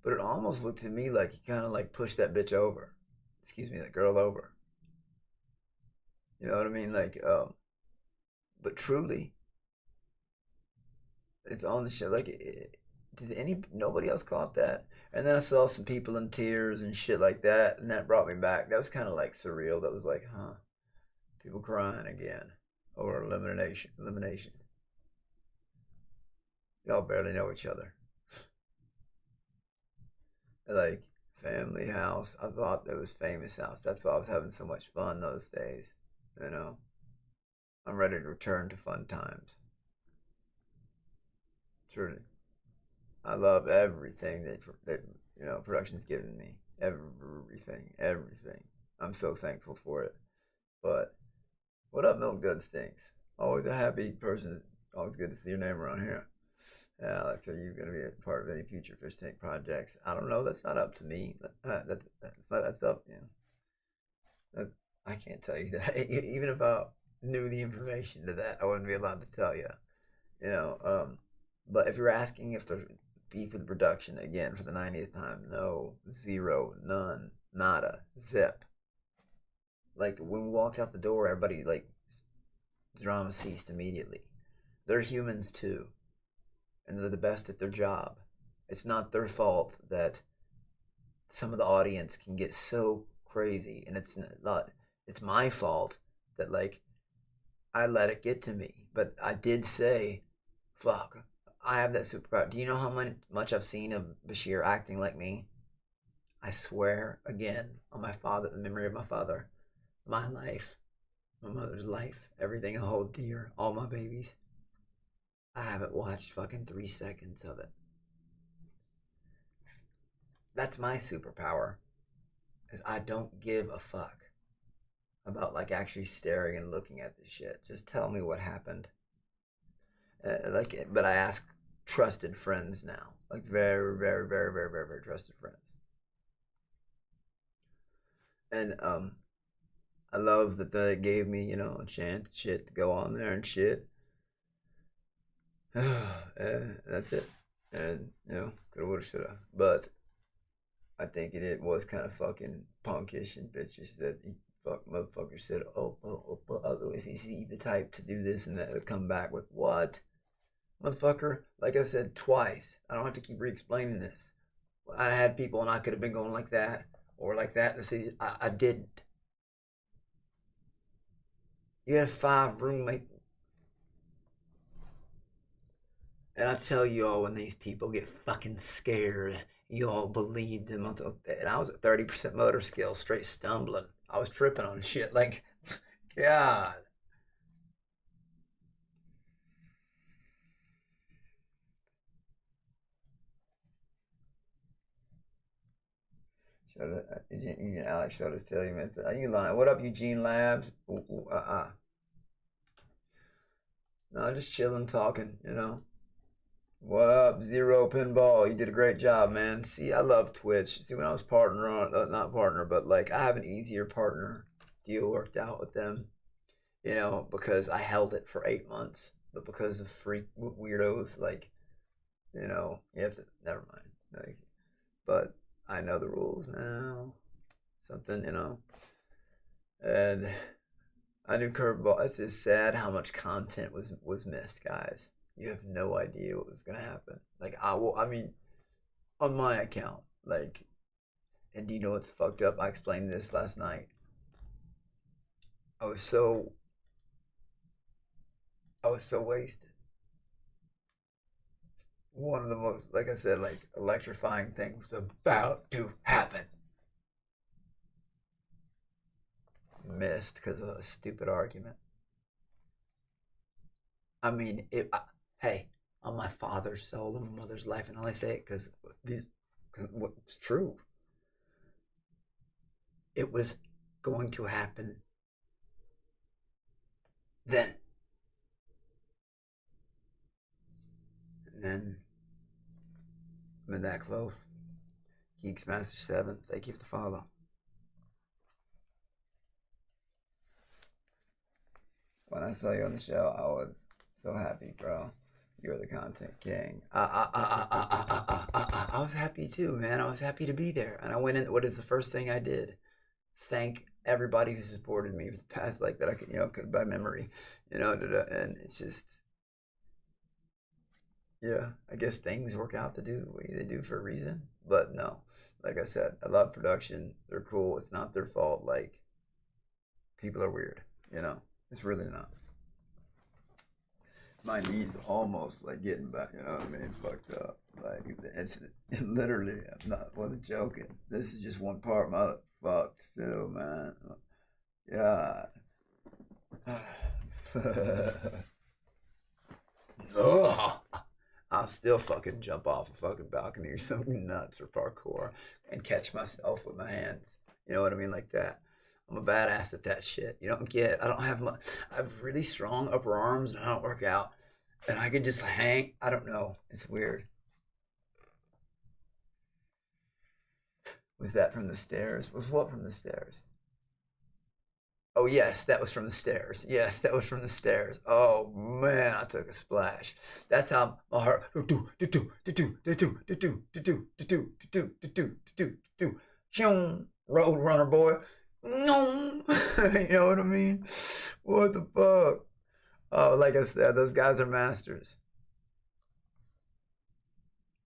But it almost looked to me like he kind of like pushed that bitch over. Excuse me, that girl over. You know what I mean? Like, but truly, it's on the show. Like, nobody else caught that? And then I saw some people in tears and shit like that, and that brought me back. That was kind of like surreal. That was like, huh, people crying again over elimination. Y'all barely know each other. Like, family house. I thought that was famous house. That's why I was having so much fun those days. You know, I'm ready to return to fun times. Truly. I love everything that you know production's given me. Everything. I'm so thankful for it. But what up, Milk Good Stinks? Always a happy person. Always good to see your name around here. Yeah, Alex, are you going to be a part of any future fish tank projects? I don't know. That's not up to me. That's up. You know, I can't tell you that. Even if I knew the information to that, I wouldn't be allowed to tell you. You know. But if you're asking if there's beef with production again for the 90th time, no, zero, none, nada, zip. Like when we walked out the door, everybody like drama ceased immediately. They're humans too. And they're the best at their job. It's not their fault that some of the audience can get so crazy, and it's my fault that like I let it get to me. But I did say, fuck, I have that superpower. Do you know how much I've seen of Bashir acting like me? I swear again on my father, the memory of my father, my life, my mother's life, everything I hold dear, all my babies. I haven't watched fucking 3 seconds of it. That's my superpower. Is I don't give a fuck about like actually staring and looking at this shit. Just tell me what happened. But I ask trusted friends now. Like very, very, very, very, very, very trusted friends. And I love that they gave me, you know, a chance shit to go on there and shit. That's it. And you know, coulda, woulda, shoulda. But I think it was kind of fucking punkish and bitches that motherfucker said, otherwise is he the type to do this and that? He'll come back with what? Motherfucker, like I said twice, I don't have to keep re-explaining this. I had people and I could have been going like that or like that, and see, I didn't. You have 5 roommates. And I tell you all, when these people get fucking scared, you all believe them. And I was at 30% motor skill, straight stumbling. I was tripping on shit like, God. Eugene Alex showed us tell you, Mister. Are you lying? What up, Eugene Labs? No, just chilling, talking, you know. What up, Zero Pinball? You did a great job, man. See, I love Twitch. See, when I was not partner, but like I have an easier partner deal worked out with them, you know, because I held it for 8 months. But because of freak weirdos, like, you know, you have to, never mind. Like, but I know the rules now. Something, you know. And I knew Curveball. It's just sad how much content was missed, guys. You have no idea what was gonna happen. Like I mean, on my account, like, and do you know what's fucked up? I explained this last night. I was so wasted. one of the most, like I said, like electrifying things about to happen. Missed because of a stupid argument. I mean, hey, on my father's soul and my mother's life, and all I say it because what's true. It was going to happen then. And then, I'm in that close. Geeks Master 7, thank you for the follow. When I saw you on the show, I was so happy, bro. You're the content king. I was happy too, man. I was happy to be there. And I went in, what is the first thing I did? Thank everybody who supported me with the past, like that I could, could by memory, and it's just, yeah, I guess things work out to do what they do for a reason. But no, like I said, I love production. They're cool. It's not their fault. Like, people are weird, It's really not. My knee's almost like getting back, you know what I mean? Fucked up. Like, it's literally, wasn't joking. This is just one part, motherfuck, still, man. God. Oh, I'll still fucking jump off a fucking balcony or something nuts or parkour and catch myself with my hands. You know what I mean? Like that. I'm a badass at that shit. You don't get, I don't have much, I have really strong upper arms and I don't work out. And I can just hang, I don't know. It's weird. Was that from the stairs? Was what from the stairs? Oh, yes, that was from the stairs. Yes, that was from the stairs. Oh, man, I took a splash. That's how my heart, road runner boy. No, you know what I mean? What the fuck? Oh, like I said, those guys are masters.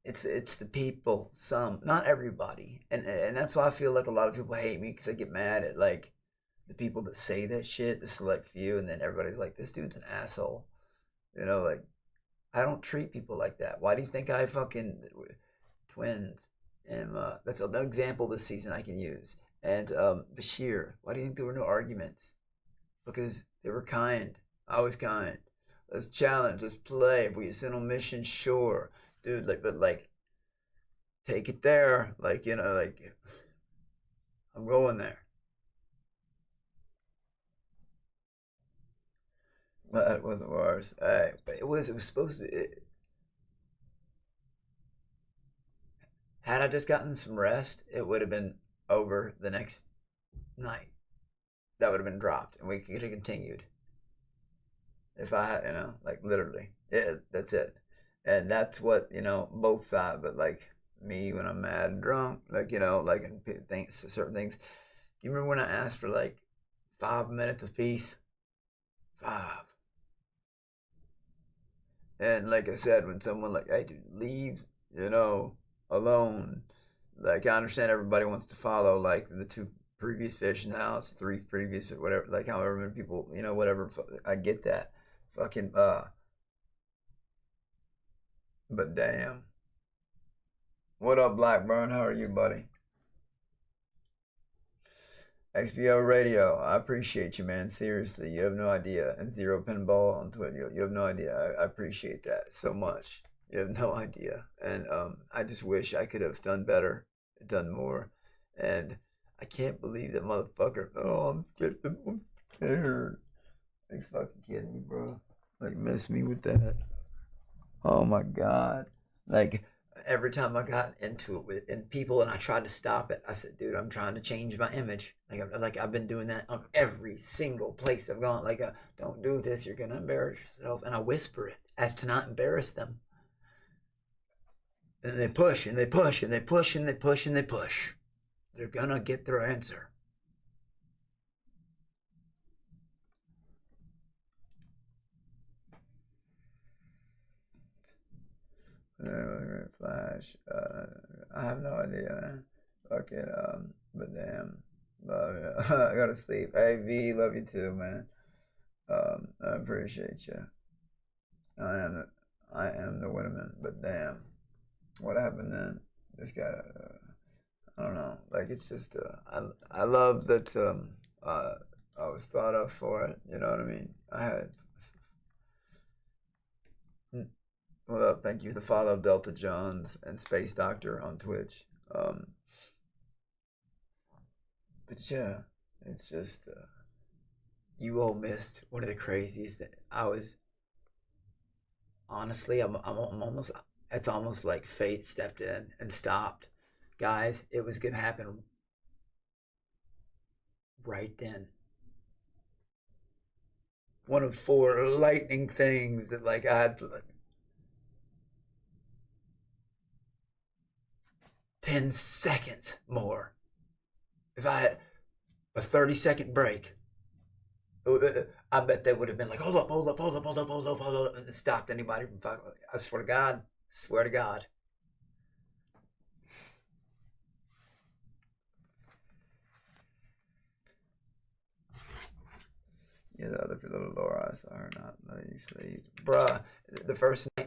It's the people, some, not everybody, and that's why I feel like a lot of people hate me because I get mad at like the people that say that shit, the select few, and then everybody's like, this dude's an asshole, like I don't treat people like that. Why do you think I fucking twins? And that's an example this season I can use. And Bashir, why do you think there were no arguments? Because they were kind. I was kind. Let's challenge. Let's play. If we get sent on mission, sure, dude. But take it there. I'm going there. That wasn't worse. But it was supposed to be. Had I just gotten some rest, it would have been over the next night. That would have been dropped, and we could have continued. If I had, literally, that's it. And that's what, both sides, but like me when I'm mad and drunk, and certain things. Do you remember when I asked for 5 minutes of peace? 5. And like I said, when someone hey dude, leave, alone. I understand everybody wants to follow the 2 previous fish in the house, 3 previous, or whatever, however many people, whatever. I get that. Fucking, but damn. What up, Blackburn? How are you, buddy? XBO Radio, I appreciate you, man. Seriously, you have no idea. And Zero Pinball on Twitter, you have no idea. I appreciate that so much. You have no idea. And I just wish I could have done better, done more. And I can't believe that motherfucker. Oh, I'm scared. I'm scared. Are you fucking kidding me, bro? Miss me with that. Oh my God. Every time I got into it with people and I tried to stop it, I said, dude, I'm trying to change my image. I've been doing that on every single place I've gone. Don't do this, you're gonna embarrass yourself. And I whisper it as to not embarrass them. And they push and they push and they push and they push and they push. They're gonna get their answer. Flash. I have no idea, man. Fuck it. But damn. Love you. I gotta sleep. Hey V, love you too, man. I appreciate you. I am the Winterman, but damn, what happened then? This guy, I don't know. Like it's just, I love that I was thought of for it. You know what I mean? I had. What up? Thank you. The follow Delta Johns and Space Doctor on Twitch. But yeah, it's just you all missed one of the craziest. I was honestly, I'm almost. It's almost like fate stepped in and stopped, guys. It was gonna happen right then. One of four lightning things that like I had. 10 seconds more. If I had a 30-second break, I bet they would have been like, hold up, and stopped anybody from fucking. I swear to God. Swear to God. Yeah, the other little Laura, I saw her not letting you sleep. Bruh, the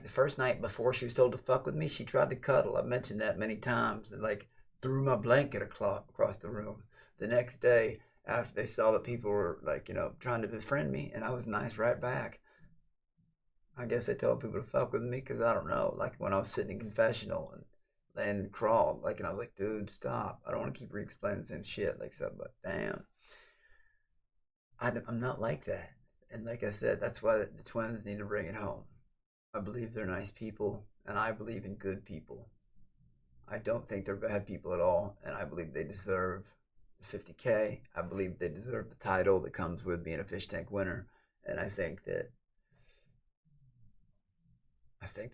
first night before she was told to fuck with me, she tried to cuddle. I've mentioned that many times. And like threw my blanket across the room. The next day, after they saw that people were like, trying to befriend me, and I was nice right back. I guess they told people to fuck with me because I don't know. Like when I was sitting in confessional and crawled, like, and I was like, dude, stop. I don't want to keep re-explaining the same shit. Like, so, but damn. I'm not like that. And like I said, that's why the twins need to bring it home. I believe they're nice people, and I believe in good people. I don't think they're bad people at all, and I believe they deserve the 50K. I believe they deserve the title that comes with being a fish tank winner, and I think they're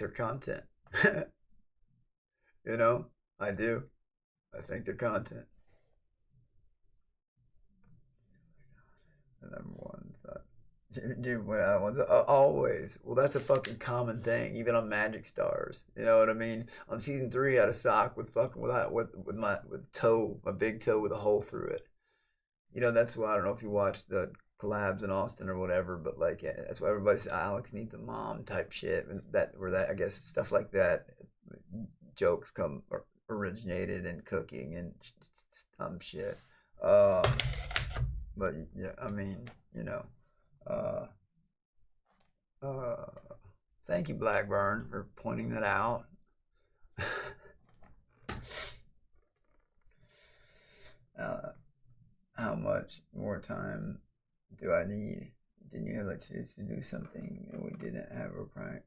content. I do. I think they're content. The number one thought. Dude, when I was always, well, that's a fucking common thing, even on Magic Stars. You know what I mean? On season 3, I had a sock with my big toe with a hole through it. That's why I don't know if you watched the collabs in Austin or whatever, but like that's why everybody says Alex needs a mom type shit, and that I guess stuff like that, jokes originated in cooking and dumb shit. But yeah, I mean, thank you, Blackburn, for pointing that out. How much more time do I need? Didn't you have a chance to do something and we didn't have a prime?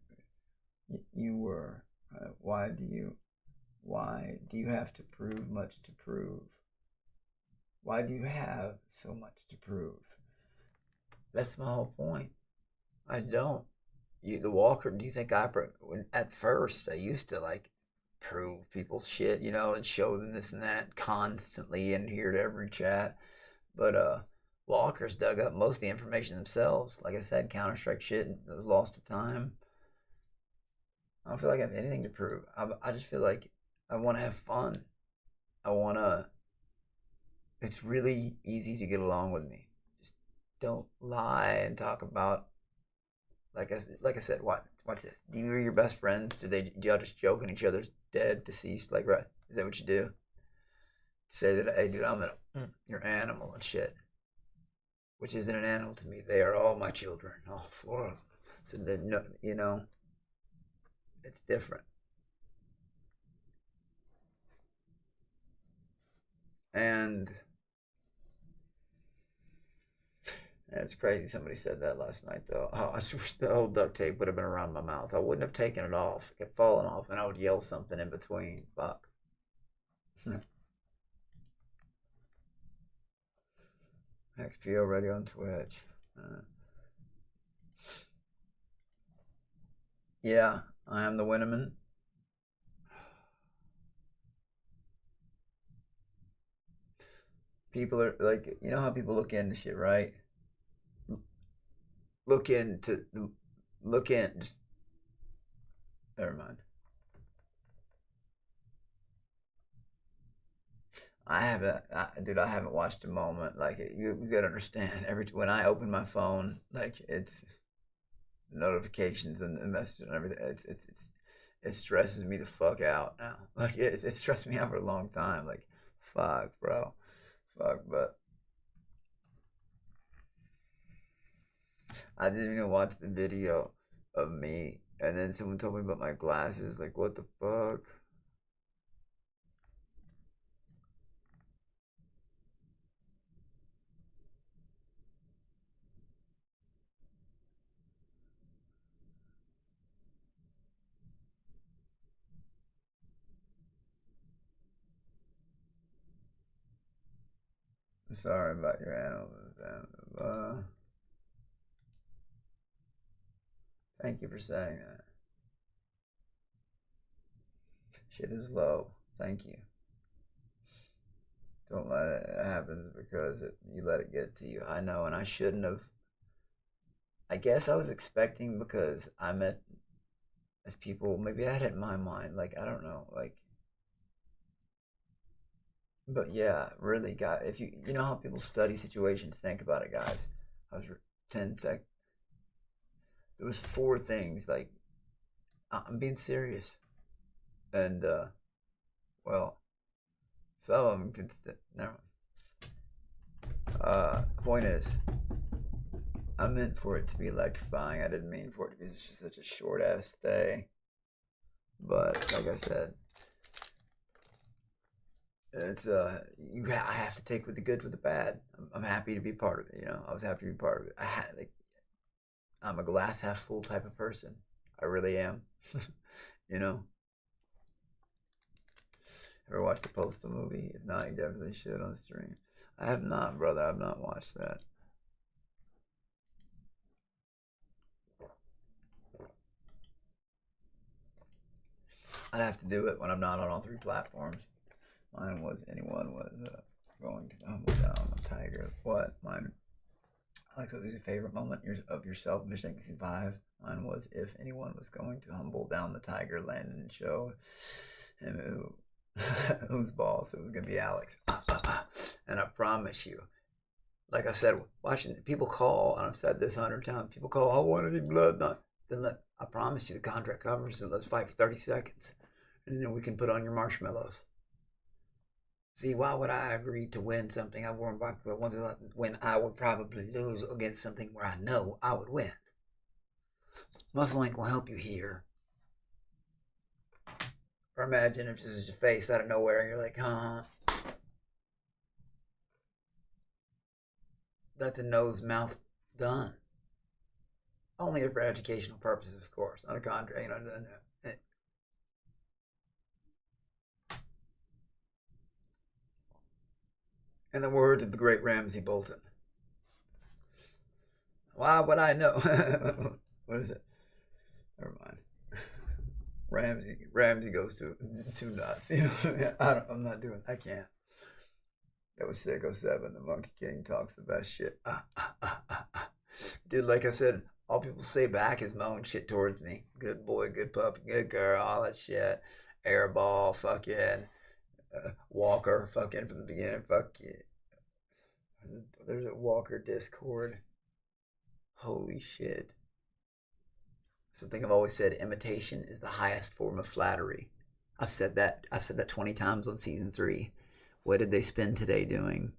You were. Why do you have to prove much to prove? Why do you have so much to prove? That's my whole point. I don't. The Walker, do you think at first I used to like prove people's shit, and show them this and that constantly and hear to every chat. But Walkers dug up most of the information themselves. Like I said, Counter-Strike shit and lost to time. I don't feel like I have anything to prove. I just feel like I want to have fun. It's really easy to get along with me. Just don't lie and talk about, like I said, watch this. Do you or your best friends, do y'all just joke on each other's dead, deceased, like, right? Is that what you do? Say that, hey, dude, you're an animal and shit. Which isn't an animal to me. They are all my children, all 4 of them. So then, it's different. And it's crazy somebody said that last night, though. Oh, I wish the old duct tape would have been around my mouth. I wouldn't have taken it off. It kept falling off, and I would yell something in between. Fuck. XP already on Twitch. Yeah, I am the Winterman. People are like, how people look into shit, right? Just never mind. I haven't watched a moment. Like, you gotta understand, when I open my phone, like, notifications and messages and everything. It stresses me the fuck out now. Like it stressed me out for a long time. Like fuck, bro, fuck. But I didn't even watch the video of me, and then someone told me about my glasses. Like what the fuck? Sorry about your animals. Thank you for saying that. Shit is low. Thank you. Don't let it happen because you let it get to you. I know, and I shouldn't have. I guess I was expecting because I met as people. Maybe I had it in my mind. Like I don't know. Like. But yeah, really, guys. If you know how people study situations, think about it, guys. I was 10 sec. There was 4 things. Like I'm being serious, and well, some of them can. Never mind. Point is, I meant for it to be electrifying. I didn't mean for it to be just such a short ass stay. But like I said. It's I have to take with the good with the bad. I'm happy to be part of it. You know, I was happy to be part of it. I'm a glass half full type of person. I really am. You know. Ever watched the Postal movie? If not, you definitely should on stream. I have not, brother. I've not watched that. I'd have to do it when I'm not on all 3 platforms. Mine was anyone was going to humble down a tiger. What? Mine. Alex, what was your favorite moment of yourself, Mission 65? Mine was if anyone was going to humble down the tiger, land and show him who's boss. It was going to be Alex. And I promise you, like I said, watching people call, and I've said this 100 times, people call, I want to see blood. Not, then I promise you the contract covers, so let's fight for 30 seconds. And then we can put on your marshmallows. See, why would I agree to win something I won when I would probably lose against something where I know I would win? Muscle Link will help you here. Or imagine if this is your face out of nowhere and you're like, huh? That's the nose mouth done. Only for educational purposes, of course. On a contract, you know. In the words of the great Ramsay Bolton. Why would I know? What is it? Never mind. Ramsay goes to 2 nuts. You know, I'm not doing. I can't. That was sick. 07. The Monkey King talks the best shit. Dude, like I said, all people say back is my own shit towards me. Good boy, good puppy, good girl, all that shit. Airball, fucking. Walker, fucking from the beginning, fuck you. There's a Walker Discord. Holy shit. Something I've always said, imitation is the highest form of flattery. I said that 20 times on season 3. What did they spend today doing?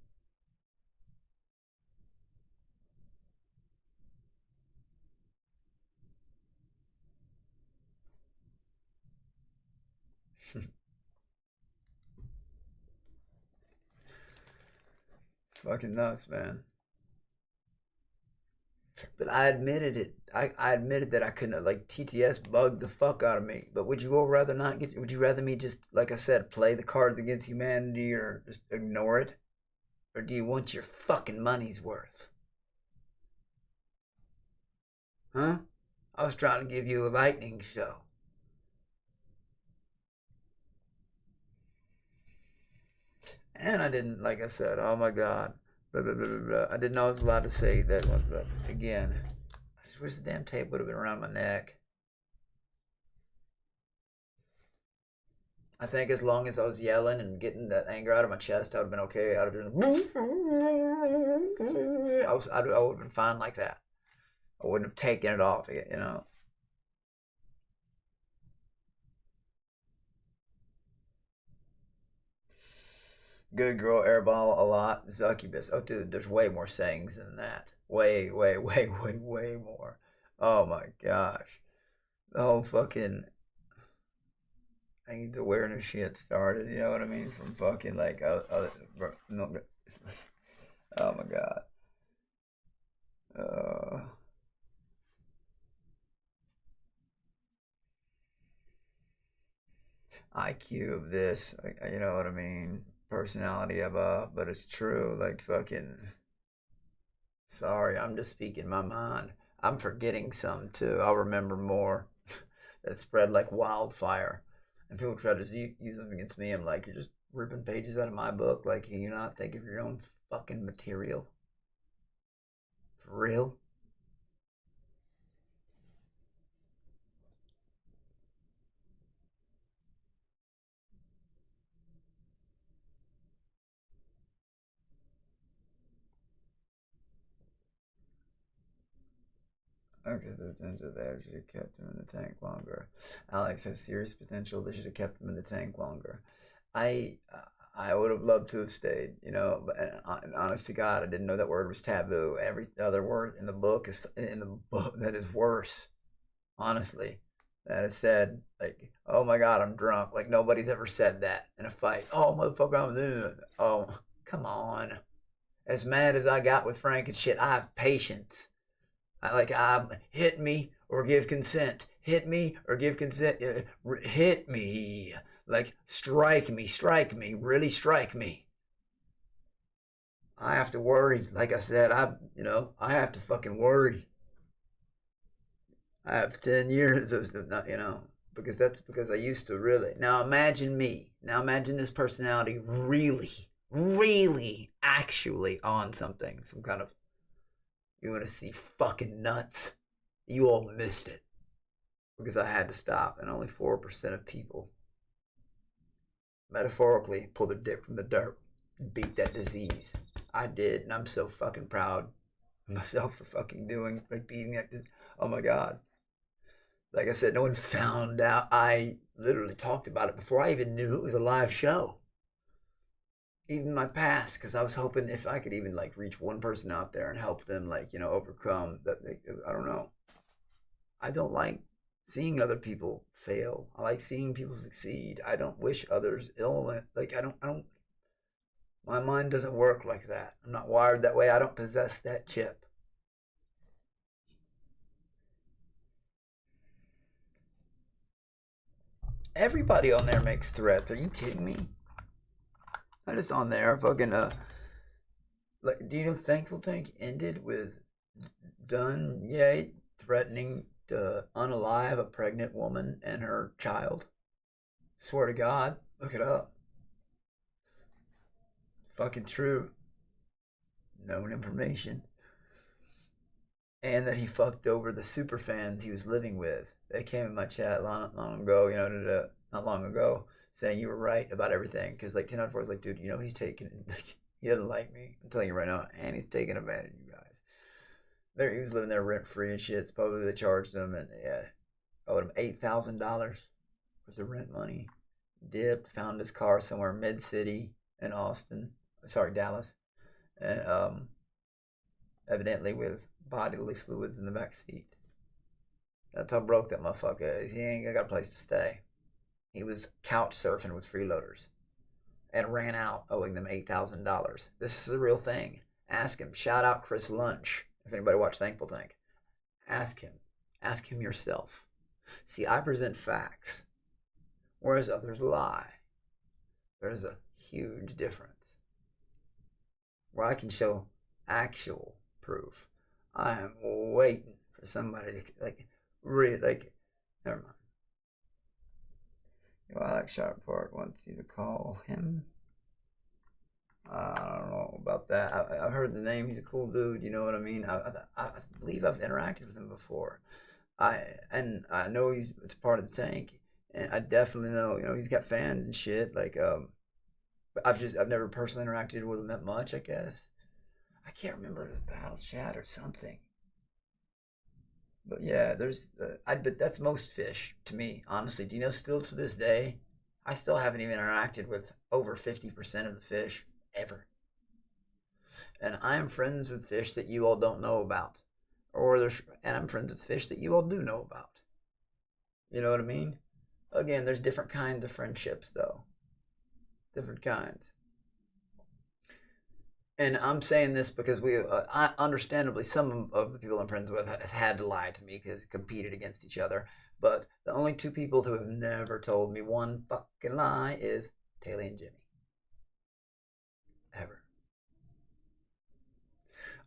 Fucking nuts, man. But I admitted it. I admitted that I couldn't. Like TTS bugged the fuck out of me. But would you rather not get? Would you rather me just, like I said, play the cards against humanity or just ignore it, or do you want your fucking money's worth? Huh? I was trying to give you a lightning show. And I didn't, like I said, oh my God. Blah, blah, blah, blah, blah. I didn't know I was allowed to say that one, but again, I just wish the damn tape would have been around my neck. I think as long as I was yelling and getting that anger out of my chest, I would have been okay. I would have been fine like that. I wouldn't have taken it off, you know. Good girl, airball a lot. Succubus. Oh, dude, there's way more sayings than that. Way, way, way, way, way more. Oh my gosh. The whole fucking AIDS awareness shit started, you know what I mean? From fucking like, no, oh my god. IQ of this, like, you know what I mean? Personality of but it's true, like fucking. Sorry, I'm just speaking my mind. I'm forgetting some too. I'll remember more. That spread like wildfire. And people try to use them against me. I'm like, you're just ripping pages out of my book. Like, can you not think of your own fucking material? For real? Okay, the potential there should have kept him in the tank longer. Alex has serious potential. They should have kept him in the tank longer. I I would have loved to have stayed, you know. But and honest to God, I didn't know that word was taboo. Every other word in the book is in the book that is worse. Honestly, that is said like, "Oh my God, I'm drunk." Like nobody's ever said that in a fight. Oh motherfucker, I'm doing. Oh come on. As mad as I got with Frank and shit, I have patience. I hit me or give consent. Hit me or give consent. Hit me. Like strike me, really strike me. I have to worry. Like I said, I have to fucking worry. I have 10 years of not, because that's because I used to really. Now imagine me. Now imagine this personality really, really, actually on something, some kind of. You want to see fucking nuts? You all missed it because I had to stop, and only 4% of people, metaphorically, pull their dick from the dirt and beat that disease. I did, and I'm so fucking proud of myself for fucking doing, like, beating that. Oh my God. Like I said, no one found out. I literally talked about it before I even knew it was a live show. Even my past, because I was hoping if I could even like reach one person out there and help them like overcome that. I don't know. I don't like seeing other people fail. I like seeing people succeed. I don't wish others ill. Like I don't. My mind doesn't work like that. I'm not wired that way. I don't possess that chip. Everybody on there makes threats. Are you kidding me? I just on there fucking like, do you know Thankful Tank ended with Dunye threatening to unalive a pregnant woman and her child? Swear to God, look it up. Fucking true. Known information. And that he fucked over the super fans he was living with. They came in my chat long ago, not long ago, saying you were right about everything. Because like 10 out of 4 is like, dude, he's taking, like, he doesn't like me. I'm telling you right now, and he's taking advantage of you guys. He was living there rent free and shit. Supposedly they charged him, and yeah, owed him $8,000 worth of rent money. Dipped, found his car somewhere mid city in Dallas, and evidently with bodily fluids in the back seat. That's how broke that motherfucker is. He ain't got a place to stay. He was couch surfing with freeloaders and ran out owing them $8,000. This is a real thing. Ask him. Shout out Chris Lunch. If anybody watched Thankful Tank, ask him. Ask him yourself. See, I present facts, whereas others lie. There's a huge difference. Where I can show actual proof. I am waiting for somebody to never mind. Alex Sharport wants you to call him. I don't know about that. I've heard the name. He's a cool dude. You know what I mean? I believe I've interacted with him before. I know it's part of the tank, and I definitely know he's got fans and shit. Like but I've never personally interacted with him that much. I guess I can't remember the battle chat or something. But yeah, there's, but that's most fish to me, honestly. Do you know, still to this day, I still haven't even interacted with over 50% of the fish ever. And I am friends with fish that you all don't know about. And I'm friends with fish that you all do know about. You know what I mean? Again, there's different kinds of friendships, though. Different kinds. And I'm saying this because understandably, some of the people I'm friends with has had to lie to me because competed against each other. But the only two people who have never told me one fucking lie is Taylor and Jimmy. Ever.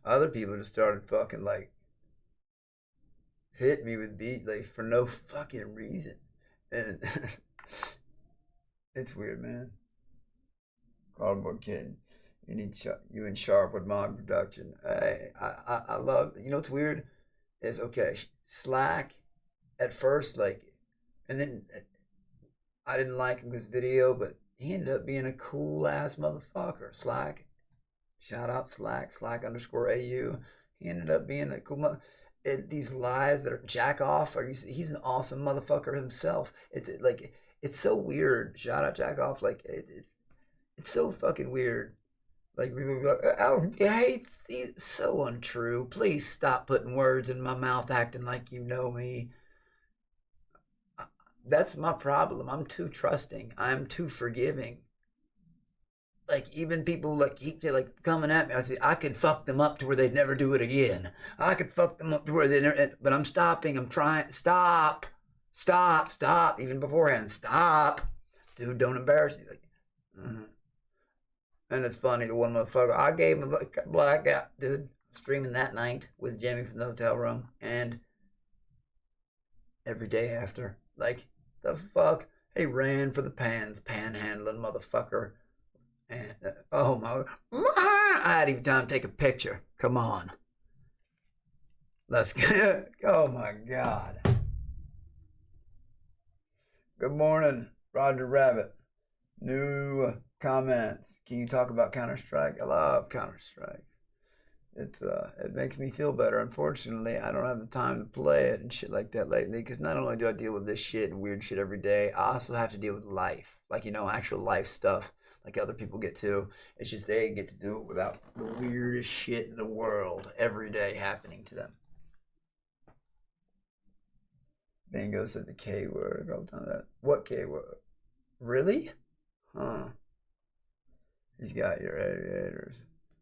Other people just started fucking like hit me with beat like for no fucking reason. And it's weird, man. Cardboard Kid. You and Sharp with Mod Production. I love, you know what's weird? Is okay, Slack at first, like, and then I didn't like him because video, but he ended up being a cool ass motherfucker. Slack. Shout out Slack, Slack_AU. He ended up being a cool these lies that are jack off, he's an awesome motherfucker himself. It's so weird. Shout out jack off. Like, it's so fucking weird. Like, people be like, oh, it's so untrue. Please stop putting words in my mouth acting like you know me. That's my problem. I'm too trusting. I'm too forgiving. Like, even people like keep like coming at me. I say, I could fuck them up to where they'd never do it again. I could fuck them up to where they never, but I'm stopping. I'm trying. Stop. Even beforehand. Stop. Dude, don't embarrass me. Like, And it's funny, the one motherfucker, I gave him a blackout, dude. Streaming that night with Jimmy from the hotel room, and every day after. Like, the fuck? He ran for the panhandling motherfucker. And, oh my, I hadn't even time to take a picture. Come on. Let's go. Oh my God. Good morning, Roger Rabbit. New comments. Can you talk about Counter-Strike? I love Counter-Strike. It makes me feel better. Unfortunately, I don't have the time to play it and shit like that lately, because not only do I deal with this shit and weird shit every day, I also have to deal with life. Like, you know, actual life stuff like other people get to. It's just they get to do it without the weirdest shit in the world every day happening to them. Bingo said the K word a couple times. What K word? Really? Huh. He's got your aviators.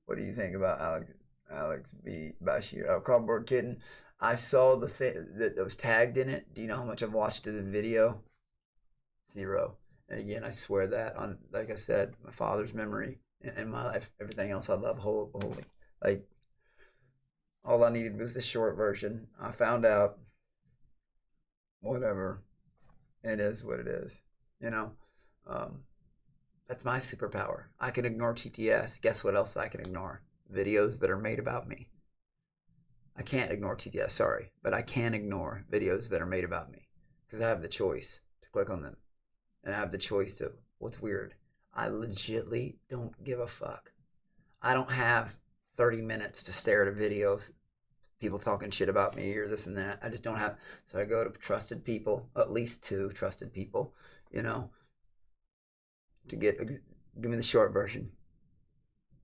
What do you think about Alex B. Bashir? Oh, Cardboard Kitten. I saw the thing that was tagged in it. Do you know how much I've watched of the video? 0. And again, I swear that on, like I said, my father's memory and my life, everything else I love wholly. Like, all I needed was the short version. I found out. Whatever. It is what it is. You know? That's my superpower. I can ignore TTS. Guess what else I can ignore? Videos that are made about me. I can't ignore TTS, sorry. But I can ignore videos that are made about me. Because I have the choice to click on them. And I have the choice to. What's weird? I legitly don't give a fuck. I don't have 30 minutes to stare at a video, people talking shit about me or this and that. I just don't have. So I go to trusted people, at least 2 trusted people, you know, to give me the short version.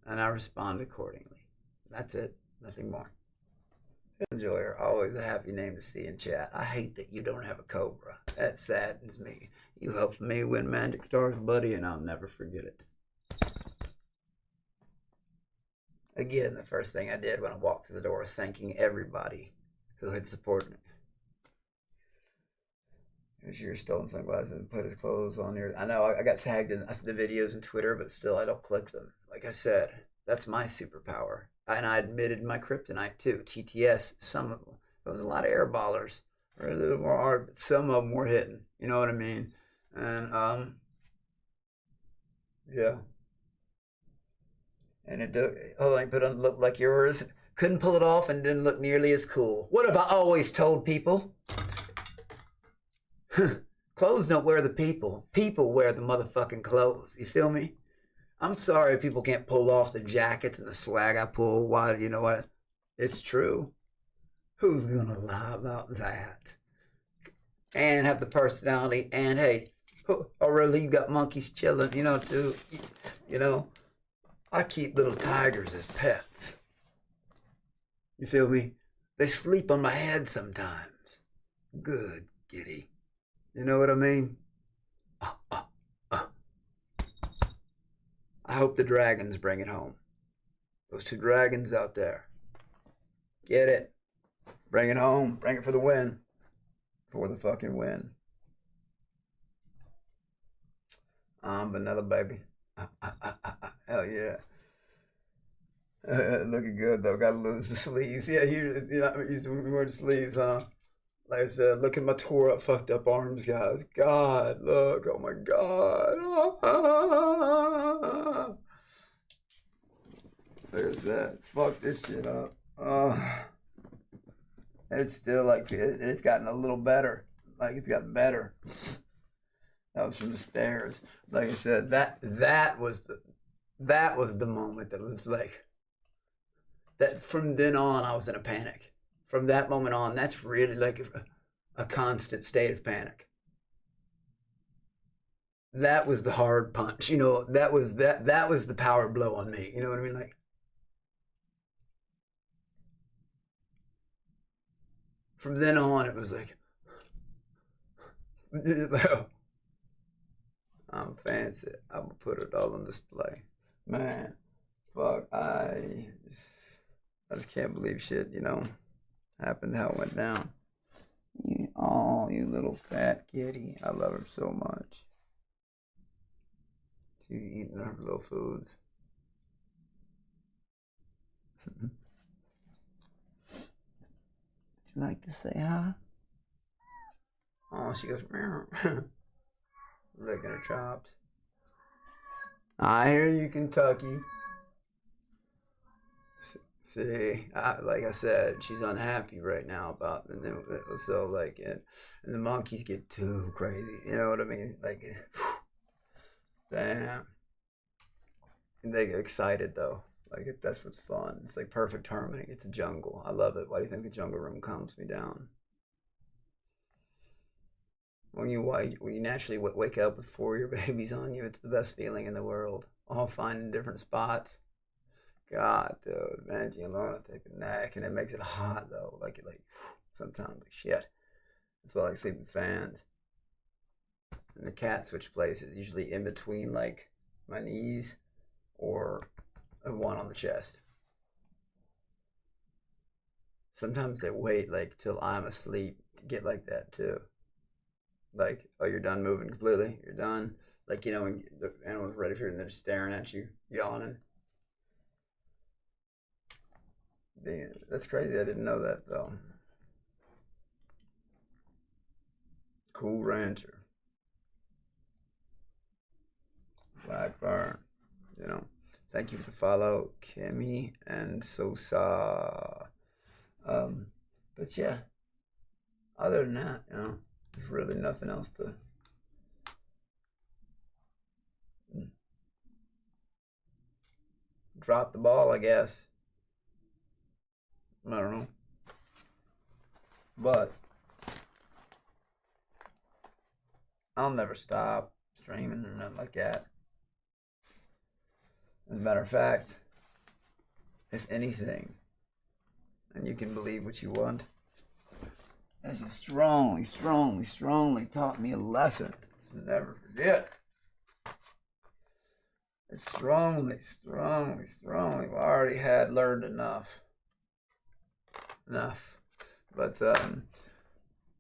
And I respond accordingly. That's it. Nothing more. Enjoyer, always a happy name to see in chat. I hate that you don't have a Cobra. That saddens me. You helped me win Magic Stars, buddy, and I'll never forget it. Again, the first thing I did when I walked through the door, thanking everybody who had supported me. Here's your stolen sunglasses and put his clothes on here. I know I got tagged in the videos on Twitter, but still I don't click them. Like I said, that's my superpower. And I admitted my kryptonite too. TTS, some of them. There was a lot of airballers. Or a little more hard, but some of them were hitting. You know what I mean? And, yeah. And it didn't look like yours. Couldn't pull it off and didn't look nearly as cool. What have I always told people? Clothes don't wear the people. People wear the motherfucking clothes. You feel me? I'm sorry people can't pull off the jackets and the swag I pull. Why? You know what? It's true. Who's gonna lie about that? And have the personality, and hey, oh really, you got monkeys chilling, you know, too. You know, I keep little tigers as pets. You feel me? They sleep on my head sometimes. Good, kitty. You know what I mean? I hope the dragons bring it home. Those two dragons out there. Get it. Bring it home. Bring it for the win. For the fucking win. Vanilla baby. Hell yeah. Looking good though. Gotta lose the sleeves. Yeah, you know, I'm used to wearing sleeves, huh? Like I said, look at my tore up, fucked up arms, guys. God, look. Oh my God. There's that. Fuck this shit up. It's still like, it's gotten a little better. Like it's gotten better. That was from the stairs. Like I said, that was the moment that was like, that from then on I was in a panic. From that moment on, that's really like a constant state of panic. That was the hard punch, you know. That was the power blow on me. You know what I mean? Like, from then on, it was like, I'm fancy. I'm gonna put it all on display, man. Fuck, I just can't believe shit, you know, happened how it went down. You little fat kitty. I love her so much. She's eating her little foods. Would you like to say hi? Oh, she goes, licking her chops. I hear you, Kentucky. See, like I said, she's unhappy right now about, and then so like, and the monkeys get too crazy. You know what I mean? Like, damn. And they get excited though. Like that's what's fun. It's like perfect harmony. It's a jungle. I love it. Why do you think the jungle room calms me down? When you naturally wake up with 4 of your babies on you, it's the best feeling in the world. All fine in different spots. God, dude, man, you alone, I take a nap, and it makes it hot though. Like sometimes like shit. That's why I like sleep with fans. And the cat switch places, usually in between like my knees or one on the chest. Sometimes they wait like till I'm asleep to get like that too. Like, oh, you're done moving completely. You're done. Like, you know, when the animal's ready for you and they're just staring at you, yawning. Damn, that's crazy. I didn't know that though. Cool Rancher. Blackburn. You know. Thank you for the follow, Kimmy and Sosa. But yeah. Other than that, you know, there's really nothing else to drop the ball, I guess. I don't know. But I'll never stop streaming or nothing like that. As a matter of fact, if anything, and you can believe what you want, this has strongly taught me a lesson to never forget. It's strongly, I already had learned enough. But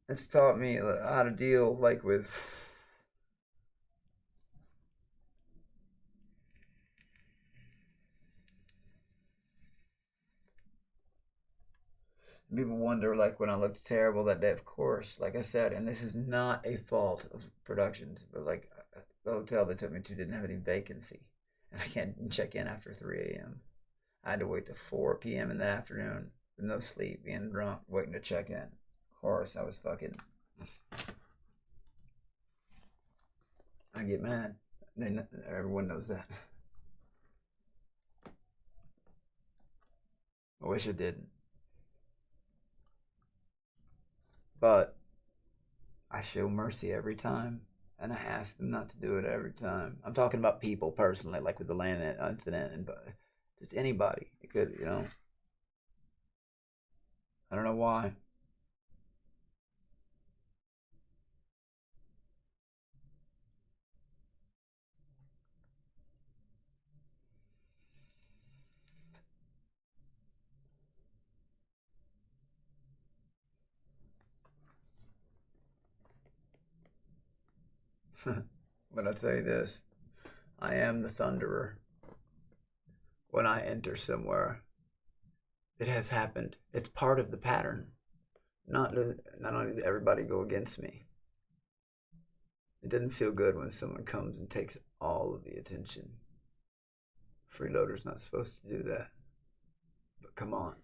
it's taught me how to deal like with people wonder like when I looked terrible that day, of course, like I said, and this is not a fault of productions, but like the hotel they took me to didn't have any vacancy and I can't check in after 3 a.m. I had to wait till 4 p.m. in the afternoon with no sleep, being drunk, waiting to check in. Of course, I was fucking. I get mad. Everyone knows that. I wish I didn't. But I show mercy every time, and I ask them not to do it every time. I'm talking about people personally, like with the land incident, and just anybody. It could, you know. I don't know why. But I'll tell you this, I am the thunderer. When I enter somewhere, it has happened. It's part of the pattern. Not only does everybody go against me, it doesn't feel good when someone comes and takes all of the attention. Freeloader's not supposed to do that. But come on.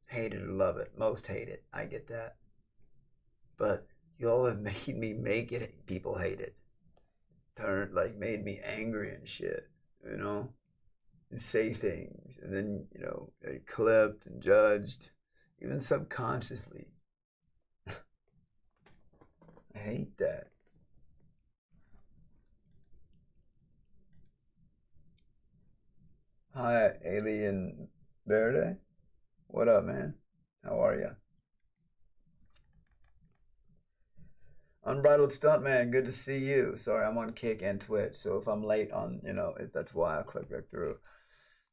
Hate it or love it. Most hate it. I get that. But you all have made me make it. People hate it. Made me angry and shit. You know? And say things. And then, you know, they clipped and judged. Even subconsciously. I hate that. Hi, Alien Verde. What up, man? How are ya? Unbridled Stuntman, good to see you. Sorry, I'm on Kick and Twitch, so if I'm late on, you know, that's why I click back through.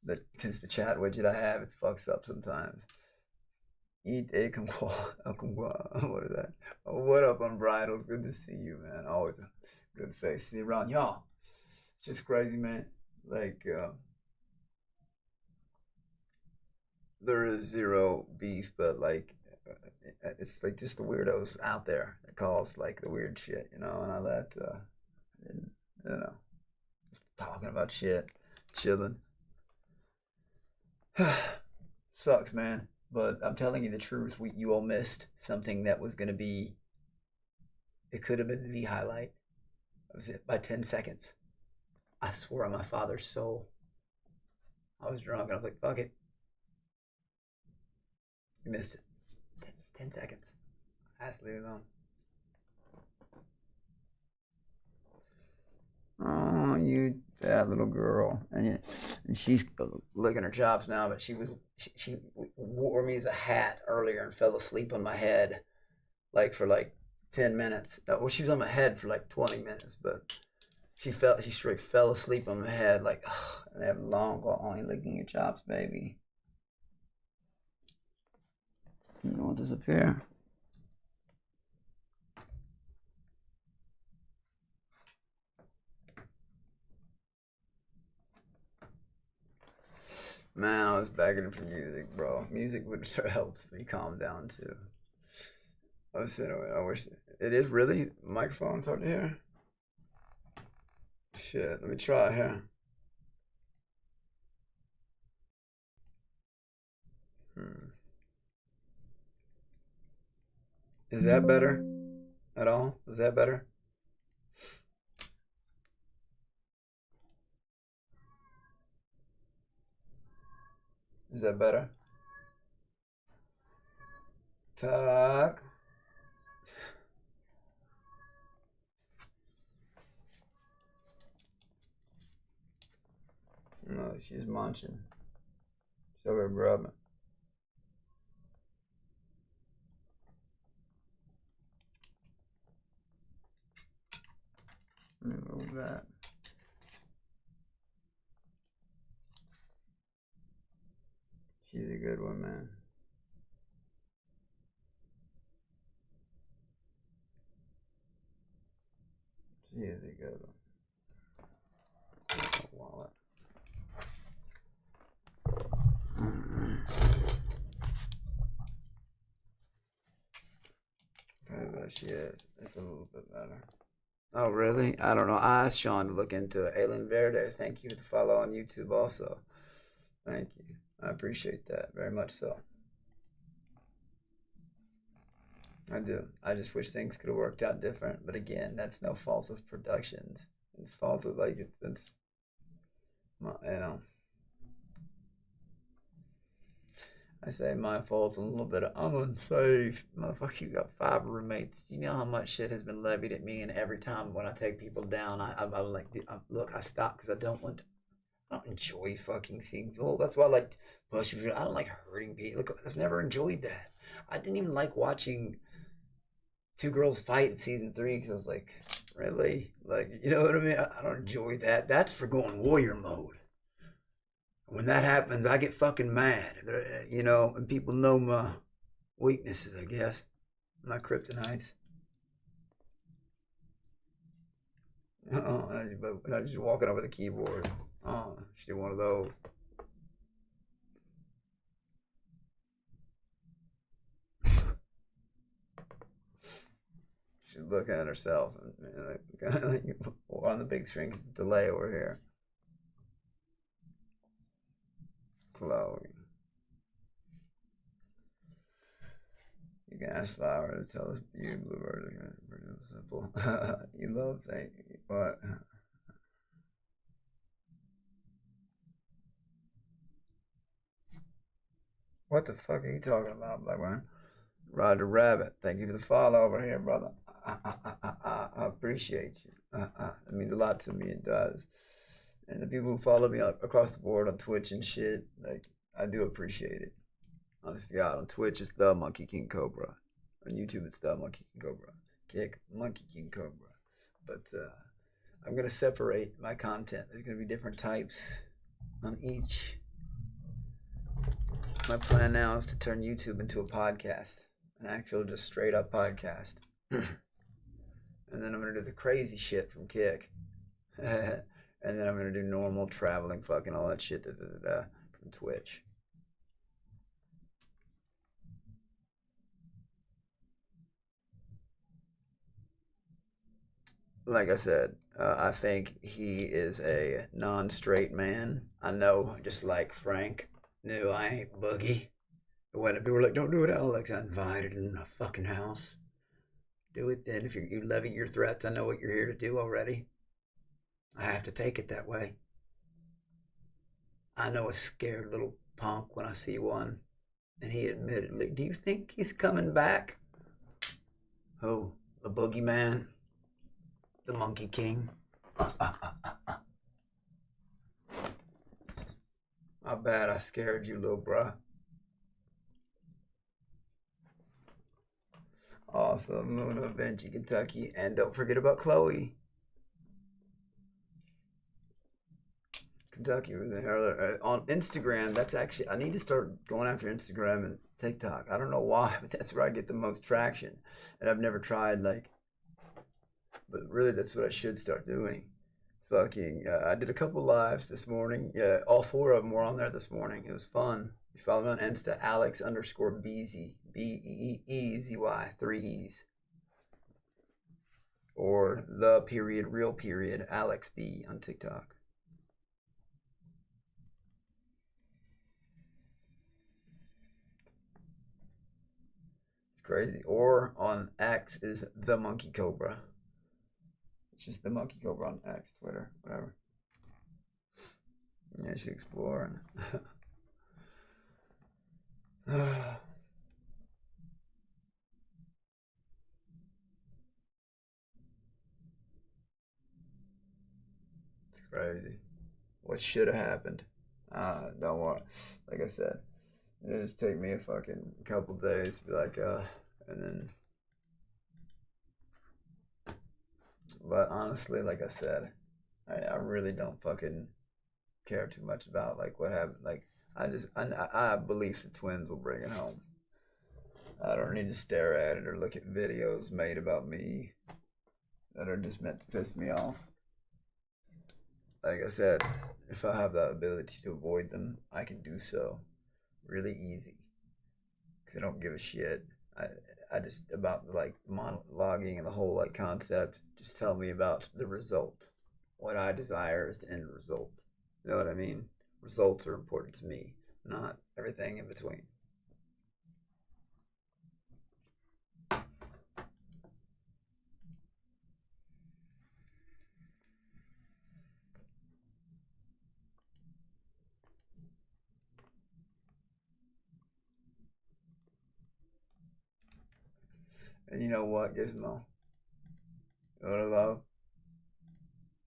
Because the chat widget I have, it fucks up sometimes. Eat a kumquat. What is that? Oh, what up, Unbridled? Good to see you, man. Always a good face. See you around. Y'all, it's just crazy, man. Like, there is zero beef, but like, it's like just the weirdos out there that cause like the weird shit, you know, and all that, you know, just talking about shit, chilling. Sucks, man. But I'm telling you the truth. You all missed something that was gonna be. It could have been the highlight. That was it by 10 seconds. I swore on my father's soul. I was drunk and I was like, "Fuck it." You missed it. 10 seconds. I have to leave it alone. Oh, you that little girl, and she's licking her chops now. But she wore me as a hat earlier and fell asleep on my head, like for like 10 minutes. Well, she was on my head for like 20 minutes, but she straight fell asleep on my head, like, ugh, and have long. Oh, you licking your chops, baby. You don't disappear. Man, I was begging for music, bro. Music would have helped me calm down too. I was saying, I wish it is really microphone's hard to hear. Shit, let me try here. Is that better at all? Is that better? Is that better? Talk. No, she's munching. She's over grubbing. Let me move that. She's a good one, man. She is a good one. Wallet. Maybe she is. It's a little bit better. Oh, really? I don't know. I asked Sean to look into it. Alien Verde, thank you for the follow on YouTube also. Thank you. I appreciate that very much so. I do. I just wish things could have worked out different. But again, that's no fault of productions. It's fault of like it's you know. I say my fault a little bit. I'm unsafe. Motherfucker, you got 5 roommates. Do you know how much shit has been levied at me? And every time when I take people down, I'm like, look, I stop because I don't enjoy fucking seeing people. That's why I like pushing people. I don't like hurting people. Look, I've never enjoyed that. I didn't even like watching 2 girls fight in season 3 because I was like, really? Like, you know what I mean? I don't enjoy that. That's for going warrior mode. When that happens, I get fucking mad, you know, and people know my weaknesses, I guess, my kryptonites. I just walking over the keyboard. Oh, she did one of those. She's looking at herself and kind of like on the big screen because the delay over here. Chloe. You can ask Flower to tell us you bluebird are pretty simple. You love things. What? What the fuck are you talking about, Blackburn? Roger Rabbit, thank you for the follow over here, brother. I appreciate you. It means a lot to me, it does. And the people who follow me across the board on Twitch and shit, like, I do appreciate it. Honest to God, on Twitch it's the Monkey King Cobra. On YouTube it's the Monkey King Cobra. Kick Monkey King Cobra. But I'm gonna separate my content. There's gonna be different types on each. My plan now is to turn YouTube into a podcast. An actual just straight up podcast. And then I'm gonna do the crazy shit from Kick. And then I'm gonna do normal traveling, fucking all that shit from Twitch. Like I said, I think he is a non-straight man. I know, just like Frank knew I ain't Boogie. When people were like, "Don't do it, Alex," I invited in a fucking house. Do it then. If you levy your threats, I know what you're here to do already. I have to take it that way. I know a scared little punk when I see one. And he admittedly, do you think he's coming back? Who? The boogeyman? The Monkey King? My bad, I scared you, little bruh. Awesome, Luna, Benji, Kentucky. And don't forget about Chloe. Kentucky was in earlier. On Instagram, that's actually, I need to start going after Instagram and TikTok. I don't know why, but that's where I get the most traction. And I've never tried, like, but really that's what I should start doing. Fucking, I did a couple lives this morning. Yeah, all 4 of them were on there this morning. It was fun. You follow me on Insta, Alex_Beezy, BEEZY, 3 E's. Or _real_ Alex B on TikTok. It's crazy. Or on X is the Monkey Cobra. It's just the Monkey Cobra on X, Twitter, whatever. Yeah, she exploring. It's crazy. What should have happened? Don't worry. Like I said, it'll just take me a fucking couple days to be like, and then. But honestly, like I said, I really don't fucking care too much about like what happened. Like I believe the twins will bring it home. I don't need to stare at it or look at videos made about me that are just meant to piss me off. Like I said, if I have the ability to avoid them, I can do so really easy. Cause I don't give a shit. I just about like monologuing and the whole like concept. Just tell me about the result. What I desire is the end result. You know what I mean? Results are important to me, not everything in between. And you know what, Gizmo? You know what I love?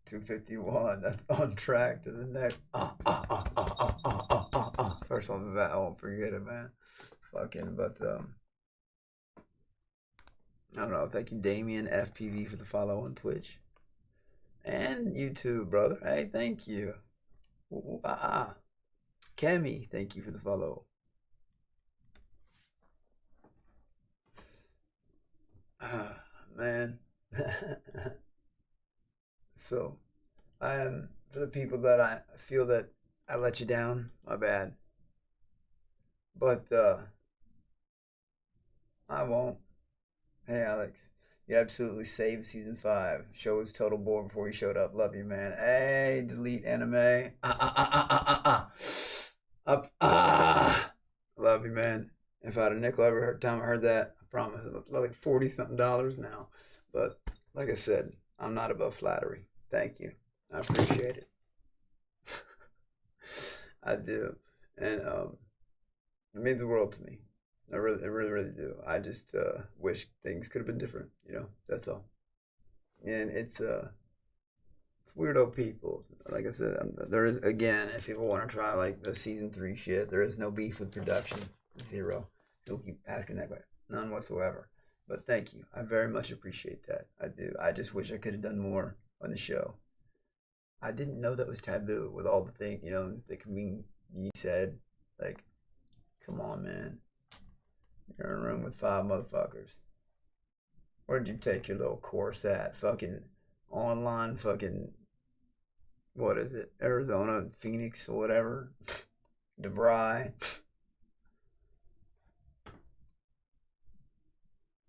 251. That's on track to the next. First one of that. I won't forget it, man. Fucking, but I don't know. Thank you, Damien FPV, for the follow on Twitch. And you too, brother. Hey, thank you. Kemi, thank you for the follow. Man. So, I am, for the people that I feel that I let you down, my bad. But, I won't. Hey, Alex. You absolutely saved season 5. Show was total bore before you showed up. Love you, man. Hey, delete anime. Love you, man. If I had a nickel every time I heard that, I promise it's like $40-something now. But like I said, I'm not above flattery. Thank you. I appreciate it. I do. And it means the world to me. I really do. I just wish things could have been different, you know. That's all. And it's weirdo people. Like I said, there is, again, if people want to try like the season 3 shit, there is no beef with production. 0. He'll keep asking that way. None whatsoever. But thank you. I very much appreciate that. I do. I just wish I could have done more on the show. I didn't know that was taboo with all the things, you know, that can be said. Like, come on, man. You're in a room with 5 motherfuckers. Where'd you take your little course at? Fucking online, fucking, what is it? Arizona, Phoenix, or whatever. DeVry.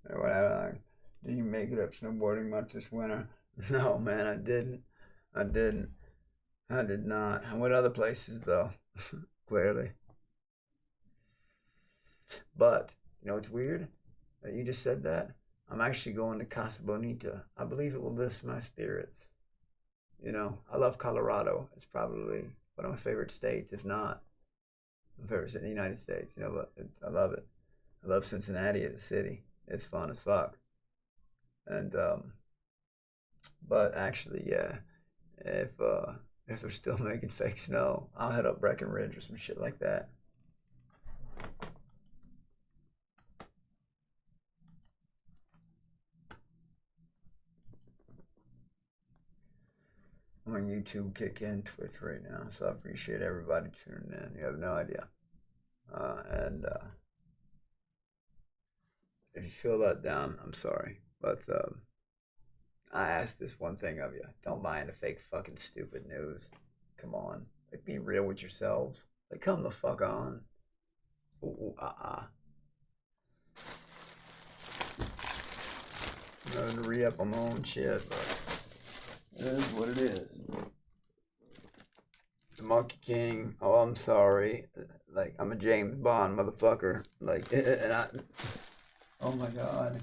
Or whatever. Did you make it up snowboarding much this winter? No, man, I didn't. I did not. I went other places, though. Clearly. But, you know, it's weird that you just said that. I'm actually going to Casa Bonita. I believe it will lift my spirits. You know, I love Colorado. It's probably one of my favorite states, if not my favorite state in the United States. You know, but I love it. I love Cincinnati as a city. It's fun as fuck. And, but actually, yeah, if they're still making fake snow, I'll head up Breckenridge or some shit like that. I'm on YouTube, Kick in, Twitch right now, so I appreciate everybody tuning in. You have no idea. And if you feel let down, I'm sorry. But I ask this one thing of you. Don't buy into fake fucking stupid news. Come on. Like, be real with yourselves. Like, come the fuck on. I'm going to re-up on my own shit, but it is what it is. The Monkey King. Oh, I'm sorry. Like, I'm a James Bond motherfucker. Like, and I... Oh my god.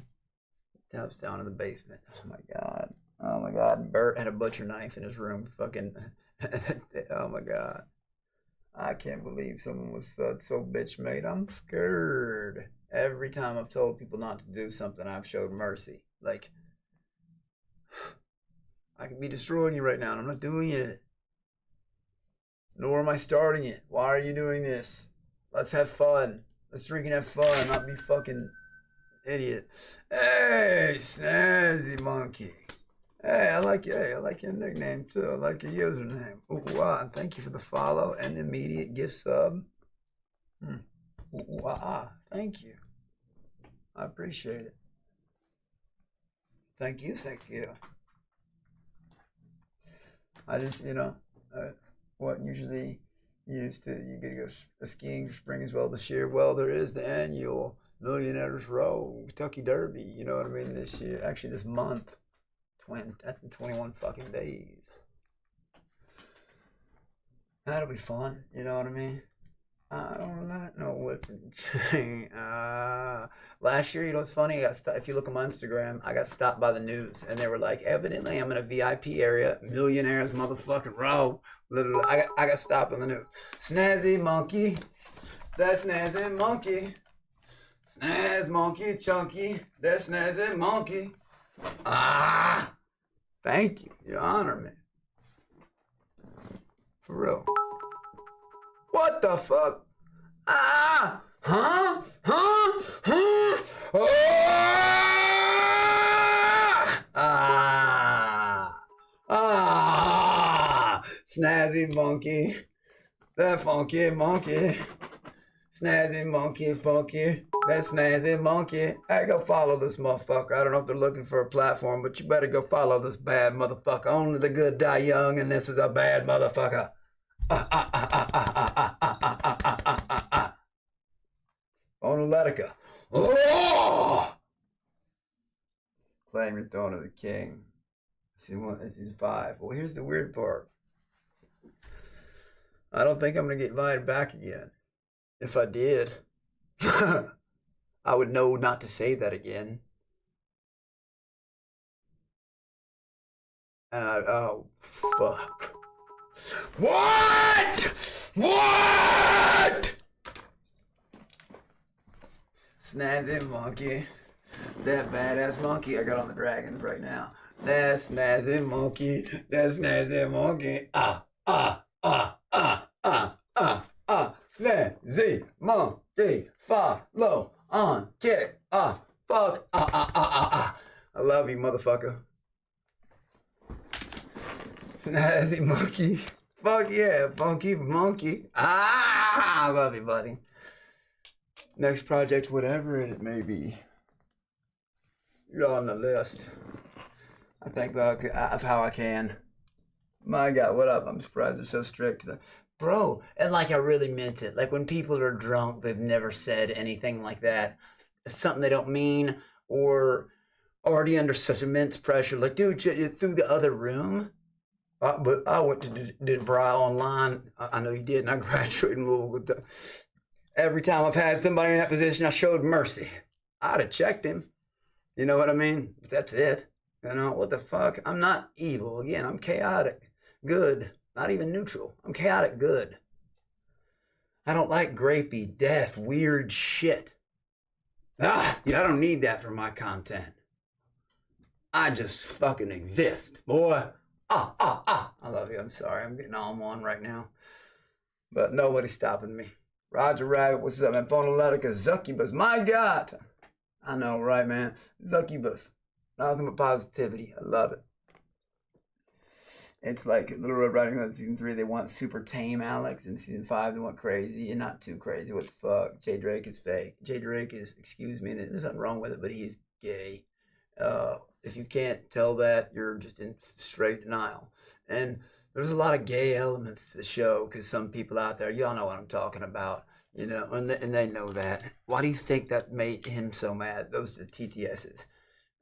That was down in the basement. Oh my god. Oh my god. Bert had a butcher knife in his room. Fucking. Oh my god. I can't believe someone was so bitch made. I'm scared. Every time I've told people not to do something, I've showed mercy. Like, I could be destroying you right now, and I'm not doing it. Nor am I starting it. Why are you doing this? Let's have fun. Let's drink and have fun, not be fucking idiot. Hey, Snazzy Monkey. Hey, I like you. Hey, I like your nickname too. I like your username. Ooh, wow. Thank you for the follow and the immediate gift sub. Ooh, wow. Thank you. I appreciate it. Thank you. Thank you. I just, you know, what usually you get to go skiing spring as well this year. Well, there is the annual Millionaires Row Kentucky Derby. You know what I mean? This year, actually, this month. That's in 21 fucking days. That'll be fun. You know what I mean? I don't know what. Last year, you know what's funny? If you look on my Instagram, I got stopped by the news, and they were like, "Evidently, I'm in a VIP area, Millionaires motherfucking Row." Literally, I got stopped on the news. Snazzy Monkey, that Snazzy Monkey. Snaz monkey chunky. That snazzy monkey. Ah! Thank you. You honor me. For real. What the fuck? Ah! Huh? Huh? Huh? Ah! Ah! Ah! Snazzy monkey. That funky monkey. Snazzy monkey, funky. That snazzy monkey. Hey, go follow this motherfucker. I don't know if they're looking for a platform, but you better go follow this bad motherfucker. Only the good die young, and this is a bad motherfucker. Onoletica. Oh! Claim your throne of the king. Season 5. Well, here's the weird part. I don't think I'm going to get invited back again. If I did, I would know not to say that again. And oh, fuck. What? What? Snazzy monkey. That badass monkey I got on the dragons right now. That snazzy monkey. That snazzy monkey. Snazzy monkey. Follow on. Kick. Fuck. I love you, motherfucker. Snazzy monkey. Fuck yeah, funky monkey. I love you, buddy. Next project, whatever it may be. You're on the list. I think of how I can. My God, what up? I'm surprised they're so strict. Bro, and like I really meant it. Like when people are drunk, they've never said anything like that. Something they don't mean, or already under such immense pressure. Like, dude, you through the other room. But I went to did Vrile online. I know you did, and I graduated in Louisville with the. Every time I've had somebody in that position, I showed mercy. I'd have checked him. You know what I mean? But that's it. You know, what the fuck? I'm not evil. Again, I'm chaotic. Good. Not even neutral. I'm chaotic good. I don't like grapey, death, weird shit. Yeah, I don't need that for my content. I just fucking exist, boy. I love you. I'm sorry. I'm getting all on right now. But nobody's stopping me. Roger Rabbit, what's up, man? Phonoletica, Zuccubus, my God. I know, right, man? Zuccubus. Nothing but positivity. I love it. It's like Little Red Riding Hood season 3, they want super tame Alex. In season 5, they want crazy and not too crazy. What the fuck? Jay Drake is fake. Jay Drake is, excuse me, there's nothing wrong with it, but he's gay. If you can't tell that, you're just in straight denial. And there's a lot of gay elements to the show because some people out there, y'all know what I'm talking about, you know, and they know that. Why do you think that made him so mad? Those are the TTSs.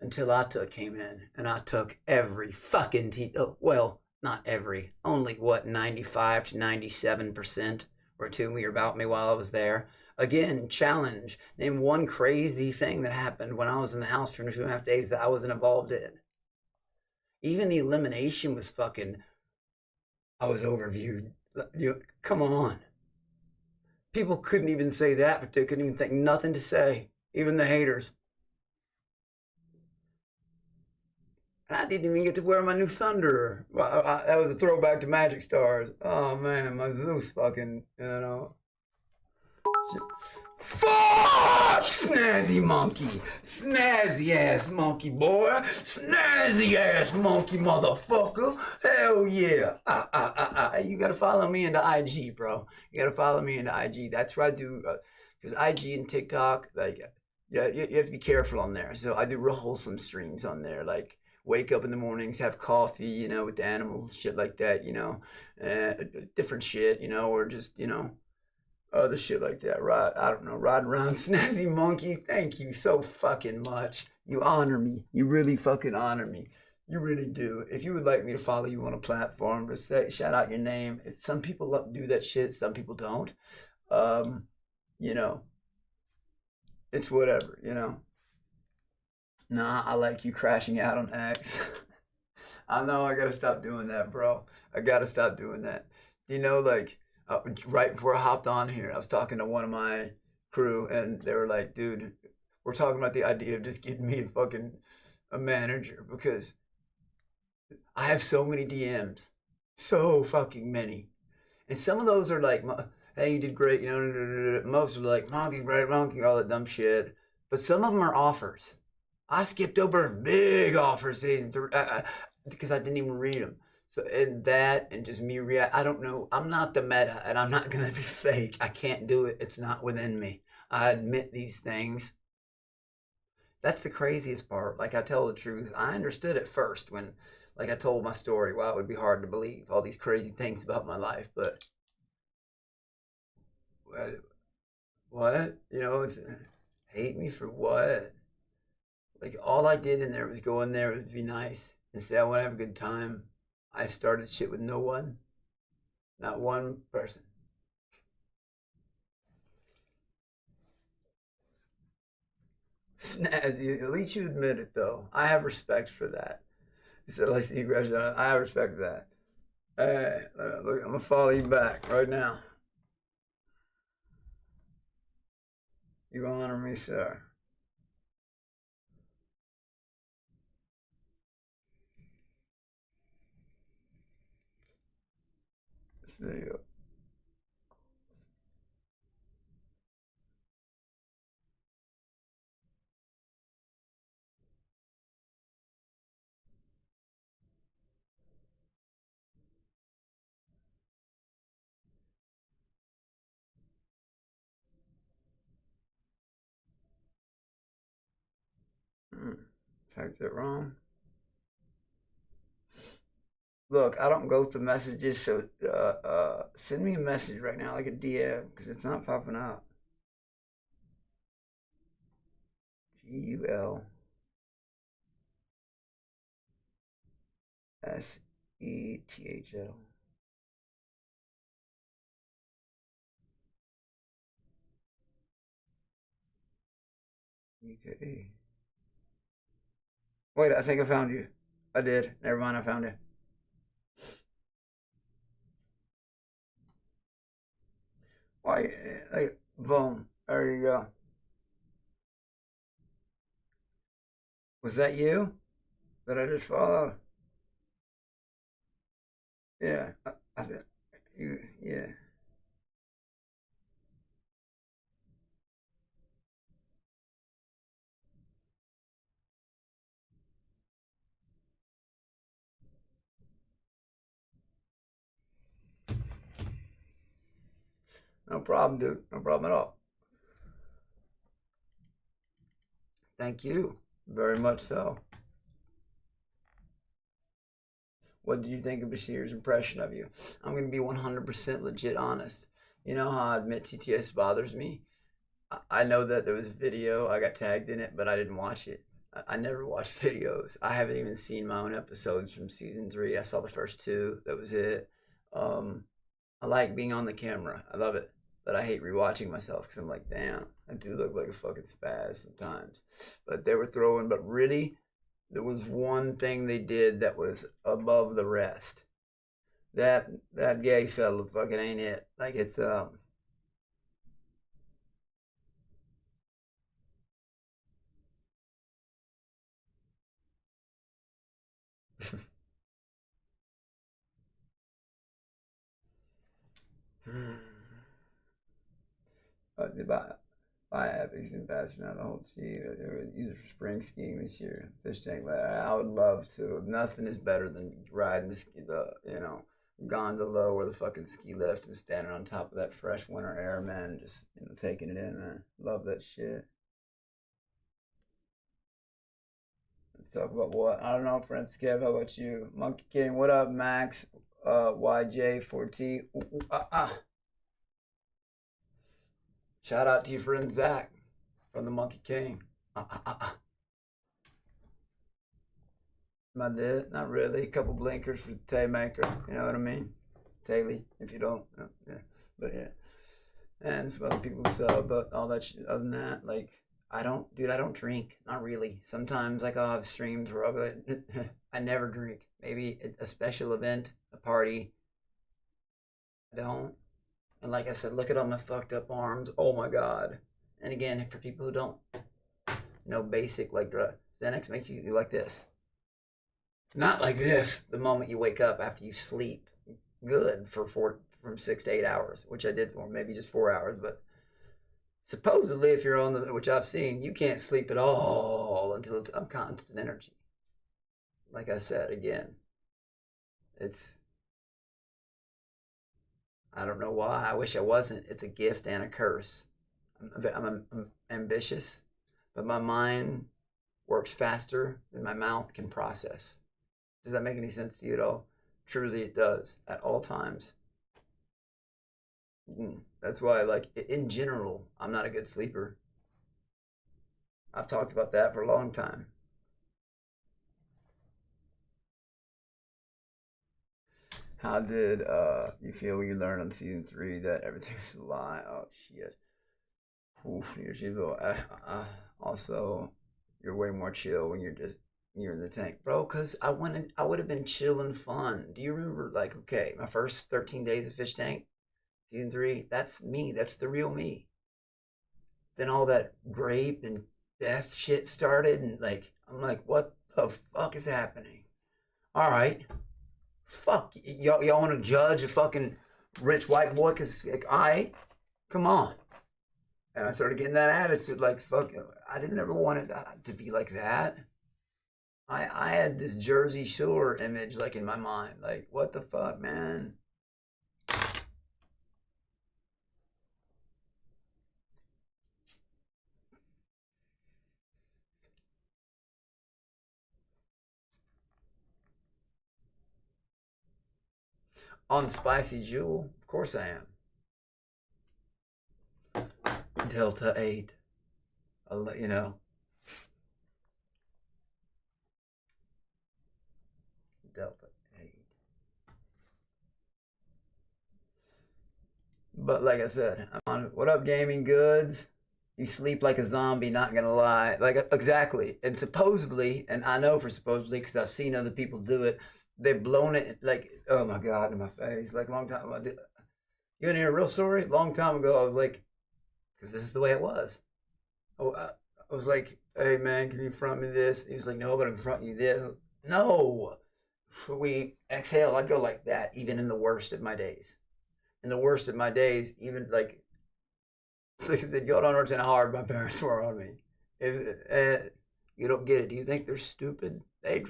Until I came in and I took every fucking well, not every, only what, 95 to 97% were to me or about me while I was there. Again, challenge. Name one crazy thing that happened when I was in the house for 2.5 days that I wasn't involved in. Even the elimination was fucking, I was overviewed. Come on. People couldn't even say that, but they couldn't even think nothing to say. Even the haters. And I didn't even get to wear my new Thunder. That was a throwback to Magic Stars. Oh man, my Zeus fucking, you know. Fuck! Snazzy monkey! Snazzy ass monkey boy! Snazzy ass monkey motherfucker! Hell yeah! You gotta follow me into IG, bro. You gotta follow me into IG. That's what I do. Because IG and TikTok, like, yeah, you have to be careful on there. So I do real wholesome streams on there, like wake up in the mornings, have coffee, you know, with the animals, shit like that, you know, different shit, you know, or just, you know, other shit like that. I don't know, ride around. Snazzy monkey, thank you so fucking much. You honor me. You really fucking honor me. You really do. If you would like me to follow you on a platform, just say, shout out your name. If some people do that shit, some people don't. You know, it's whatever, you know. Nah, I like you crashing out on X. I know I gotta stop doing that, bro. I gotta stop doing that. You know, like, right before I hopped on here, I was talking to one of my crew, and they were like, dude, we're talking about the idea of just getting me a manager, because I have so many DMs, so fucking many, and some of those are like, hey, you did great, you know, most are like, monkey, great monkey, all that dumb shit, but some of them are offers. I skipped over big offers season 3 because I didn't even read them. So, and that, and just me react, I don't know, I'm not the meta, and I'm not gonna be fake. I can't do it. It's not within me. I admit these things. That's the craziest part. Like, I tell the truth. I understood at first when, like, I told my story. Wow, it would be hard to believe all these crazy things about my life, but what? You know, it's hate me for what? Like, all I did in there was go in there and be nice and say I want to have a good time. I started shit with no one, not one person. Snazzy, at least you admit it though. I have respect for that. You said I see aggression. I respect that. Hey, look, I'm gonna follow you back right now. You honor me, sir. There you go. Typed it wrong. Look, I don't go through messages, so send me a message right now, like a DM, because it's not popping up. GULSETHL. UKE. Wait, I think I found you. I did. Never mind, I found you. Why? Like, boom. There you go. Was that you that I just followed? Yeah. I think you. Yeah. No problem, dude. No problem at all. Thank you. Very much so. What did you think of Bashir's impression of you? I'm going to be 100% legit honest. You know how I admit TTS bothers me? I know that there was a video, I got tagged in it, but I didn't watch it. I never watch videos. I haven't even seen my own episodes from season 3. I saw the first 2. That was it. I like being on the camera. I love it. But I hate rewatching myself because I'm like, damn, I do look like a fucking spaz sometimes. But they were throwing, but really, there was one thing they did that was above the rest. That gay fella fucking ain't it. Like, it's buy epics and bashing out the whole team. They were used for spring skiing this year. Fish tank. I would love to. Nothing is better than riding the gondola or the fucking ski lift and standing on top of that fresh winter air, man. Just taking it in, man. Love that shit. Let's talk about what? I don't know, friends. Kev, how about you? Monkey King, what up, Max? YJ4T. Shout out to your friend Zach from the Monkey King. Am I dead? Not really. A couple blinkers for the Tay Maker. You know what I mean? Taylor, if you don't. Yeah. But yeah. And some other people sub, but all that shit. Other than that, like, I don't drink. Not really. Sometimes, like, I'll have streams where I'll be like, I never drink. Maybe a special event, a party. I don't. And like I said, look at all my fucked up arms. Oh my God. And again, for people who don't know basic like drug, Xanax makes you like this. Not like this the moment you wake up after you sleep good for from 6 to 8 hours, which I did, or maybe just 4 hours, but supposedly if you're on the, which I've seen, you can't sleep at all until I'm constant energy. Like I said, again, it's, I don't know why. I wish I wasn't. It's a gift and a curse. I'm ambitious, but my mind works faster than my mouth can process. Does that make any sense to you at all? Truly it does, at all times. That's why, like, in general, I'm not a good sleeper. I've talked about that for a long time. How did you feel when you learned on season 3 that everything's a lie? Oh shit. Oof, also, you're way more chill when you're in the tank, bro. Cause I would have been chill and fun. Do you remember, like, okay, my first 13 days of fish tank, season 3? That's me. That's the real me. Then all that grape and death shit started, and like, I'm like, what the fuck is happening? All right. Fuck, y'all want to judge a fucking rich white boy? Cause like, come on. And I started getting that attitude, like, fuck, I didn't ever want it to be like that. I had this Jersey Shore image, like, in my mind, like, what the fuck, man? On Spicy Jewel, of course I am. Delta 8. I'll let you know. Delta 8. But like I said, I'm on What Up Gaming Goods. You sleep like a zombie, not gonna lie. Like, exactly. And supposedly, and I know for supposedly because I've seen other people do it, they've blown it, like, oh my God, in my face. Like, long time ago. You want to hear a real story? Long time ago, I was like, because this is the way it was. I was like, hey man, can you front me this? He was like, no, but I can front you this. No. We exhale, I'd go like that, even in the worst of my days. In the worst of my days, even like I said, y'all don't understand how hard my parents were on me. You don't get it. Do you think they're stupid? They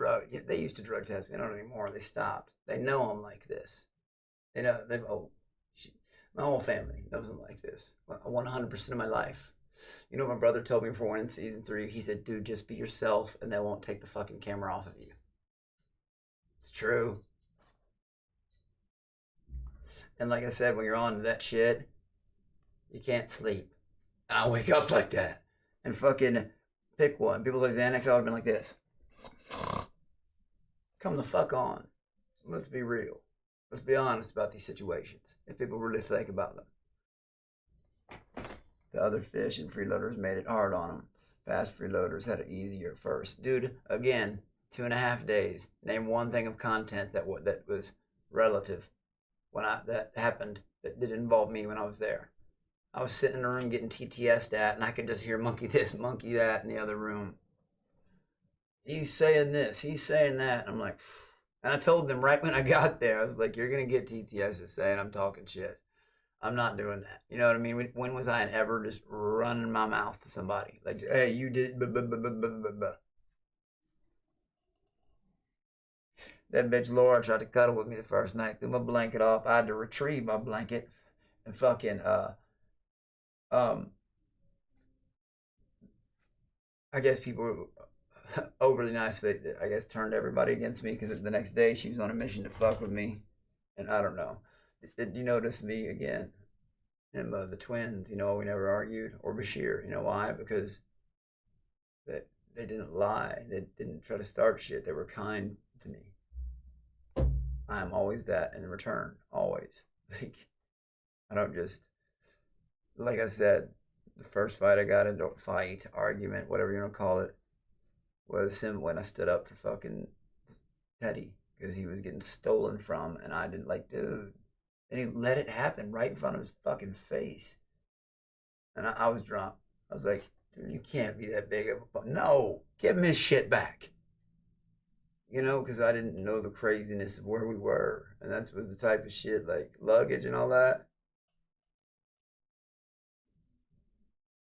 used to drug test me. They don't anymore. They stopped. They know I'm like this. They know. My whole family knows I'm like this. 100% of my life. You know what my brother told me for one in season 3? He said, dude, just be yourself and they won't take the fucking camera off of you. It's true. And like I said, when you're on that shit, you can't sleep. And I wake up like that. And fucking pick one. People like Xanax, I would have been like this. Come the fuck on. Let's be real. Let's be honest about these situations. If people really think about them. The other fish and freeloaders made it hard on them. Fast freeloaders had it easier at first. Dude, again, 2.5 days. Name one thing of content that was relative when that happened that didn't involve me when I was there. I was sitting in a room getting TTS'd at, and I could just hear monkey this, monkey that in the other room. He's saying this, he's saying that. I'm like, phew. And I told them right when I got there, I was like, you're going to get TTS saying I'm talking shit. I'm not doing that. You know what I mean? When was I ever just running my mouth to somebody? Like, hey, you did, blah, blah, blah, blah, blah, blah. That bitch Laura tried to cuddle with me the first night. Threw my blanket off. I had to retrieve my blanket and fucking, I guess people were overly nice. They, I guess, turned everybody against me because the next day she was on a mission to fuck with me. And I don't know. Did you notice me again? And the twins, you know, we never argued. Or Bashir, you know why? Because they didn't lie. They didn't try to start shit. They were kind to me. I am always that in return. Always. Like, I don't just, like I said, the first fight I got into, fight, argument, whatever you want to call it, was him when I stood up for fucking Teddy. Because he was getting stolen from, and I didn't, like, dude. And he let it happen right in front of his fucking face. And I was drunk. I was like, dude, you can't be that big of a... No, give him his shit back. You know, because I didn't know the craziness of where we were. And that was the type of shit, like luggage and all that.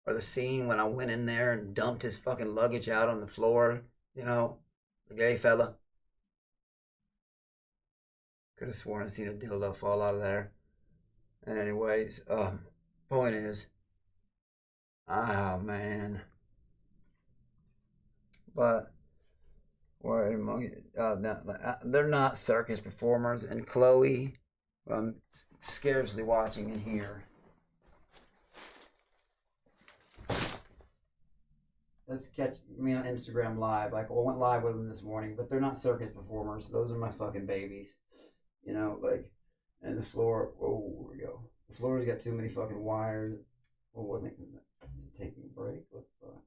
Or the scene when I went in there and dumped his fucking luggage out on the floor. You know, the gay fella. Could have sworn I seen a dildo fall out of there. Anyways, point is, oh man. But where among they're not circus performers, and Chloe, I'm scarcely watching in here. Let's catch me on Instagram live. Like, well, I went live with them this morning, but they're not circus performers. Those are my fucking babies. You know, like, and the floor, oh, here we go. The floor's got too many fucking wires. Well, wasn't it? Is it taking a break? What the fuck?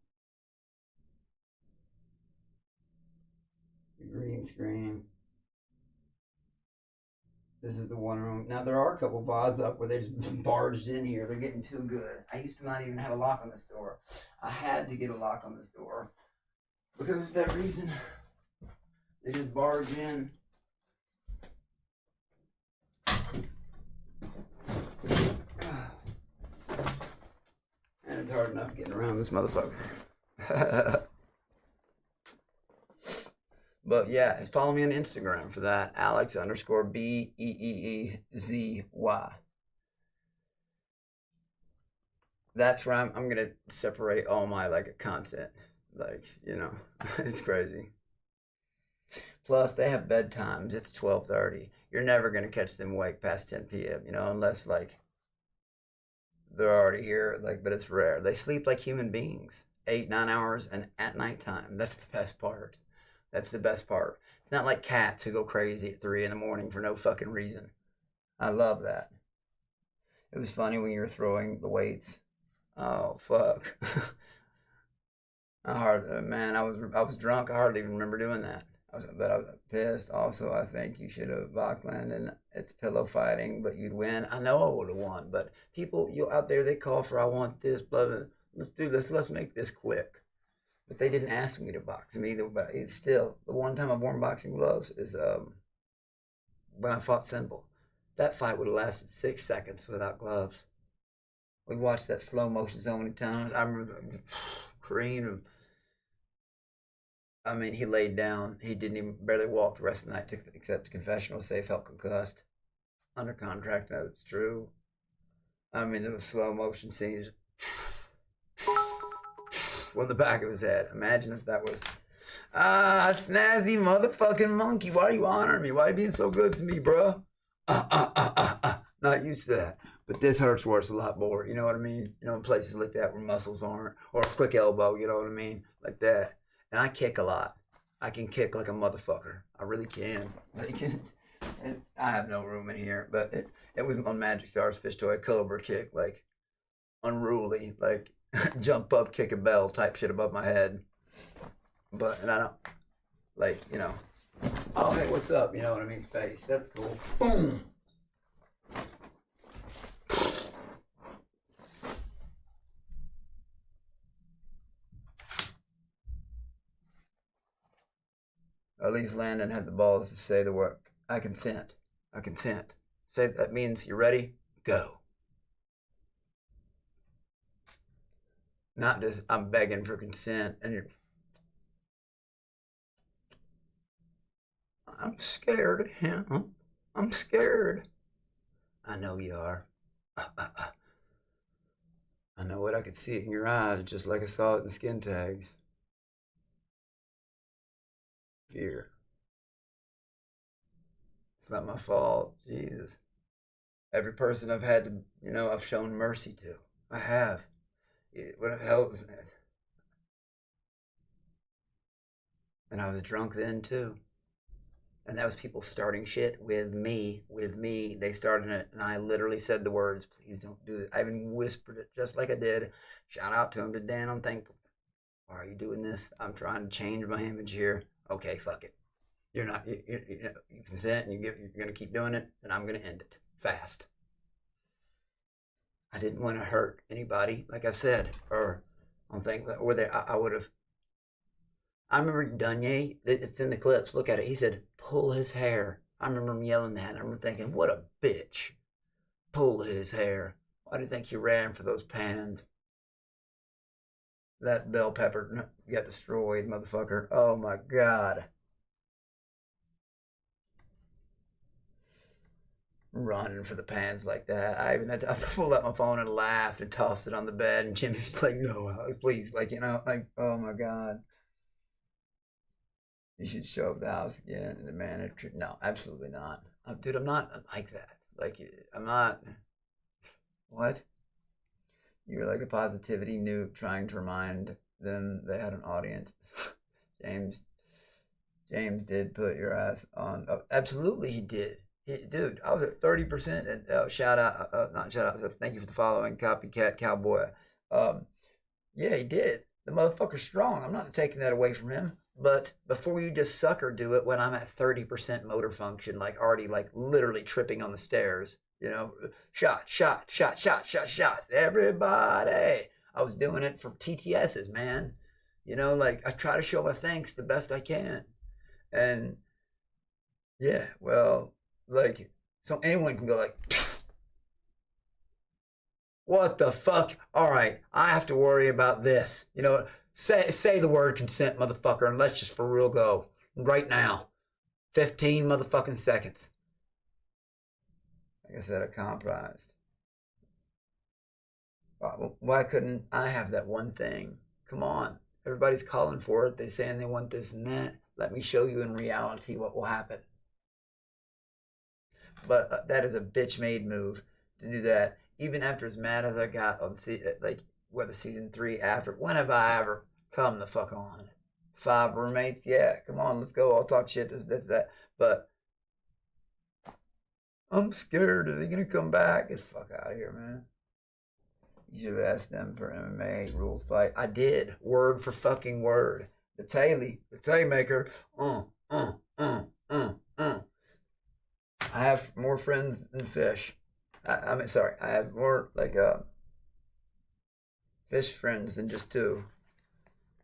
The green screen. This is the one room. Now, there are a couple VODs up where they just barged in here. They're getting too good. I used to not even have a lock on this door. I had to get a lock on this door because of that reason. They just barge in. And it's hard enough getting around this motherfucker. But yeah, follow me on Instagram for that. Alex_BEEEZY. That's where I'm gonna separate all my like content. Like, you know, it's crazy. Plus, they have bedtimes. It's 12:30. You're never gonna catch them awake past 10 p.m. You know, unless like they're already here. Like, but it's rare. They sleep like human beings, 8-9 hours, and at nighttime. That's the best part. That's the best part. It's not like cats who go crazy at 3 in the morning for no fucking reason. I love that. It was funny when you were throwing the weights. Oh fuck. Man, I was drunk. I hardly even remember doing that. But I was pissed. Also, I think you should have Bachland, and it's pillow fighting, but you'd win. I know I would have won, but people you out there, they call for I want this, blah, blah. Let's do this. Let's make this quick. But they didn't ask me to box him either. But it's still, the one time I've worn boxing gloves is when I fought Symbol. That fight would have lasted 6 seconds without gloves. We watched that slow motion so many times. I remember Kareem. I mean, he laid down. He didn't even barely walk the rest of the night except the confessional. Say felt concussed. Under contract, no, it's true. I mean, there was slow motion scenes. On the back of his head. Imagine if that was, snazzy motherfucking monkey. Why are you honoring me? Why are you being so good to me, bro? Not used to that. But this hurts worse a lot more. You know what I mean? You know, in places like that where muscles aren't. Or a quick elbow, you know what I mean? Like that. And I kick a lot. I can kick like a motherfucker. I really can. I have no room in here. But it was on Magic Stars Fish Toy Cobra kick. Like, unruly. Like, jump up, kick a bell type shit above my head. But, and I don't, like, you know, oh, hey, what's up? You know what I mean? Face. That's cool. Boom. At least Landon had the balls to say the word, I consent. I consent. Say that means you're ready? Go. Not just, I'm begging for consent and you're... I'm scared of him. I'm scared. I know you are. I know it. I could see it in your eyes just like I saw it in the skin tags. Fear. It's not my fault. Jesus. Every person I've had to, you know, I've shown mercy to. I have. What the hell was that? And I was drunk then too. And that was people starting shit with me. They started it, and I literally said the words, please don't do it. I even whispered it just like I did. Shout out to him, to Dan, I'm thankful. Why are you doing this? I'm trying to change my image here. Okay, fuck it. You're not, you consent, and you're going to keep doing it, and I'm going to end it fast. I didn't want to hurt anybody, like I said, or I don't think that, or they, I would have. I remember Dunye, it's in the clips, look at it. He said, pull his hair. I remember him yelling that. I remember thinking, what a bitch. Pull his hair. Why do you think you ran for those pans? That bell pepper got destroyed, motherfucker. Oh my God. Running for the pans like that. I even had to, I pulled out my phone and laughed and tossed it on the bed. And Jimmy's like, no, please. Like, you know, like, oh my God. You should show up the house again and the manager. No, absolutely not. Dude, I'm not like that. Like, I'm not. What? You're like a positivity nuke trying to remind them they had an audience. James did put your ass on. Oh, absolutely, he did. Dude, I was at 30%. And shout out, not shout out. Thank you for the following, Copycat Cowboy. Yeah, he did. The motherfucker's strong. I'm not taking that away from him. But before you just sucker do it when I'm at 30% motor function, like already like literally tripping on the stairs, you know, shot, everybody. I was doing it for TTSs, man. You know, like I try to show my thanks the best I can. And yeah, well, like, so anyone can go like, what the fuck? All right, I have to worry about this. You know, say the word consent, motherfucker, and let's just for real go right now. 15 motherfucking seconds. Like I said, I compromised. Why couldn't I have that one thing? Come on. Everybody's calling for it. They're saying they want this and that. Let me show you in reality what will happen. But that is a bitch-made move to do that. Even after as mad as I got on like whether season 3 after. When have I ever come the fuck on? 5 roommates? Yeah, come on, let's go. I'll talk shit. This, that. But I'm scared. Are they gonna come back? Get the fuck out of here, man. You should have asked them for MMA rules fight. I did. Word for fucking word. The Taymaker. I have more friends than fish. I mean, sorry. I have more like fish friends than just 2.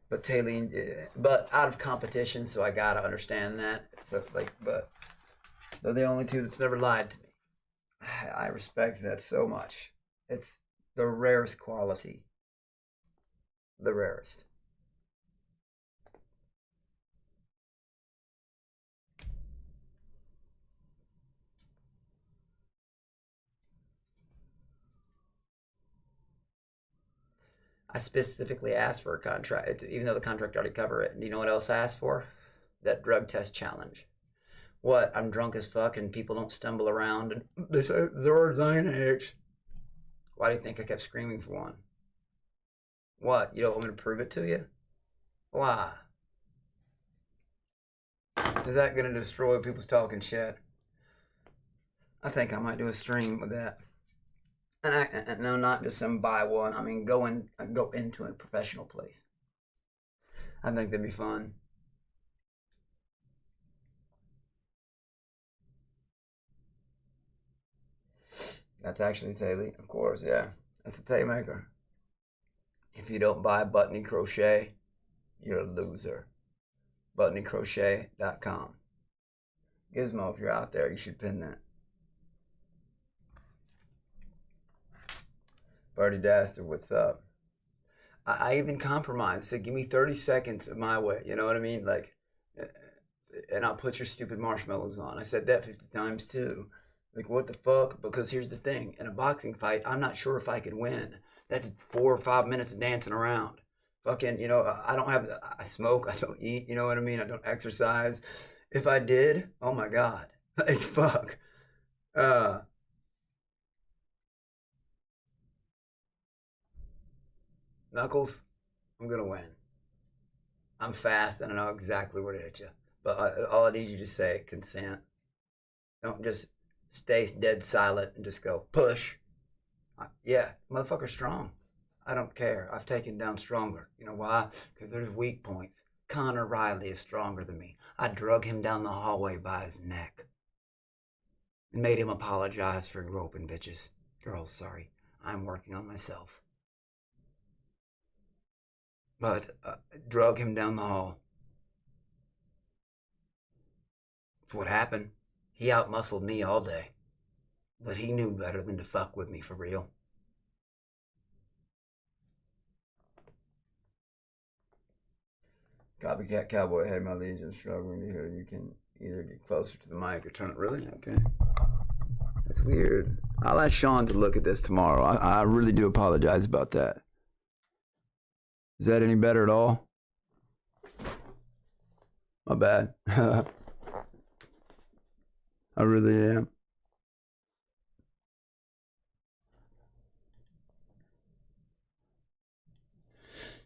But Taylene, but out of competition, so I gotta understand that. So like, but they're the only 2 that's never lied to me. I respect that so much. It's the rarest quality. The rarest. I specifically asked for a contract, even though the contract already covered it. And you know what else I asked for? That drug test challenge. What? I'm drunk as fuck and people don't stumble around and they say there are Xanax. Why do you think I kept screaming for one? What? You don't want me to prove it to you? Why? Is that going to destroy people's talking shit? I think I might do a stream with that. And no, not just some buy one. I mean, go into a professional place. I think that'd be fun. That's actually Taylor, of course, yeah. That's a Taymaker. If you don't buy Buttoney Crochet, you're a loser. ButtoneyCrochet.com. Gizmo, if you're out there, you should pin that. Birdie Daster, what's up? I even compromised. Said, give me 30 seconds of my way. You know what I mean? Like, and I'll put your stupid marshmallows on. I said that 50 times too. Like, what the fuck? Because here's the thing. In a boxing fight, I'm not sure if I can win. That's 4 or 5 minutes of dancing around. Fucking, you know, I smoke, I don't eat, you know what I mean? I don't exercise. If I did, oh my God. Like, fuck. Knuckles, I'm gonna win. I'm fast and I know exactly where to hit you. But all I need you to say, consent. Don't just stay dead silent and just go, push. Yeah, motherfucker's strong. I don't care. I've taken down stronger. You know why? Because there's weak points. Connor Riley is stronger than me. I drug him down the hallway by his neck. And made him apologize for groping bitches. Girls, sorry. I'm working on myself. but drug him down the hall. That's what happened. He outmuscled me all day, but he knew better than to fuck with me for real. Copycat Cowboy, hey, my legion, struggling to hear. You can either get closer to the mic or turn it. Really? Okay. That's weird. I'll ask Sean to look at this tomorrow. I really do apologize about that. Is that any better at all? My bad. I really am.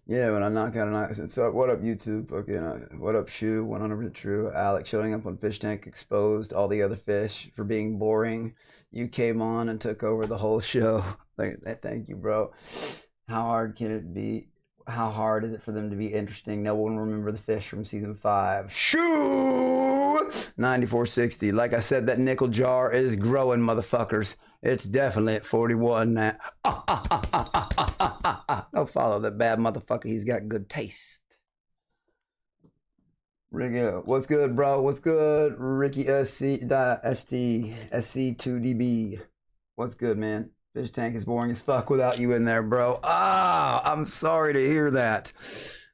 Yeah, when I knock out an accent. So, what up, YouTube? Okay, what up, Shoe? 100% true. Alex showing up on Fish Tank exposed all the other fish for being boring. You came on and took over the whole show. Thank you, bro. How hard can it be? How hard is it for them to be interesting? No one will remember the fish from season 5. Shoo! 9460. Like I said, that nickel jar is growing, motherfuckers. It's definitely at 41 now. Don't follow that bad motherfucker. He's got good taste. Ricky, what's good, bro? What's good? Ricky SC2DB. What's good, man? Fish Tank is boring as fuck without you in there, bro. I'm sorry to hear that.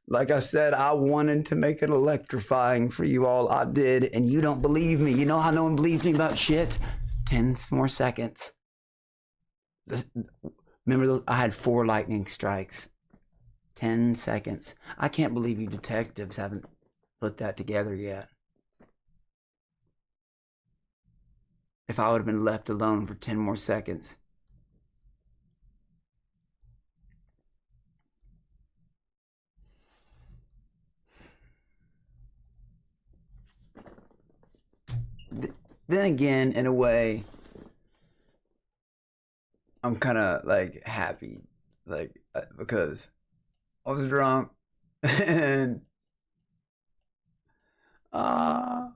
Like I said, I wanted to make it electrifying for you all. I did, and you don't believe me. You know how no one believes me about shit? 10 more seconds. Remember, I had 4 lightning strikes. 10 seconds. I can't believe you detectives haven't put that together yet. If I would have been left alone for 10 more seconds. Then again, in a way, I'm kind of like happy, like because I was drunk and I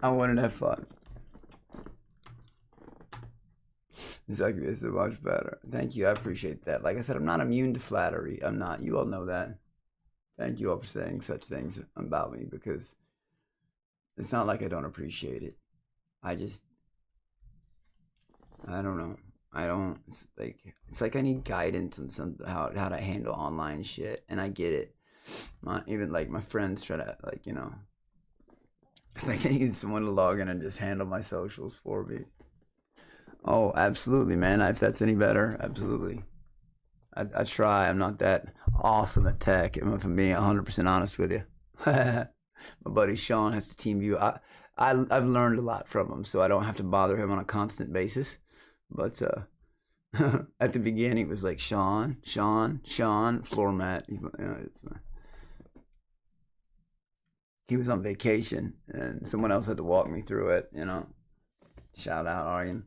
wanted to have fun. Exactly, it's so much better. Thank you, I appreciate that. Like I said, I'm not immune to flattery. I'm not. You all know that. Thank you all for saying such things about me, because it's not like I don't appreciate it. I don't know. It's like I need guidance on how to handle online shit, and I get it. Even like my friends try to, like, you know, like I need someone to log in and just handle my socials for me. Oh, absolutely, man. If that's any better, absolutely. I try. I'm not that awesome at tech, if I'm being 100% honest with you. My buddy Sean has to team view. I've learned a lot from him, so I don't have to bother him on a constant basis. But at the beginning, it was like Sean, floor mat. He was on vacation, and someone else had to walk me through it. You know, shout out Aryan.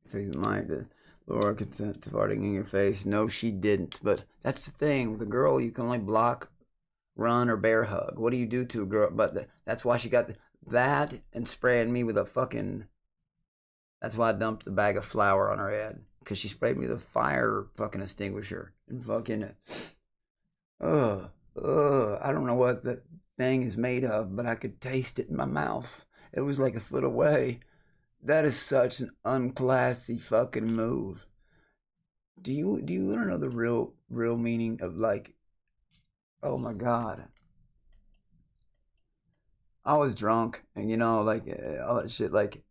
Facing like the Laura consent to farting in your face. No, she didn't. But that's the thing with a girl. You can only block, run, or bear hug. What do you do to a girl? But that's why she got that and spraying me with a fucking. That's why I dumped the bag of flour on her head, because she sprayed me with a fire fucking extinguisher and fucking. I don't know what that thing is made of, but I could taste it in my mouth. It was like a foot away. That is such an unclassy fucking move. Do you want to know the real meaning of, like, oh my god. I was drunk, and you know, like all that shit, like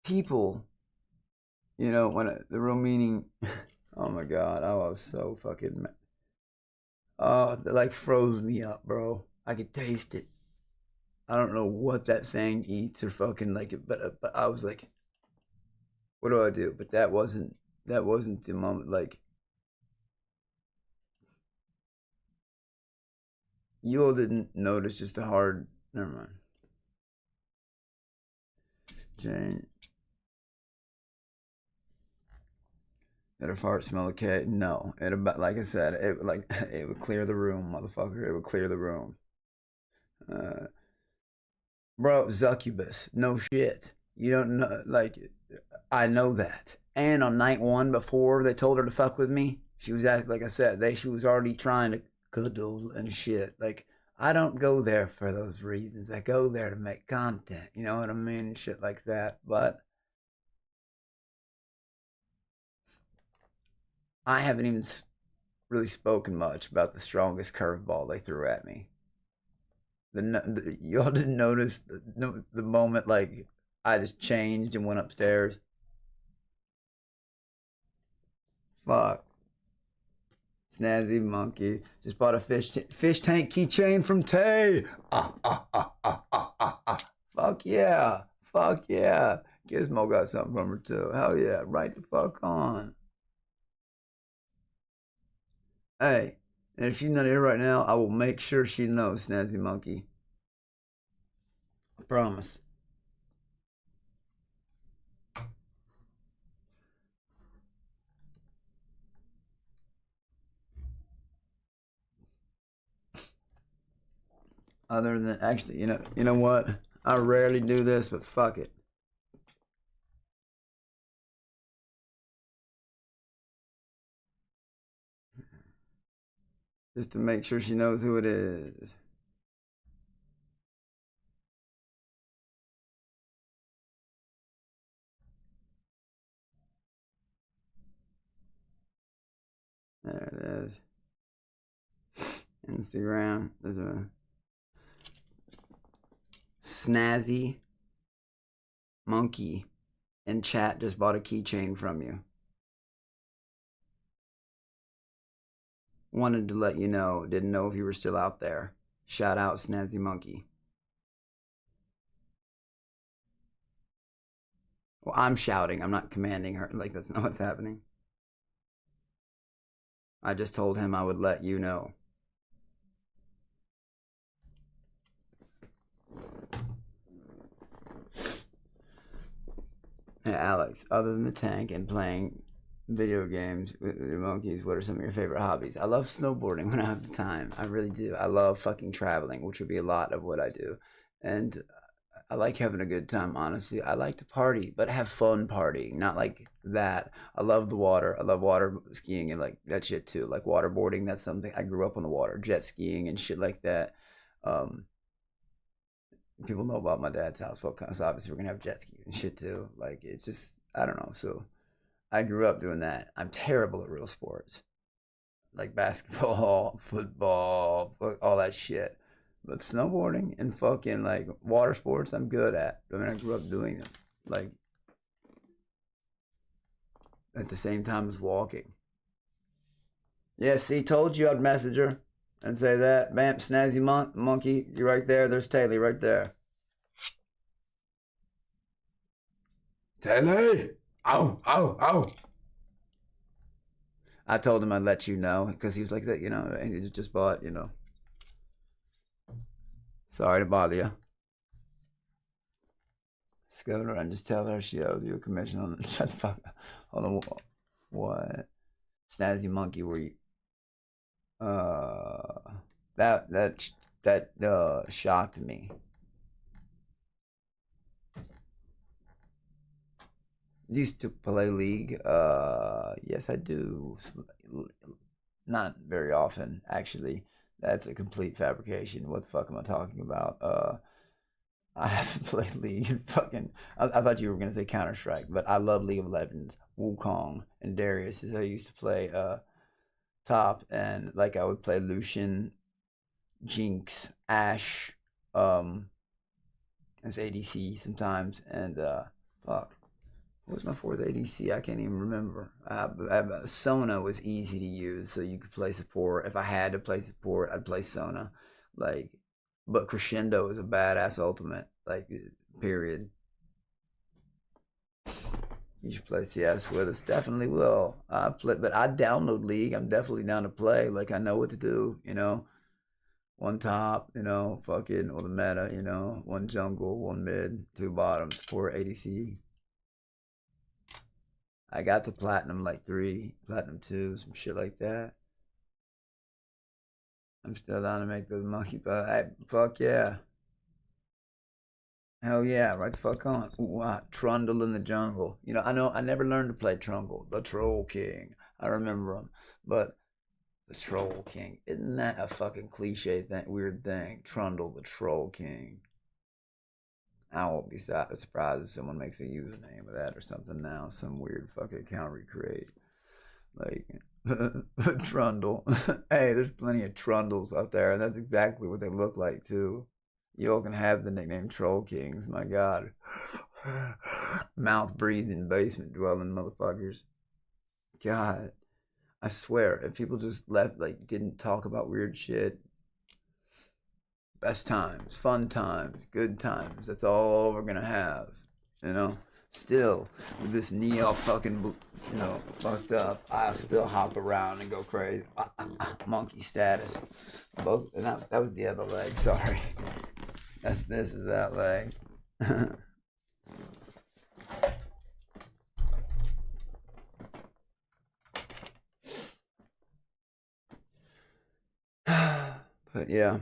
people, you know, the real meaning. Oh my god, I was so fucking. That like froze me up, bro. I could taste it. I don't know what that thing eats or fucking like it, but I was like, what do I do? But that wasn't the moment. Like, you all didn't notice just a hard. Never mind. Jane. Did her fart smell okay? No. Like I said, it would clear the room, motherfucker. It would clear the room. Bro, succubus. No shit. You don't know, like, I know that. And on night 1, before they told her to fuck with me, she was acting, like I said, she was already trying to cuddle and shit. Like, I don't go there for those reasons. I go there to make content. You know what I mean? Shit like that. But I haven't even really spoken much about the strongest curveball they threw at me. Y'all didn't notice the moment, like, I just changed and went upstairs. Fuck. Snazzy monkey just bought a fish tank keychain from Tay. Fuck yeah. Fuck yeah. Gizmo got something from her too. Hell yeah. Right the fuck on. Hey, and if she's not here right now, I will make sure she knows, Snazzy monkey. I promise. Other than, actually, you know what? I rarely do this, but fuck it. Just to make sure she knows who it is. There it is. Instagram. There's a Snazzy monkey in chat just bought a keychain from you. Wanted to let you know. Didn't know if you were still out there. Shout out Snazzy monkey. Well, I'm shouting. I'm not commanding her. Like, that's not what's happening. I just told him I would let you know. Hey, Alex, other than the tank and playing video games with your monkeys, what are some of your favorite hobbies? I love snowboarding when I have the time. I really do. I love fucking traveling, which would be a lot of what I do. And I like having a good time, honestly. I like to party, but have fun partying, not like that. I love the water. I love water skiing and like that shit too. Like waterboarding, that's something. I grew up on the water, jet skiing and shit like that. People know about my dad's house, so obviously we're gonna have jet skis and shit too. Like, it's just, I don't know. So I grew up doing that. I'm terrible at real sports, like basketball, football, all that shit. But snowboarding and fucking like water sports, I'm good at. I mean, I grew up doing them, like at the same time as walking. Yeah, see, told you I'd message her and say that. Bam, Snazzy monkey, you're right there. There's Taylor right there. Taylor! Ow, ow, ow! I told him I'd let you know because he was like that, and he just bought, Sorry to bother you. Let's go to her and just tell her she owes you a commission on the. Shut the fuck up. Hold on. What? Snazzy monkey, were you? That shocked me. Used to play League. Yes, I do. Not very often, actually. That's a complete fabrication. What the fuck am I talking about? I haven't played League in fucking. I thought you were gonna say Counter Strike, but I love League of Legends. Wukong and Darius is I used to play top, and like I would play Lucian, Jinx, Ashe, as ADC sometimes, and fuck. What was my fourth ADC? I can't even remember. Sona was easy to use, so you could play support. If I had to play support, I'd play Sona. Like, but Crescendo is a badass ultimate. Like, period. You should play CS with us. Definitely will. But I download League. I'm definitely down to play. Like, I know what to do. One top. Fucking or the meta. One jungle, one mid, two bottoms, support ADC. I got the platinum like 3, platinum 2, some shit like that. I'm still down to make those monkey, but fuck yeah. Hell yeah, right the fuck on. Ooh, Trundle in the Jungle. You know, I never learned to play Trundle, the Troll King. I remember him, but the Troll King, isn't that a fucking cliche thing, weird thing? Trundle, the Troll King. I won't be surprised if someone makes a username of that or something now. Some weird fucking account recreate. Like, Trundle. Hey, there's plenty of Trundles out there, and that's exactly what they look like, too. You all can have the nickname Troll Kings, my god. Mouth breathing, basement dwelling motherfuckers. God, I swear, if people just left, like, didn't talk about weird shit, best times, fun times, good times, that's all we're gonna have, you know? Still, with this knee all fucking, you know, fucked up, I still hop around and go crazy. Monkey status. Both, and that was the other leg, sorry. This is that leg. But yeah.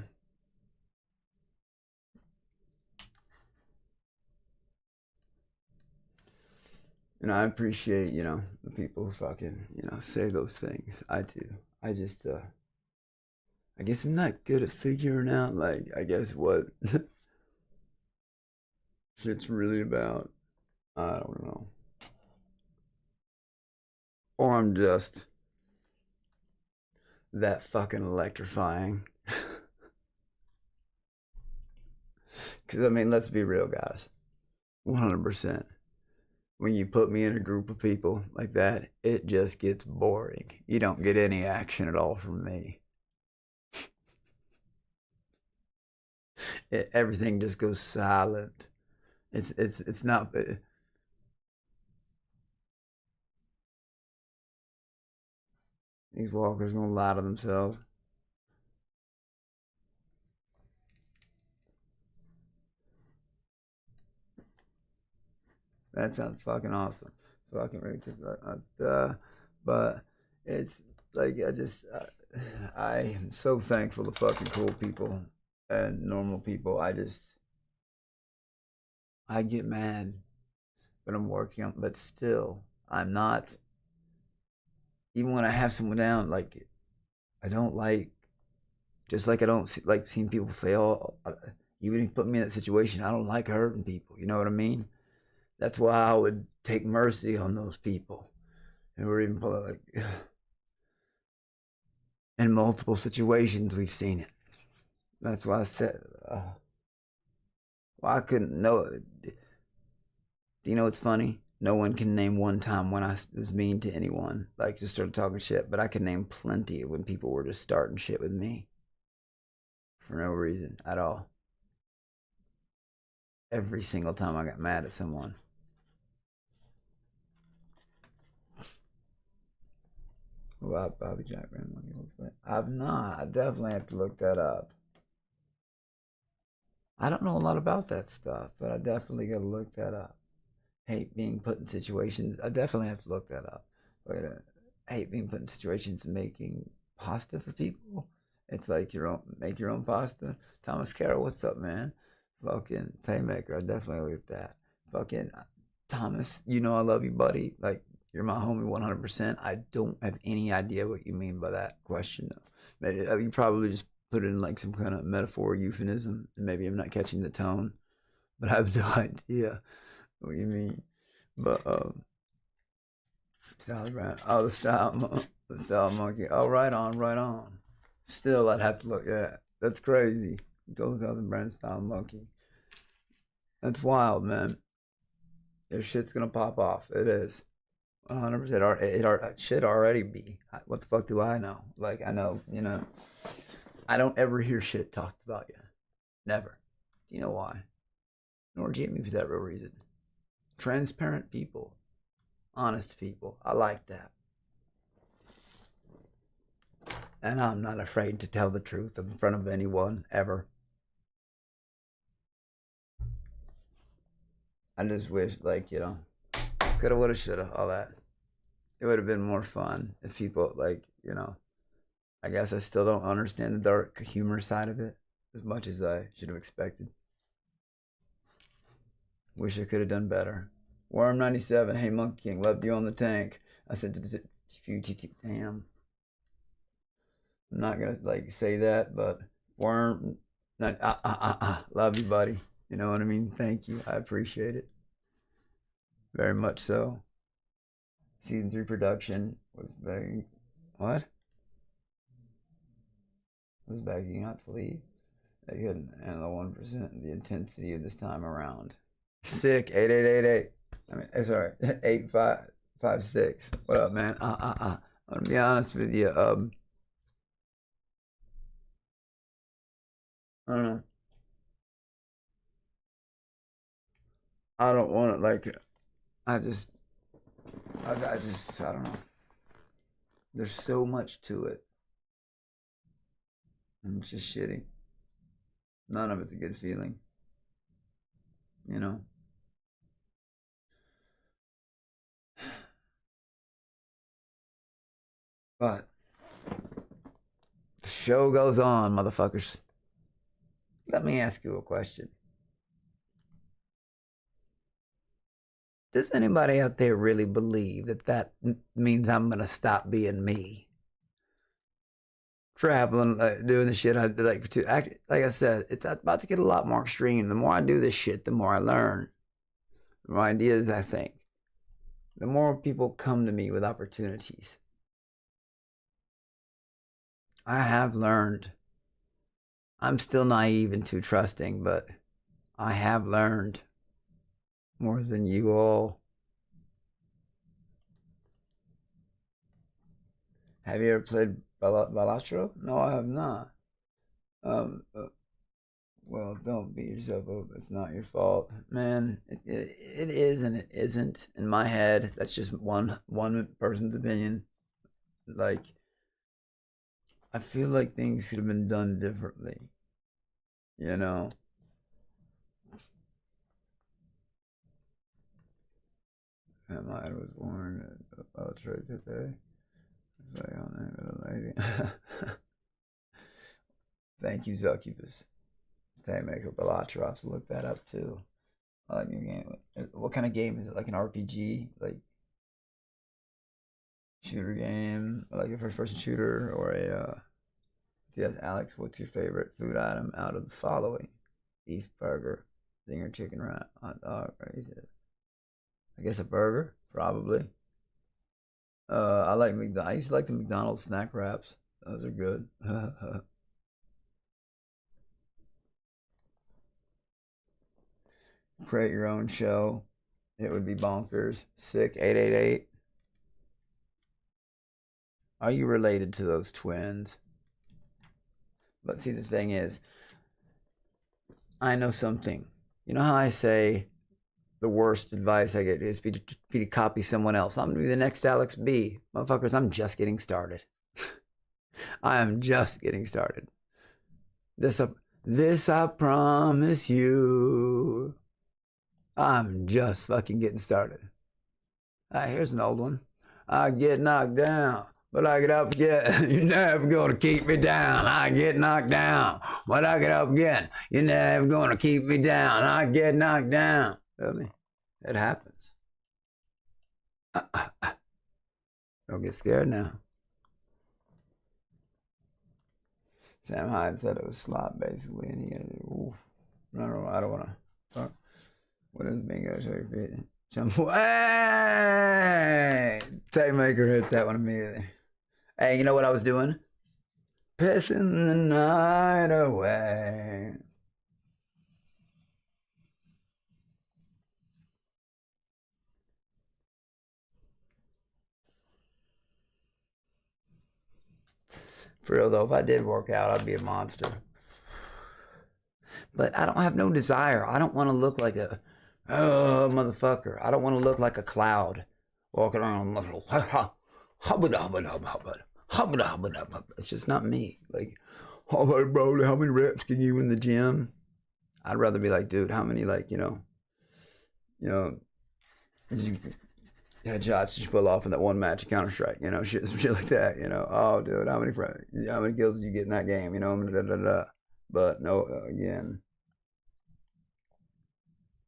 And I appreciate, you know, the people who fucking, you know, say those things. I do. I just, I guess I'm not good at figuring out, like, I guess what shit's really about. I don't know. Or I'm just that fucking electrifying. Because, I mean, let's be real, guys. 100%. When you put me in a group of people like that, it just gets boring. You don't get any action at all from me. Everything just goes silent. It's not. These walkers gonna lie to themselves. That sounds fucking awesome. Fucking ready to but it's like I am so thankful to fucking cool people and normal people. I get mad, but I'm working on. But still, I'm not. Even when I have someone down, like I don't like. Just like I don't like seeing people fail. Even if you put me in that situation, I don't like hurting people. You know what I mean? That's why I would take mercy on those people. And we're even like in multiple situations we've seen it. That's why I said, well, I couldn't know. Do you know what's funny? No one can name one time when I was mean to anyone, like just started talking shit. But I can name plenty of when people were just starting shit with me for no reason at all. Every single time I got mad at someone. Well, Bobby Jack Grandma looks like. I've not. I definitely have to look that up. I don't know a lot about that stuff, but I definitely gotta look that up. Hate being put in situations. I definitely have to look that up. Wait a hate being put in situations making pasta for people. It's like make your own pasta. Thomas Carroll, what's up, man? Fucking Playmaker, I definitely look at that. Fucking Thomas, you know I love you, buddy. Like you're my homie 100%. I don't have any idea what you mean by that question, though. You probably just put it in like some kind of metaphor, euphemism, and maybe I'm not catching the tone, but I have no idea what you mean. But style brand. Oh, the style monkey. Oh, right on, right on. Still, I'd have to look. Yeah, that's crazy. Those other brand style monkey. That's wild, man. This shit's gonna pop off. It is. 100%. It should already be. What the fuck do I know? Like, I know, you know, I don't ever hear shit talked about you. Never. Do you know why? Nor Jamie for that real reason. Transparent people. Honest people. I like that. And I'm not afraid to tell the truth in front of anyone, ever. I just wish, like, you know, coulda, woulda, shoulda, all that. It would have been more fun if people, like, you know, I guess I still don't understand the dark humor side of it as much as I should have expected. Wish I could have done better. Worm97, hey Monkey King, loved you on the tank. I said, damn. I'm not gonna like say that, but Worm, love you, buddy. You know what I mean? Thank you. I appreciate it. Very much so. Season 3 production was very, what? Was begging not to leave. They couldn't handle 1% the intensity of this time around. Sick, 8888. I mean, sorry, 8556. What up, man? I'm gonna be honest with you. I don't know. I don't want it like, I don't know. There's so much to it. And it's just shitty. None of it's a good feeling. You know? But the show goes on, motherfuckers. Let me ask you a question. Does anybody out there really believe that that means I'm going to stop being me? Traveling, doing the shit I like to act. Like I said, it's about to get a lot more extreme. The more I do this shit, the more I learn. The more ideas I think. The more people come to me with opportunities. I have learned. I'm still naive and too trusting, but I have learned more than you all. Have you ever played Balatro? No, I have not. Well, don't beat yourself up. It's not your fault. Man, it is and it isn't in my head. That's just one person's opinion. Like, I feel like things could have been done differently. You know? I was born at Balatro today. That's why I'm not Thank you, Zuccubus. Maker Balatro. I have to look that up too. I like the game. What kind of game is it? Like an RPG? Like shooter game? Like a first person shooter or a yes, Alex, what's your favorite food item out of the following? Beef burger, zinger chicken wrap, hot dog, or is it? I guess a burger, probably. I like I used to like the McDonald's snack wraps. Those are good. Create your own show. It would be bonkers. Sick 888. Are you related to those twins? But see, the thing is, I know something. You know how I say the worst advice I get is be to copy someone else. I'm going to be the next Alex B. Motherfuckers, I'm just getting started. I am just getting started. This I promise you. I'm just fucking getting started. Here's an old one. I get knocked down, but I get up again. You're never gonna keep me down. I get knocked down, but I get up again. You're never gonna keep me down. I get knocked down. Feel me? It happens. Don't get scared now. Sam Hyde said it was slop basically, and he had to oof. No, I don't wanna fuck. What is bingo? Show your feet. Jump. Hey! Maker hit that one immediately. Hey, you know what I was doing? Pissing the night away. For real though, if I did work out, I'd be a monster. But I don't have no desire. I don't want to look like a motherfucker. I don't want to look like a cloud walking around. It's just not me. Like, oh, hey, bro, how many reps can you in the gym? I'd rather be like, dude, how many, like, you know, headshots did you pull off in that one match of Counter-Strike? You know, some shit like that. You know, oh, dude, how many kills did you get in that game? You know, But no, again.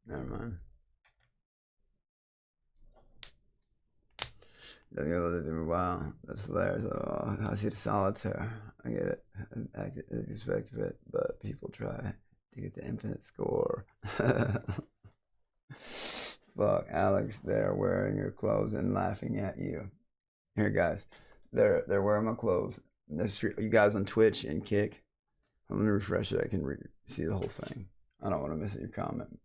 Never mind. Wow, that's hilarious. Oh, I see the solitaire. I get it. I expect it, but people try to get the infinite score. Fuck, Alex, they're wearing your clothes and laughing at you. Here, guys, they're wearing my clothes. You guys on Twitch and Kick. I'm gonna refresh it. I can see the whole thing. I don't want to miss your comment.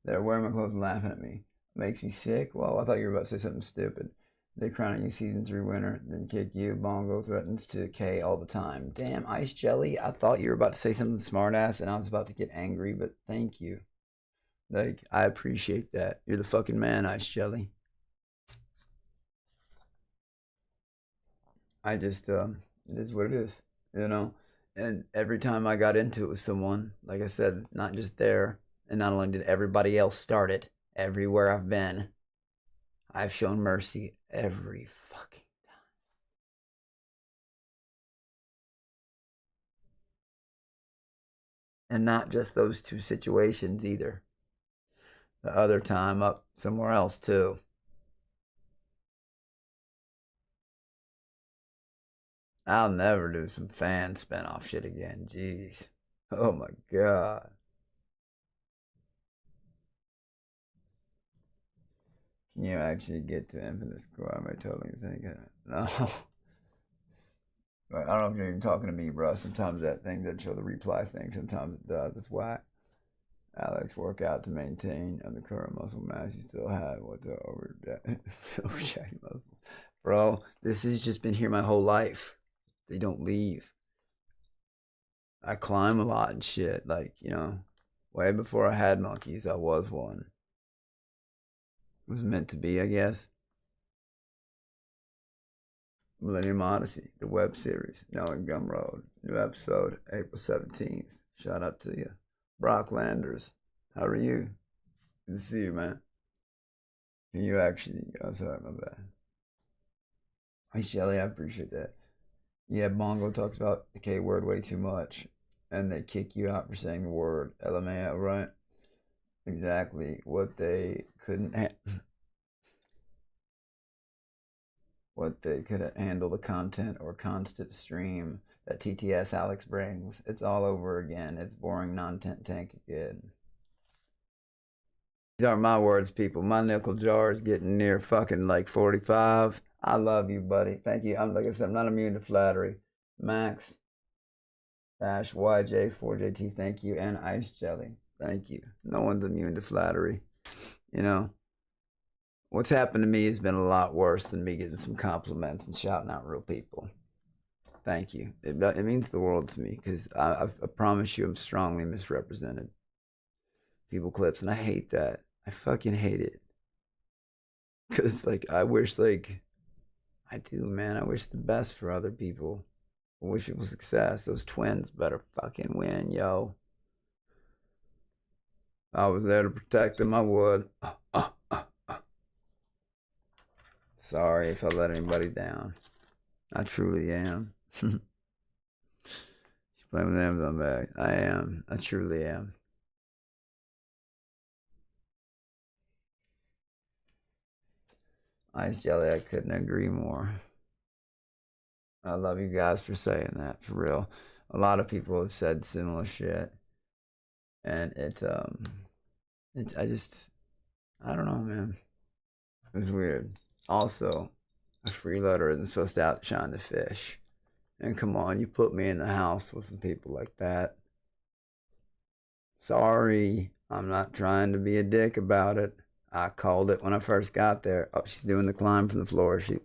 They're wearing my clothes and laughing at me. Makes me sick. Well, I thought you were about to say something stupid. They crown you season 3 winner, then kick you. Bongo threatens to K all the time. Damn, Ice Jelly. I thought you were about to say something smartass, and I was about to get angry. But thank you. Like, I appreciate that. You're the fucking man, Ice Jelly. I just, it is what it is, you know? And every time I got into it with someone, like I said, not just there, and not only did everybody else start it, everywhere I've been, I've shown mercy every fucking time. And not just those 2 situations either. The other time up somewhere else too. I'll never do some fan spinoff shit again. Jeez. Oh my god. Can you actually get to infinite score? Am I totally thinking? No. I don't know if you're even talking to me, bro. Sometimes that thing doesn't show the reply thing. Sometimes it does. That's why. Alex, work out to maintain the current muscle mass you still have. What the overjacked muscles? Bro, this has just been here my whole life. They don't leave. I climb a lot and shit. Like, you know, way before I had monkeys, I was one. It was meant to be, I guess. Millennium Odyssey, the web series, now in Gumroad. New episode, April 17th. Shout out to you. Brock Landers, how are you? Good to see you, man. Can you actually, oh, sorry, my bad. Hey, Shelly, I appreciate that. Yeah, Bongo talks about the K word way too much, and they kick you out for saying the word. LMAO, right? Exactly what they couldn't what they couldn't handle the content or constant stream that TTS Alex brings. It's all over again. It's boring non-tent tank again. These aren't my words, people. My nickel jar is getting near fucking like 45. I love you, buddy. Thank you. Like I said, I'm not immune to flattery. Max YJ4JT, thank you. And Ice Jelly, thank you. No one's immune to flattery. You know, what's happened to me has been a lot worse than me getting some compliments and shouting out real people. Thank you. It means the world to me because I promise you I'm strongly misrepresented. People clips, and I hate that. I fucking hate it. Because, like, I wish, like, I do, man. I wish the best for other people. I wish people success. Those twins better fucking win, yo. If I was there to protect them, I would. Sorry if I let anybody down. I truly am. She's playing with Amazon bag. I am. I truly am. Ice Jelly, I couldn't agree more. I love you guys for saying that, for real. A lot of people have said similar shit. And I don't know, man. It was weird. Also, a freeloader isn't supposed to outshine the fish. And come on, you put me in the house with some people like that. Sorry, I'm not trying to be a dick about it. I called it when I first got there. Oh, she's doing the climb from the floor. She's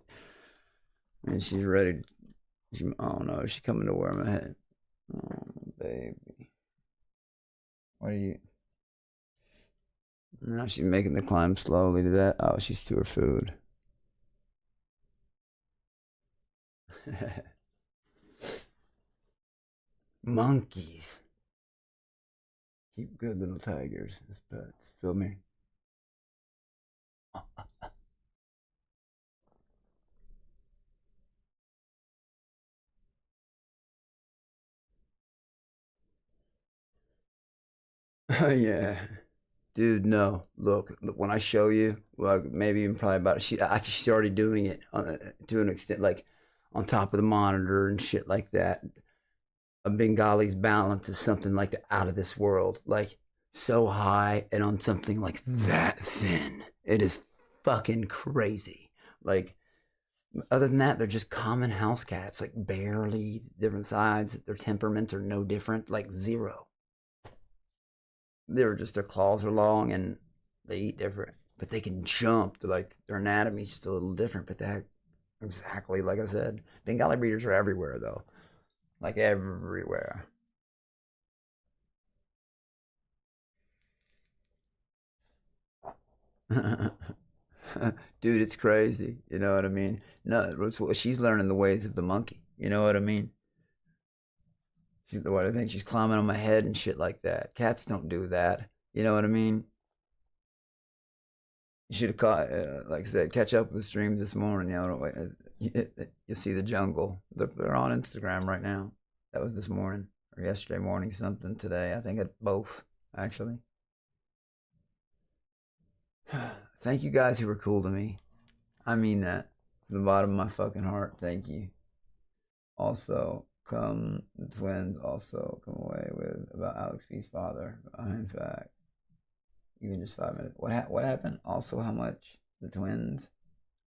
ready. Oh no, she's coming to wear my head. Oh, baby. What are you? Now she's making the climb slowly to that. Oh, she's to her food. Monkeys. Keep good little tigers as pets. Feel me? Yeah. Dude, no. Look, when I show you, well, maybe even probably about she's already doing it to an extent, like on top of the monitor and shit like that. A Bengali's balance is something like out of this world, like so high and on something like that thin. It is fucking crazy. Like, other than that, they're just common house cats, like barely different sides. Their temperaments are no different, like zero. They're just, their claws are long and they eat different, but they can jump. Like, their anatomy's just a little different, but that exactly like I said. Bengali breeders are everywhere though, like everywhere. Dude, it's crazy. You know what I mean? No, she's learning the ways of the monkey. You know what I mean? What I think she's climbing on my head and shit like that. Cats don't do that. You know what I mean? You should have caught, like I said, catch up with the streams this morning. You know, you see the jungle. They're on Instagram right now. That was this morning or yesterday morning, something today. I think it's both, actually. Thank you guys who were cool to me. I mean that from the bottom of my fucking heart. Thank you. Also, the twins also come away with about Alex P's father. In fact, even just 5 minutes. What happened? Also, how much the twins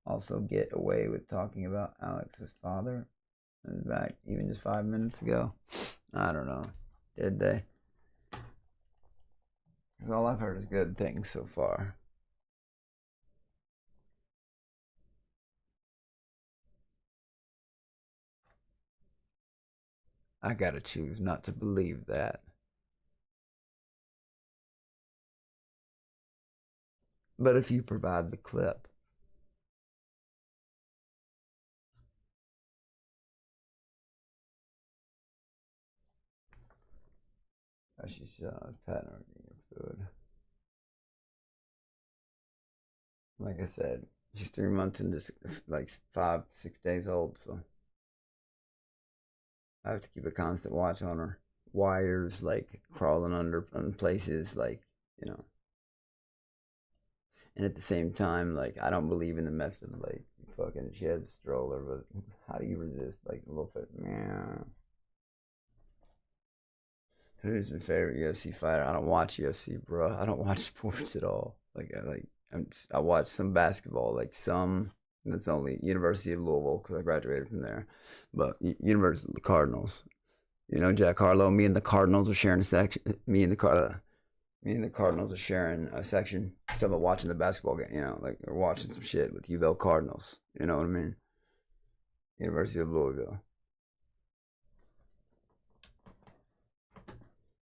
also get away with talking about Alex's father? In fact, even just 5 minutes ago. I don't know. Did they? Because all I've heard is good things so far. I gotta choose not to believe that. But if you provide the clip, she's pattern your food. Like I said, she's 3 months and just like 5, 6 days old, so I have to keep a constant watch on her. Wires like crawling under in places, like, you know. And at the same time, like, I don't believe in the method, like, fucking, she has a stroller, but how do you resist, like, a little bit, meow. Who's your favorite UFC fighter? I don't watch UFC, bro. I don't watch sports at all. I watch some basketball, like some. That's only University of Louisville because I graduated from there, but University of the Cardinals. You know, Jack Harlow. Me and the Cardinals are sharing a section. Me and the Cardinals are sharing a section. Talking about watching the basketball game. You know, like we're watching some shit with UL Cardinals. You know what I mean? University of Louisville.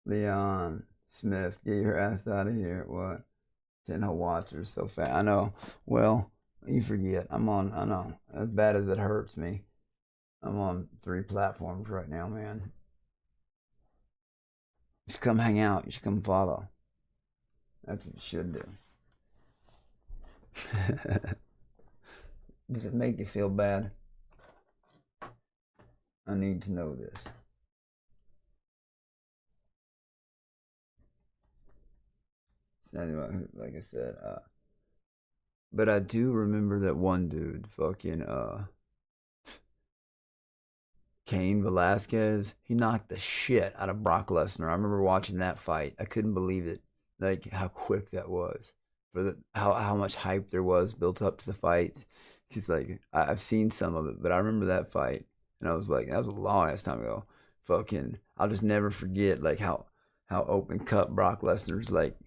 Leon Smith, get your ass out of here. What? 10 watchers so fast. I know. Well, you forget. I know. As bad as it hurts me, I'm on 3 platforms right now, man. Just come hang out. You should come follow. That's what you should do. Does it make you feel bad? I need to know this. Like I said, but I do remember that one dude, fucking Cain Velasquez. He knocked the shit out of Brock Lesnar. I remember watching that fight. I couldn't believe it, like how quick that was, for how much hype there was built up to the fight. Cause like I've seen some of it, but I remember that fight, and I was like, that was a long ass time ago. Fucking, I'll just never forget like how open cut Brock Lesnar's like.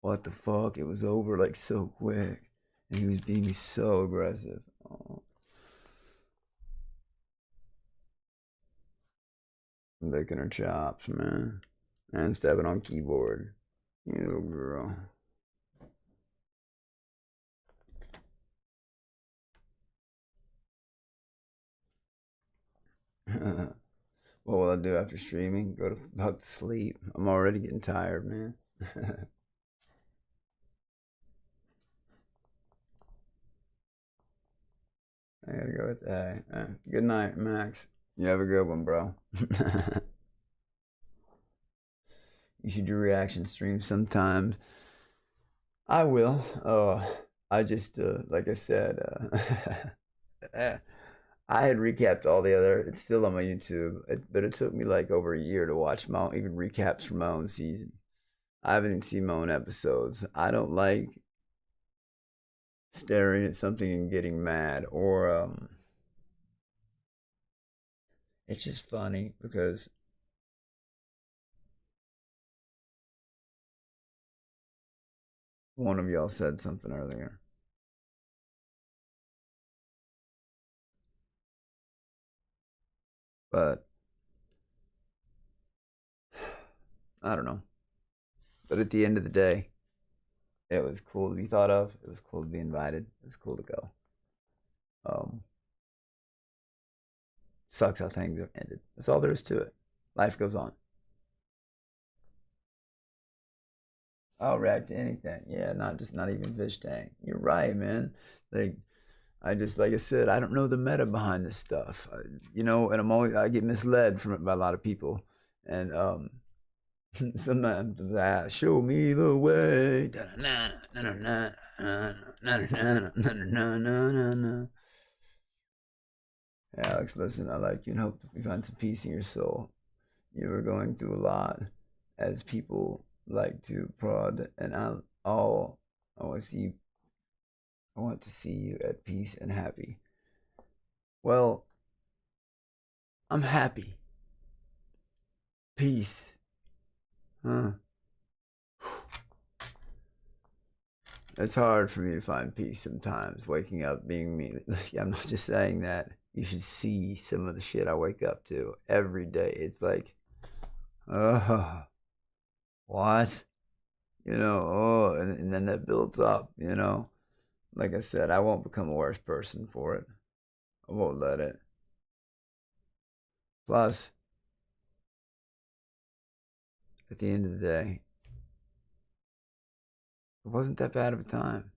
What the fuck? It was over like so quick. And he was being so aggressive. Oh. Licking her chops, man. And stepping on keyboard. You little girl. What will I do after streaming? Go to fuck to sleep. I'm already getting tired, man. I gotta go with that. Good night, Max. You have a good one, bro. You should do reaction streams sometimes. I will. I just like I said, I had recapped all the other. It's still on my YouTube, but it took me like over a year to watch my own, even recaps from my own season. I haven't even seen my own episodes. I don't like staring at something and getting mad, or it's just funny because one of y'all said something earlier. But I don't know. But at the end of the day, it was cool to be thought of. It was cool to be invited. It was cool to go. Sucks how things have ended. That's all there is to it. Life goes on. I'll react to anything. Yeah, not even fish tank. You're right, man. Like, like I said, I don't know the meta behind this stuff. And I get misled from it by a lot of people. And sometimes show me the way. Alex, listen, I like you and hope you find some peace in your soul. You were going through a lot, as people like to prod, and I want to see you at peace and happy. Well, I'm happy. Peace. Huh. It's hard for me to find peace sometimes, waking up being me. I'm not just saying that. You should see some of the shit I wake up to every day. It's like, what? And then that builds up, Like I said, I won't become a worse person for it. I won't let it. Plus, at the end of the day, it wasn't that bad of a time,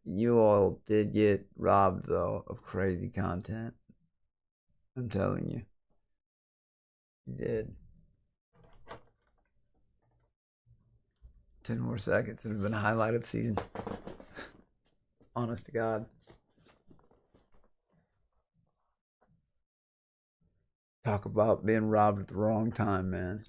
You all did get robbed, though, of crazy content. I'm telling you. You did. 10 more seconds. It would have been a highlight of the season. Honest to God. Talk about being robbed at the wrong time, man.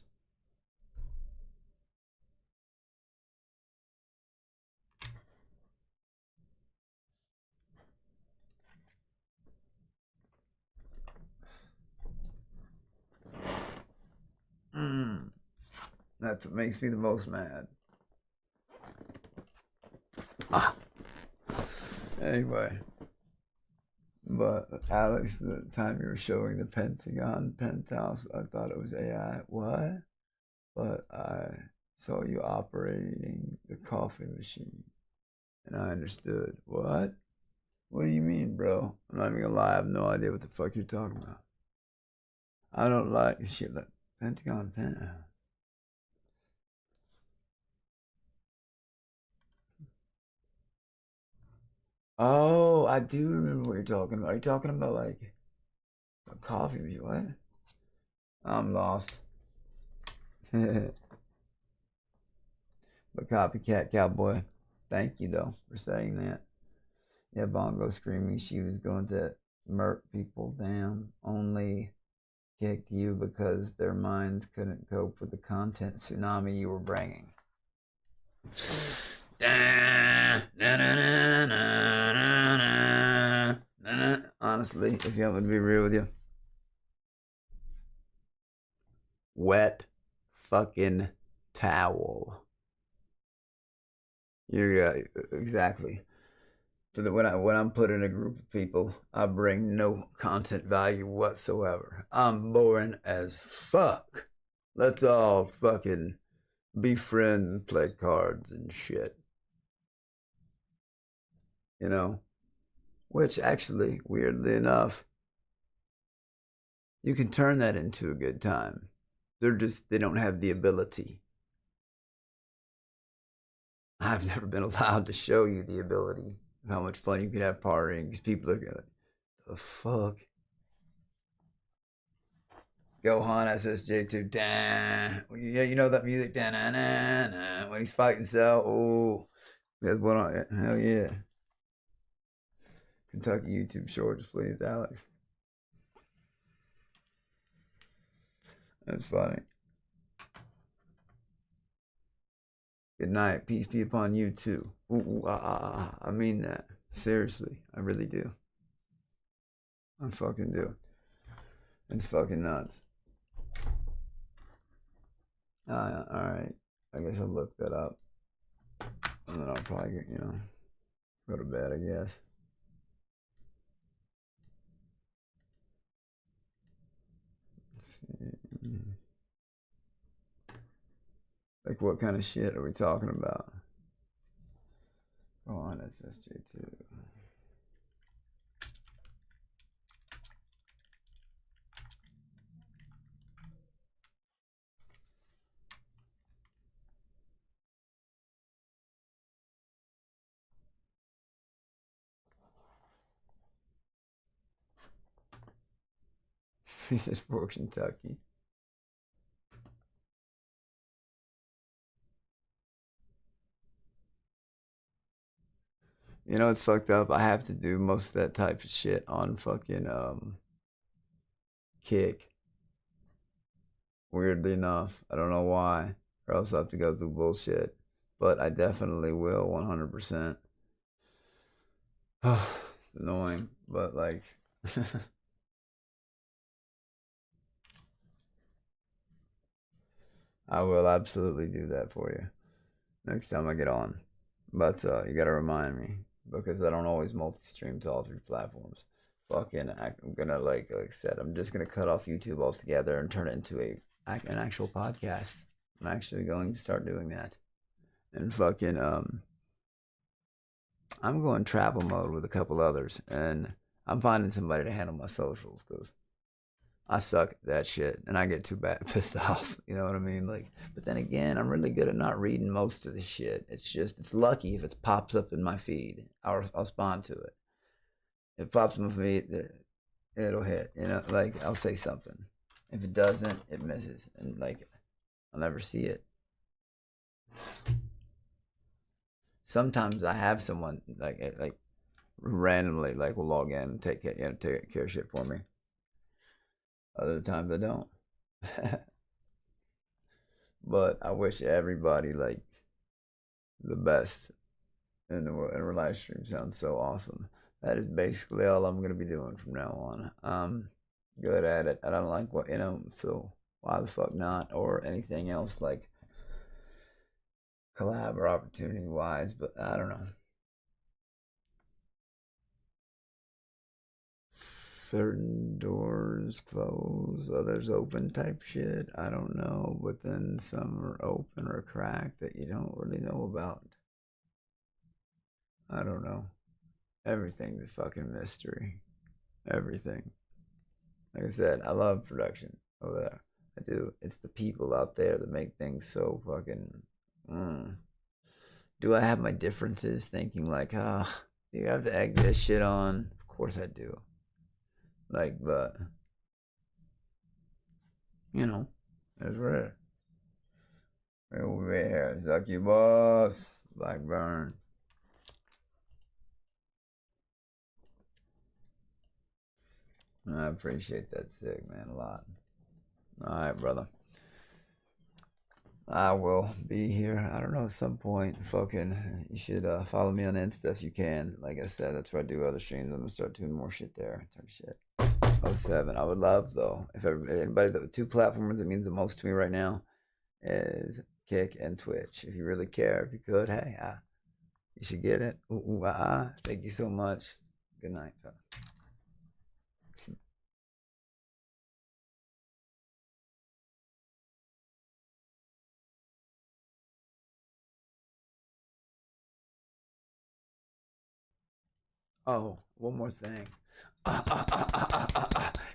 That's what makes me the most mad. Anyway. But Alex, the time you were showing the Pentagon penthouse, I thought it was AI. What? But I saw you operating the coffee machine. And I understood. What? What do you mean, bro? I'm not even gonna lie, I have no idea what the fuck you're talking about. I don't like shit like Pentagon penthouse. Oh, I do remember what you're talking about. Are you talking about like a coffee machine? What? I'm lost. But copycat cowboy, thank you though for saying that. Yeah, Bongo screaming she was going to murk people down. Only kicked you because their minds couldn't cope with the content tsunami you were bringing. Honestly, if you want me to be real with you, wet fucking towel. Yeah, exactly. So that when I'm put in a group of people, I bring no content value whatsoever. I'm boring as fuck. Let's all fucking be friends and play cards and shit. Which actually, weirdly enough, you can turn that into a good time. They don't have the ability. I've never been allowed to show you the ability of how much fun you can have partying, because people are going, the fuck? Gohan SSJ2. Dan. Yeah, you know that music. Dan, na, na, na, when he's fighting Cell. Oh, that's one on it. Hell yeah. Kentucky YouTube shorts, please, Alex. That's funny. Good night. Peace be upon you too. Ooh, I mean that. Seriously, I really do. I fucking do. It's fucking nuts. Alright. I guess I'll look that up. And then I'll probably, go to bed, I guess. Let's see. Like, what kind of shit are we talking about? Go on, SSJ2. He says for Kentucky. You know, it's fucked up. I have to do most of that type of shit on fucking Kick. Weirdly enough, I don't know why, or else I have to go through bullshit. But I definitely will, 100%. It's annoying, but like, I will absolutely do that for you next time I get on. But you gotta remind me because I don't always multi-stream to all 3 platforms. Fucking, I'm gonna like I said, I'm just gonna cut off YouTube altogether and turn it into an actual podcast. I'm actually going to start doing that, and fucking I'm going travel mode with a couple others, and I'm finding somebody to handle my socials because I suck at that shit, and I get too bad pissed off. You know what I mean? Like, but then again, I'm really good at not reading most of the shit. It's lucky if it pops up in my feed. I'll respond to it. If it pops in my feed, it'll hit. You know, like I'll say something. If it doesn't, it misses, and like I'll never see it. Sometimes I have someone like randomly like will log in and take care of shit for me. Other times I don't. But I wish everybody like the best in the world. And our live stream sounds so awesome. That is basically all I'm gonna be doing from now on. I'm good at it. I don't like what so why the fuck not? Or anything else like collab or opportunity wise, but I don't know. Certain doors close, others open type shit. I don't know, but then some are open or cracked that you don't really know about. I don't know. Everything's a fucking mystery. Everything. Like I said, I love production over there. I do. It's the people out there that make things so fucking. Do I have my differences thinking like, you have to egg this shit on? Of course I do. Like, but it's rare. Over here, Zucky Boss, Blackburn. I appreciate that, Sig, man, a lot. All right, brother. I will be here. I don't know, at some point. Fucking, you should follow me on Insta if you can. Like I said, that's where I do other streams. I'm gonna start doing more shit there. Shit. 07. I would love though if anybody the 2 platforms that means the most to me right now is Kick and Twitch. If you really care, if you could, hey, you should get it. Thank you so much. Good night, fella. Oh, one more thing.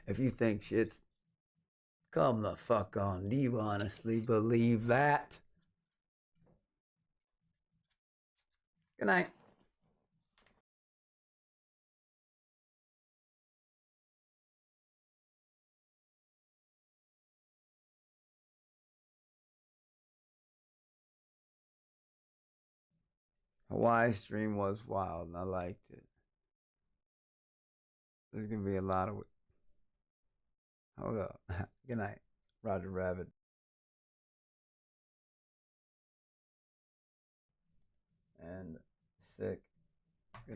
If you think shit's come the fuck on, do you honestly believe that? Good night. Hawaii stream was wild and I liked it. There's gonna be a lot of. Hold up. Good night, Roger Rabbit. And sick.